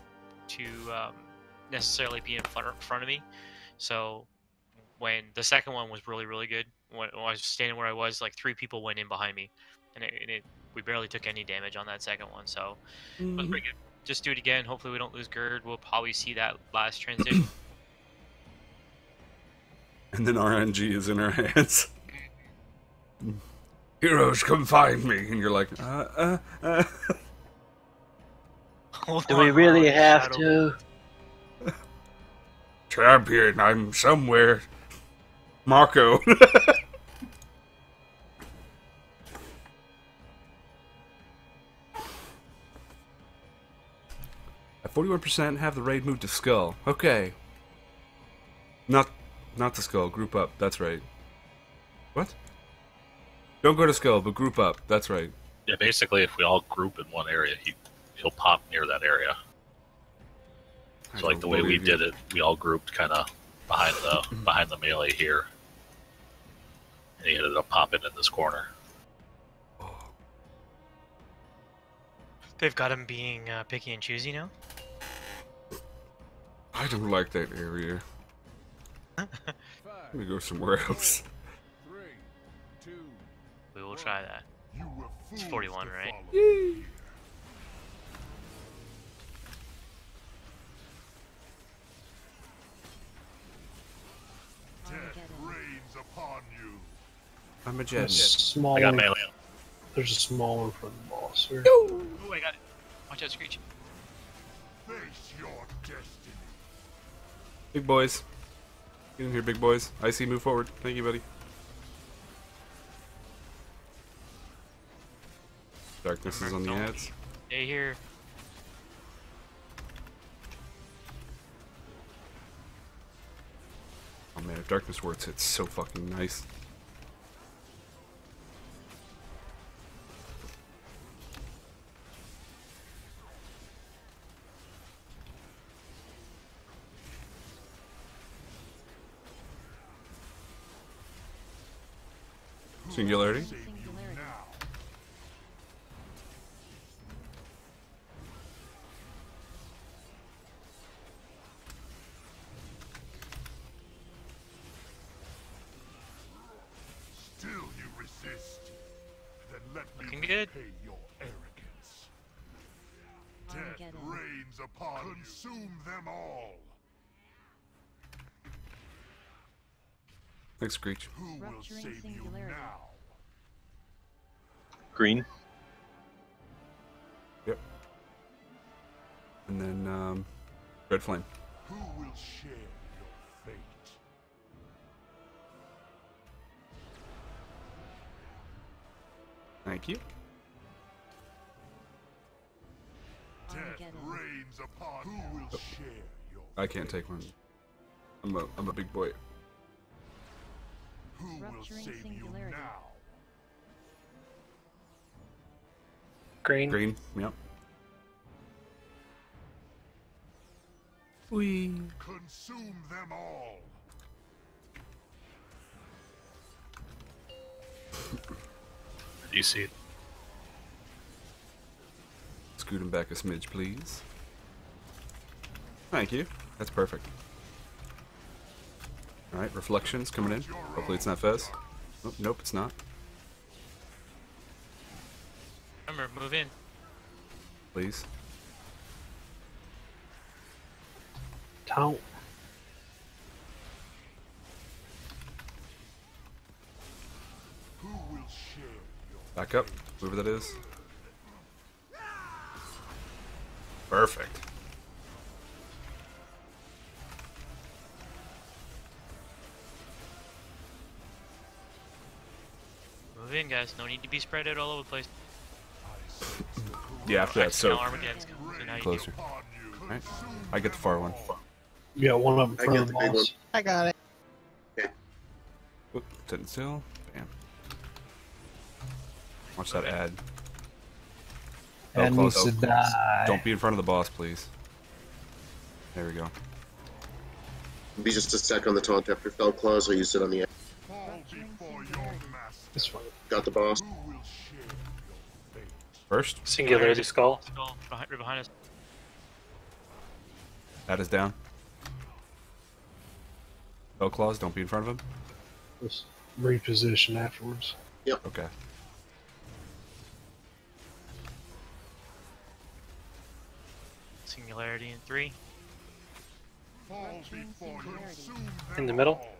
necessarily be in front of me. So when the second one was really good, when I was standing where I was, like 3 people went in behind me, and we barely took any damage on that second one. So it was pretty good. Just do it again. Hopefully we don't lose Gerd. We'll probably see that last transition. And then RNG is in our hands. Heroes, come find me. And you're like, Do we really have to? Champion, I'm somewhere. Marco. At 41%, have the raid move to Skull. Okay. Not the Skull. Group up. That's right. What? Don't go to Skull, but group up. That's right. Yeah, basically, if we all group in one area, he'll pop near that area. So, like the way we did it, we all grouped kind of behind the melee here, and he ended up popping in this corner. They've got him being picky and choosy now. I don't like that area. Let me go somewhere else. We will try that. It's 41, right? Yay. Upon you. I'm a jet. Smaller, I got melee. There's a smaller for the boss. boss. Or... Oh, I got it. Watch out, Screech. Face your destiny. Big boys. Get in here, big boys. Icy, move forward. Thank you, buddy. Darkness is on the ads. Stay here. Oh man, if darkness works, it's so fucking nice. Singularity. Still you resist. Then let me Looking good. pay your arrogance. Death reigns upon you. Consume them all. Thanks, Screech. Who will save you now? Green. Yep. And then, red flame. Who will share your fate? Thank you. Death reigns upon you. Who will share your I can't take one. I'm a big boy. Who will save you now? Green. Green, yep. Whee. Consume them all. You see it? Scoot him back a smidge, please. Thank you. That's perfect. Alright, reflections coming in. Hopefully it's not Fez. Oh, nope, it's not. Remember, move in. Please. Count. Who will share your Back up, whoever that is. Perfect. Move in, guys. No need to be spread out all over the place. Yeah, after that, so Now Armageddon's coming, so now you closer. Alright, I get the far one. You got one up in I front get of the the big one. boss. I got it. Oop, sitting still. Bam. Watch that ad. Ad Close, needs to close. die. Don't be in front of the boss, please. There we go. Be just a sec on the taunt after fell claws. I'll use it on the end. fall before your master? This one. Got the boss. Who will share your fate? First, Singularity skull. Skull right behind us. ad is down. Bell claws, don't be in front of him. Just reposition afterwards. Okay. Singularity in 3. Fall before you. Consume them In the middle. all.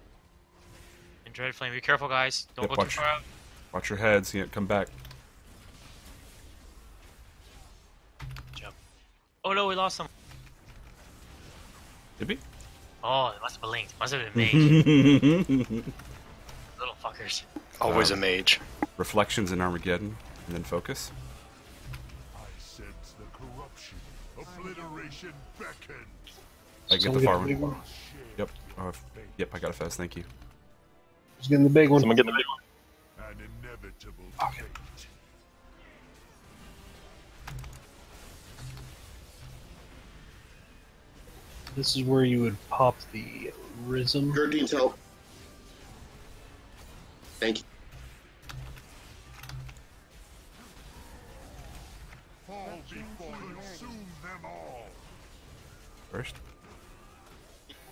And Dread Flame. Be careful, guys. Don't Yep, go too watch. far out. Watch your heads, you can't come back. Jump. Oh no, we lost some. Did we? Oh, it must have been linked. Must have been mage. Little fuckers. Always a mage. Reflections in Armageddon, and then focus. I sense the corruption. Obliteration beckons. I can get Someone the far get the big one. one? Yep. Yep, I got a Fez, thank you. Who's getting the big one? Someone get the big one. An inevitable Okay. fate. This is where you would pop the Rhythm. Gerdine's help. Thank you. Fall before you. Consume them all. First.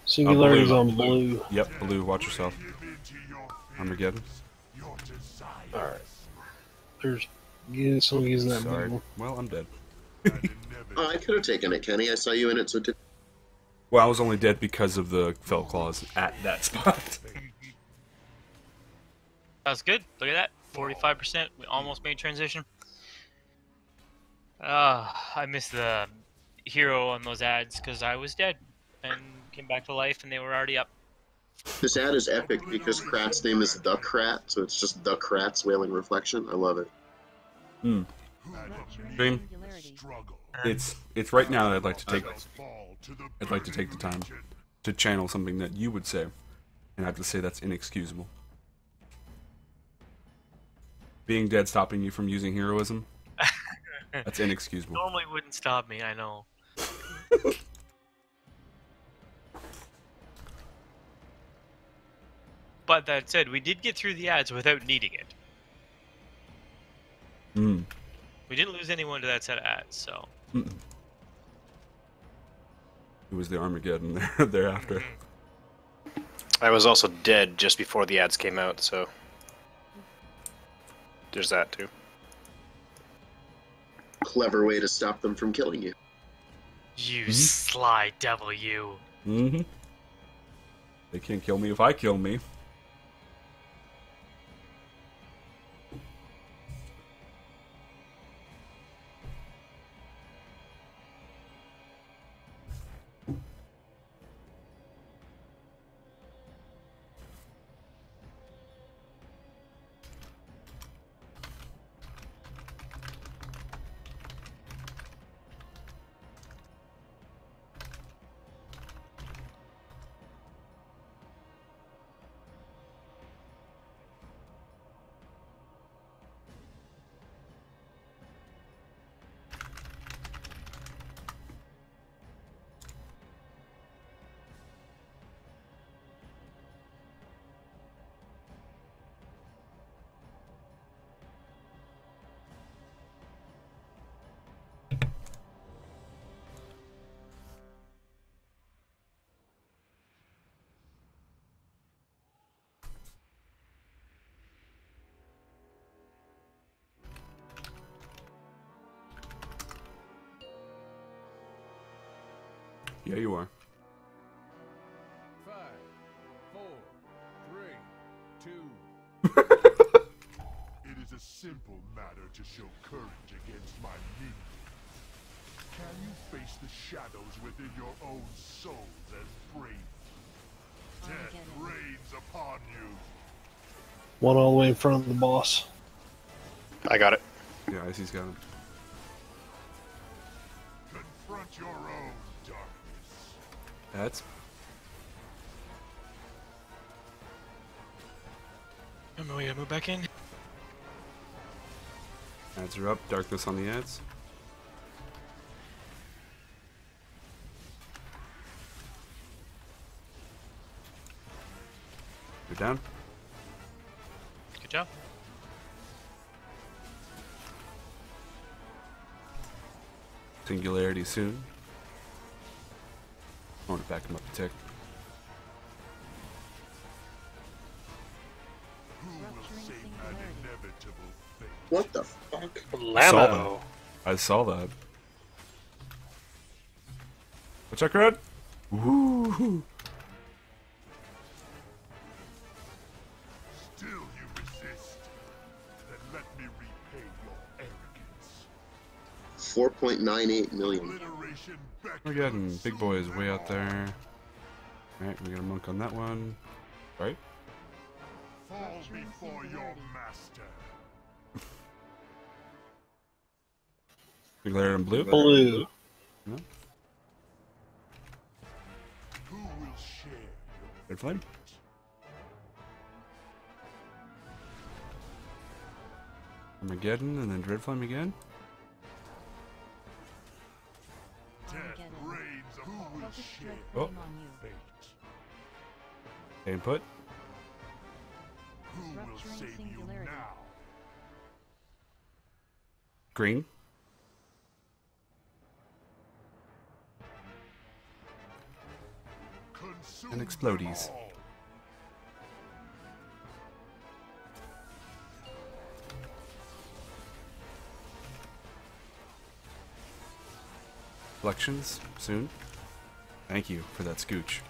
Singularity's blue. on blue. Yep, blue, watch yourself. Give into your Armageddon. your desires. Alright. There's someone using that Sorry. big one. Well, I'm dead. An inevitable I could have taken it, Kenny. I saw you in it, so did. Well, I was only dead because of the fell claws at that spot. That's good. Look at that. 45%. We almost made transition. I missed the hero on those ads because I was dead and came back to life and they were already up. This ad is epic because Krat's name is The Krat, so it's just The Krat's Wailing Reflection. I love it. Dream. It's right now that I'd like to take the time to channel something that you would say, and I have to say that's inexcusable. Being dead stopping you from using heroism? That's inexcusable. Normally wouldn't stop me, I know. But that said, we did get through the ads without needing it. We didn't lose anyone to that set of ads, so. It was the Armageddon thereafter. I was also dead just before the ads came out, so there's that too. Clever way to stop them from killing you. You sly devil, you. They can't kill me if I kill me. Yeah, you are. 5, 4, 3, 2. It is a simple matter to show courage against my minions. Can you face the shadows within your own souls as brave? Death reigns upon you. One all the way in front of the boss. I got it. Yeah, Icy's got him. Confront your own darkness. That's. We gotta move back in. Ads are up. Darkness on the ads. You're down. Good job. Singularity soon. I want to back him up a tick. What the fuck? Lamo. I saw that. What's that, Crud? Woo! Still you resist. Then let me repay your arrogance. 4.98 million. We're getting big boys way out there. Alright, we got a monk on that one. Right? Fall before your master. Glare in blue? Blue. No? Who will share Red flame? Armageddon and then Dread Flame again? death reigns upon who will share Oh. fate? Input. Who will save you now? Green. And explodies. Reflections soon. Thank you for that scooch.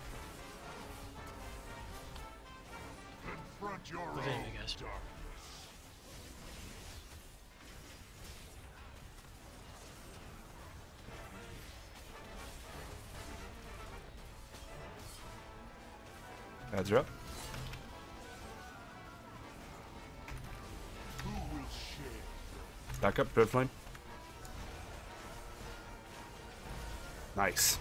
Confront your own darkness. Ads are up. Back up, Dread Flame. Nice.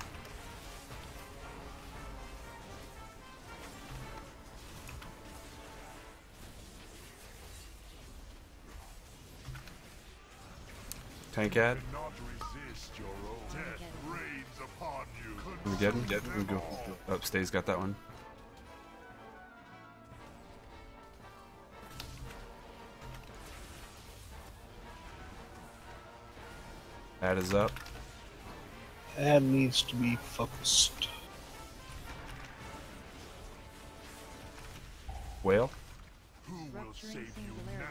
Tank ad. We get him? We go. Oh, Stay's got that one. Ad is up. Ad needs to be focused. Whale.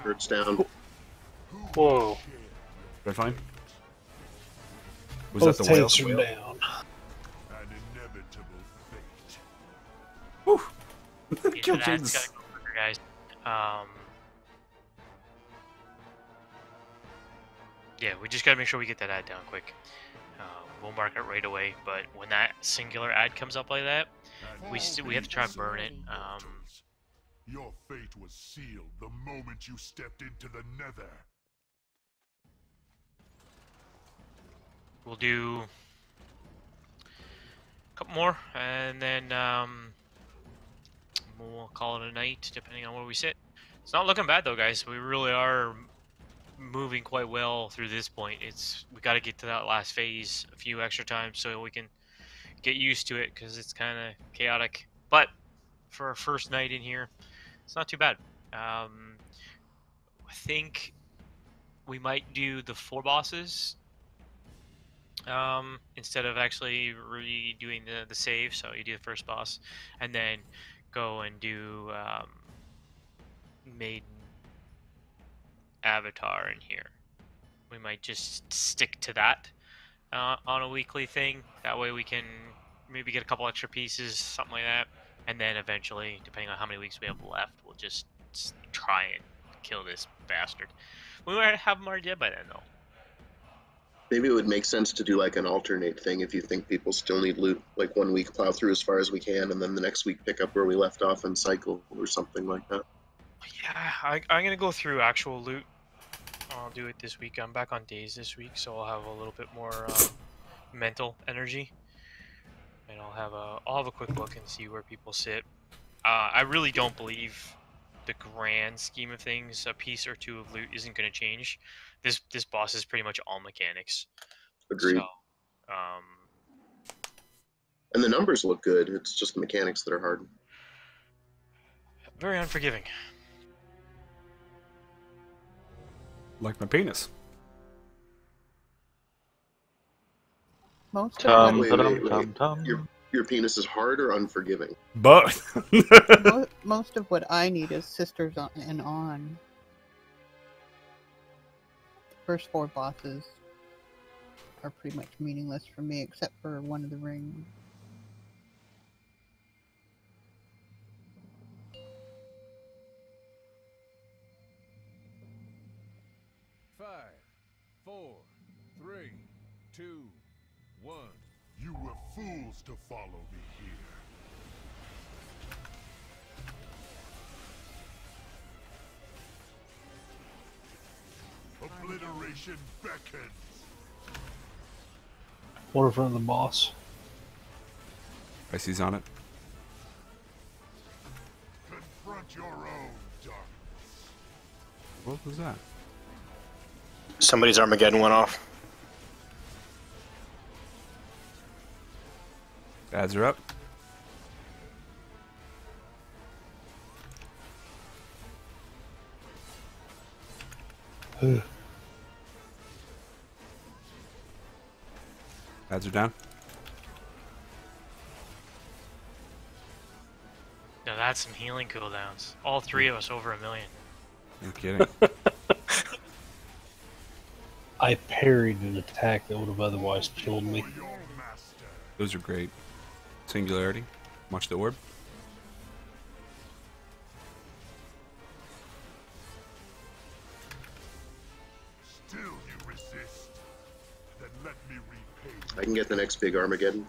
Hurts down. Whoa. Red Flame. Was Both that the whale? tanks are down. Woo! Yeah, Kill that's James. gotta go quicker, guys. Yeah, we just gotta make sure we get that ad down quick. We'll mark it right away, but when that singular ad comes up like that, we have to try and burn it. Your fate was sealed the moment you stepped into the Nether. We'll do a couple more, and then we'll call it a night, depending on where we sit. It's not looking bad though, guys. We really are moving quite well through this point. We got to get to that last phase a few extra times so we can get used to it, because it's kind of chaotic. But for our first night in here, it's not too bad. I think we might do the 4 bosses instead of actually redoing the save. So you do the first boss and then go and do Maiden Avatar in here. We might just stick to that on a weekly thing. That way we can maybe get a couple extra pieces, something like that. And then eventually, depending on how many weeks we have left, we'll just try and kill this bastard. We might have him already dead by then, though. Maybe it would make sense to do like an alternate thing if you think people still need loot. Like 1 week plow through as far as we can, and then the next week pick up where we left off and cycle or something like that. Yeah, I'm gonna go through actual loot. I'll do it this week. I'm back on days this week, so I'll have a little bit more mental energy, and I'll have a quick look and see where people sit. I really don't believe the grand scheme of things, a piece or two of loot isn't going to change. This boss is pretty much all mechanics. Agreed. So, and the numbers look good. It's just the mechanics that are hard. very unforgiving. Like my penis. Most Tom, of your penis is hard or unforgiving? Both. most of what I need is Sisters and On. The first 4 bosses are pretty much meaningless for me, except for One of the Rings. Five, 4, 3, 2, 1. You were fools to follow me here. Obliteration beckons. One in front of the boss. Icy's on it. Confront your own darkness. What was that? Somebody's Armageddon went off. Ads are up. Ads are down. Now that's some healing cooldowns. All 3 of us over 1 million. No kidding. I parried an attack that would have otherwise killed me. Those are great. Singularity. Watch the orb. Still you resist. Then let me repay. I can get the next big Armageddon.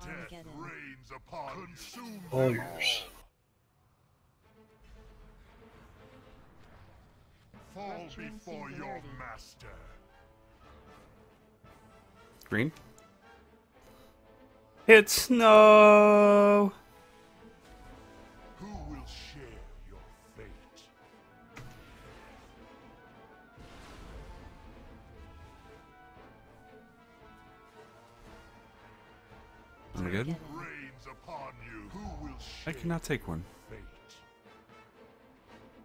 Death reigns upon. Consume All yours. Fall before your master. Green. It's snow. Who will share your fate? Am I good? Rains upon you. Who will I share cannot take one. fate?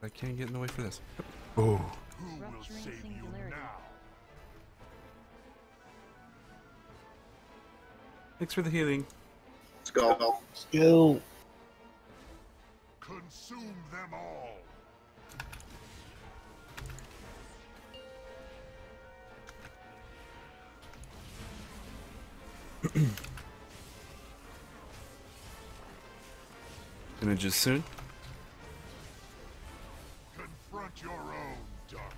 I can't get in the way for this. Oh. Who will save you now? Thanks for the healing. Let's go. Let's go. Consume them all. Images soon. Confront your own darkness.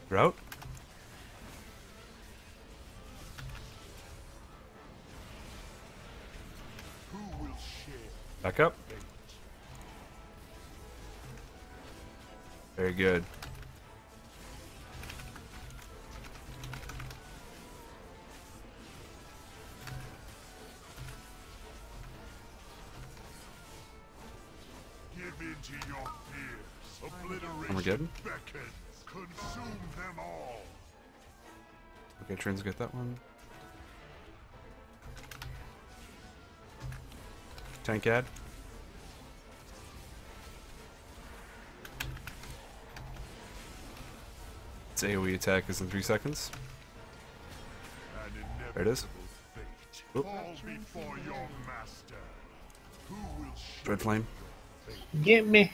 Route. Who will share Back up. fate? Very good. Give in to your fears. Obliteration Armageddon. beckons. Consume them all. Okay, Trins get that one. Tank ad. Its AoE attack is in 3 seconds. An There it is. inevitable fate. Oop. Fall before your master. Who will share Dread Flame. Get me.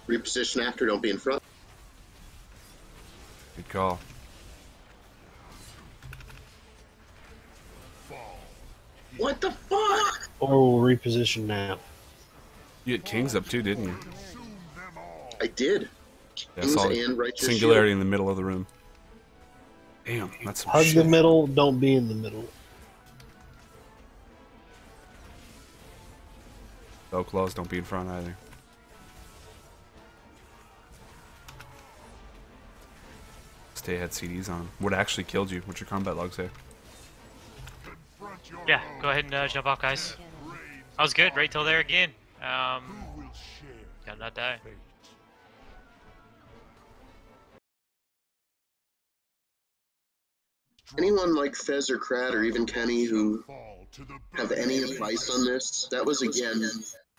Reposition after, don't be in front. Good call. What the fuck? Or we'll reposition now. You had Kings up too, didn't you? I did. Yeah, I Kings saw and Righteous Singularity in the middle of the room. Damn, that's some Hug shit. the middle, don't be in the middle. Bell claws don't be in front either. Stay ahead CDs on him. What actually killed you? What's your combat log say? Yeah, go ahead and jump off, guys. I was good right till there again. Gotta not die. Anyone like Fez or Krat or even Kenny who have any advice on this? That was again.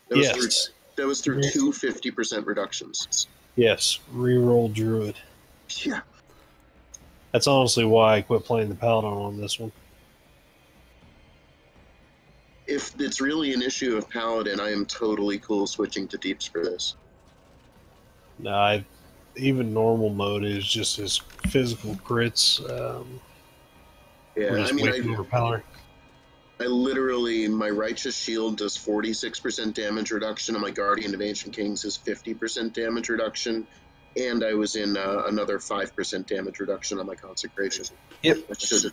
That was Yes. that was through two 50% reductions. Yes, reroll Druid. Yeah. That's honestly why I quit playing the Paladin on this one. If it's really an issue of Paladin, I am totally cool switching to Deeps for this. No, even normal mode is just his physical crits. Yeah, we're just I mean, way too overpowering. I literally, my Righteous Shield does 46% damage reduction, and my Guardian of Ancient Kings is 50% damage reduction, and I was in another 5% damage reduction on my Consecration. Yep. That should.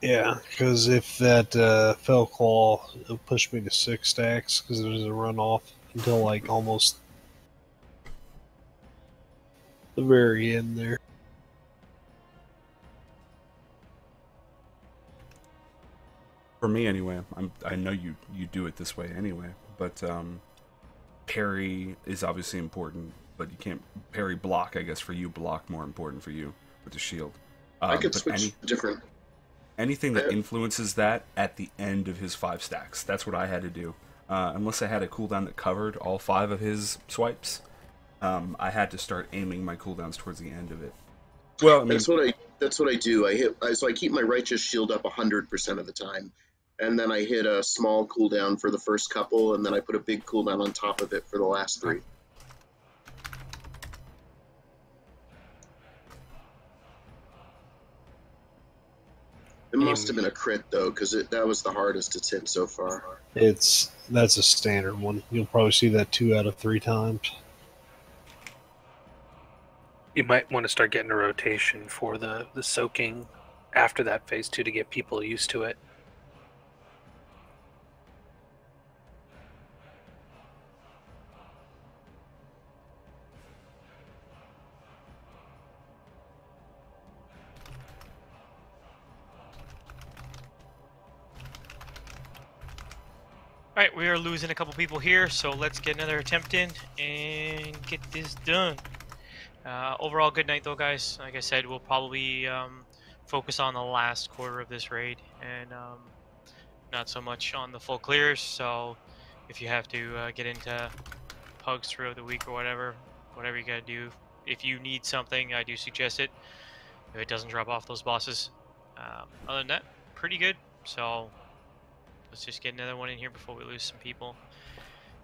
Yeah, because if that Fell Claw, it'll push me to 6 stacks because there's a runoff until like almost the very end there. For me, anyway, I know you do it this way anyway, but parry is obviously important, but you can't parry block. I guess for you, block more important for you with the shield. I could but switch different. Anything that influences that at the end of his 5 stacks. That's what I had to do. Unless I had a cooldown that covered all 5 of his swipes, I had to start aiming my cooldowns towards the end of it. Well, I mean, that's what I do. So I keep my Righteous Shield up 100% of the time, and then I hit a small cooldown for the first couple, and then I put a big cooldown on top of it for the last 3. must have been a crit though, because that was the hardest it's hit so far. That's a standard one. You'll probably see that 2 out of 3 times. You might want to start getting a rotation for the soaking after that phase 2 to get people used to it. Alright, we are losing a couple people here, so let's get another attempt in and get this done. Overall, good night though, guys. Like I said, we'll probably focus on the last quarter of this raid and not so much on the full clears. So if you have to get into pugs throughout the week or whatever you gotta do, if you need something, I do suggest it. If it doesn't drop off those bosses. Other than that, pretty good. So let's just get another one in here before we lose some people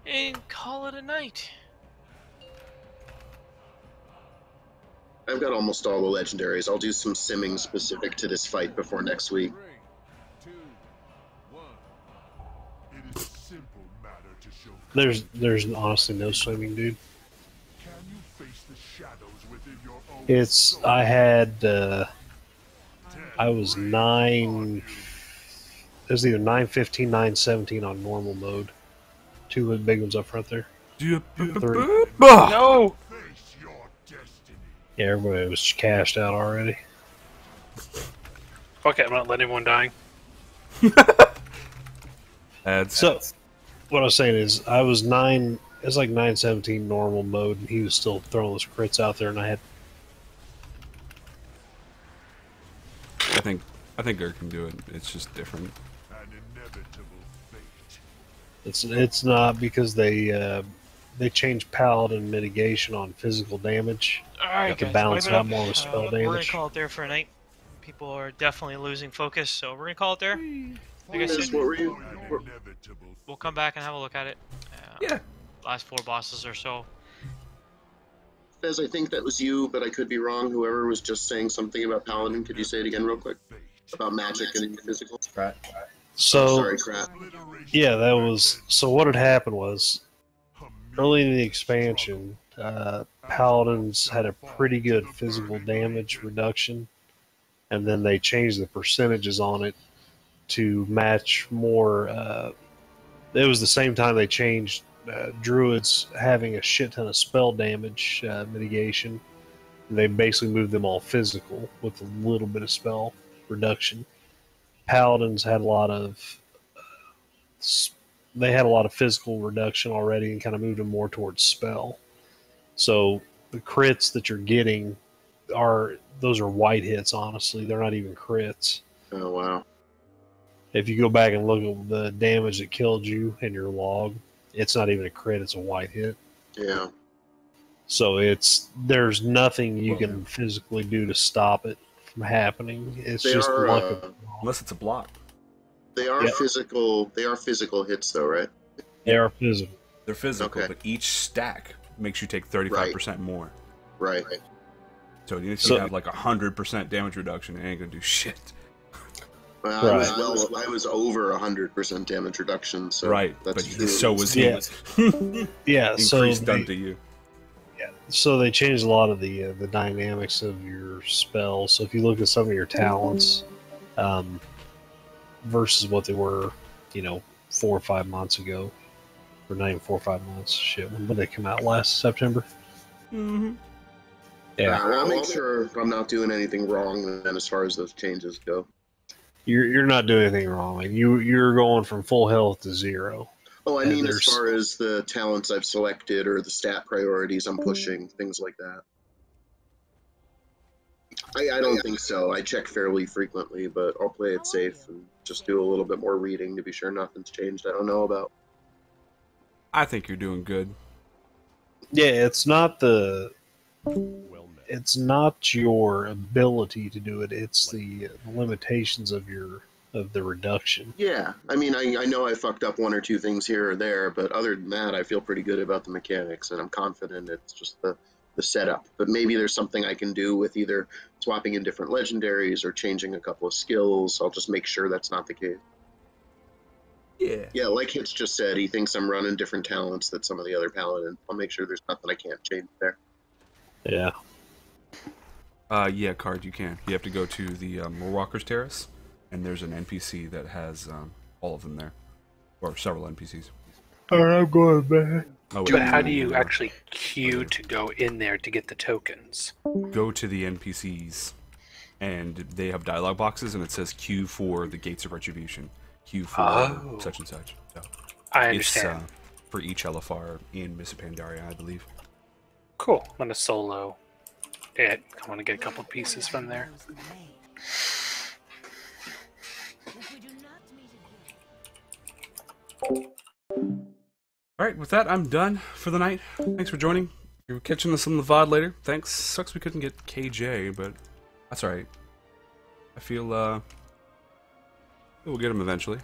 and call it a night. I've got almost all the legendaries. I'll do some simming specific to this fight before next week. 3, 2, 1. It is a simple matter to show. There's honestly no swimming, dude. Can you face the shadows within your own It's I had I was 9. It was either 9:15, 9:17 on normal mode. 2 big ones up front there. 3. No! Yeah, everybody was cashed out already. Okay, I'm not letting anyone die. So, what I was saying is, I was 9. It's like 9:17 normal mode, and he was still throwing those crits out there, and I had. I think Gert can do it. It's just different. It's not because they changed paladin mitigation on physical damage. Alright, to guys, balance wait a out minute. more with spell We're gonna damage. call it there for a night. People are definitely losing focus, so we're gonna call it there. Like I said, What were you? we'll come back and have a look at it. Yeah. Last 4 bosses or so. Fez, I think that was you, but I could be wrong. Whoever was just saying something about Paladin, could you say it again real quick? About magic and physical? Right. So, sorry, crap. Yeah, that was. So what had happened was, early in the expansion, paladins had a pretty good physical damage reduction, and then they changed the percentages on it to match more. It was the same time they changed druids having a shit ton of spell damage mitigation. They basically moved them all physical with a little bit of spell reduction. Paladins had a lot of physical reduction already and kind of moved them more towards spell. So the crits that you're getting are white hits. Honestly, they're not even crits. Oh wow! If you go back and look at the damage that killed you in your log, it's not even a crit; it's a white hit. Yeah. So there's nothing you can physically do to stop it from happening. It's They just are, luck. Unless it's a block. They are physical. They are physical hits, though, right? They are physical. They're physical, Okay. but each stack makes you take 35% more. Right. So even if So- you have like 100% damage reduction, it ain't gonna do shit. Well, I was over 100% damage reduction, so Right, that's but true. so was he. Yeah, so Increased done to you. So they changed a lot of the dynamics of your spells. So if you look at some of your talents, versus what they were, 4 or 5 months ago, or not even 4 or 5 months. Shit, when did they come out? Last September. Mm-hmm. Yeah, I'll make sure I'm not doing anything wrong then, as far as those changes go. you're not doing anything wrong. Man. You're going from full health to 0. Oh, I And mean, as there's- far as the talents I've selected or the stat priorities I'm pushing, things like that. I don't think so. I check fairly frequently, but I'll play it safe and just do a little bit more reading to be sure nothing's changed I don't know about. I think you're doing good. Yeah, it's not your ability to do it. It's the limitations of the reduction. Yeah, I mean, I know I fucked up 1 or 2 things here or there, but other than that, I feel pretty good about the mechanics, and I'm confident it's just the the setup. But maybe there's something I can do with either swapping in different legendaries or changing a couple of skills. I'll just make sure that's not the case. Yeah, like Hitch just said, he thinks I'm running different talents than some of the other paladins. I'll make sure there's nothing I can't change there. Yeah. Yeah, Card, you can. You have to go to the Moorwalker's Terrace, and there's an NPC that has all of them there. Or several NPCs. Alright, I'm going back. Oh, But how do you actually queue to go in there to get the tokens? Go to the NPCs, and they have dialogue boxes, and it says queue for the Gates of Retribution. Queue for such and such. So I understand. It's for each LFR in Miss Pandaria, I believe. Cool. I'm going to solo it. I want to get a couple pieces from there. Alright, with that, I'm done for the night. Thanks for joining. You're catching us on the VOD later. Thanks. Sucks we couldn't get KJ, but that's alright. I feel, we'll get him eventually.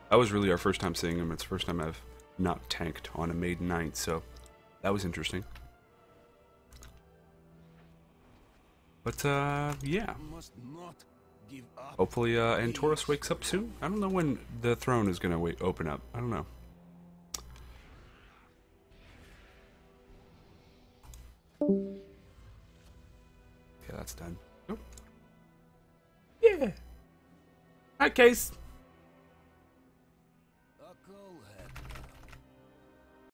That was really our first time seeing him. It's the first time I've not tanked on a maiden night, so that was interesting. But, yeah. Hopefully, Antorus wakes up soon. I don't know when the throne is gonna open up. I don't know. Yeah, that's done. Oh. Yeah. Alright, Case.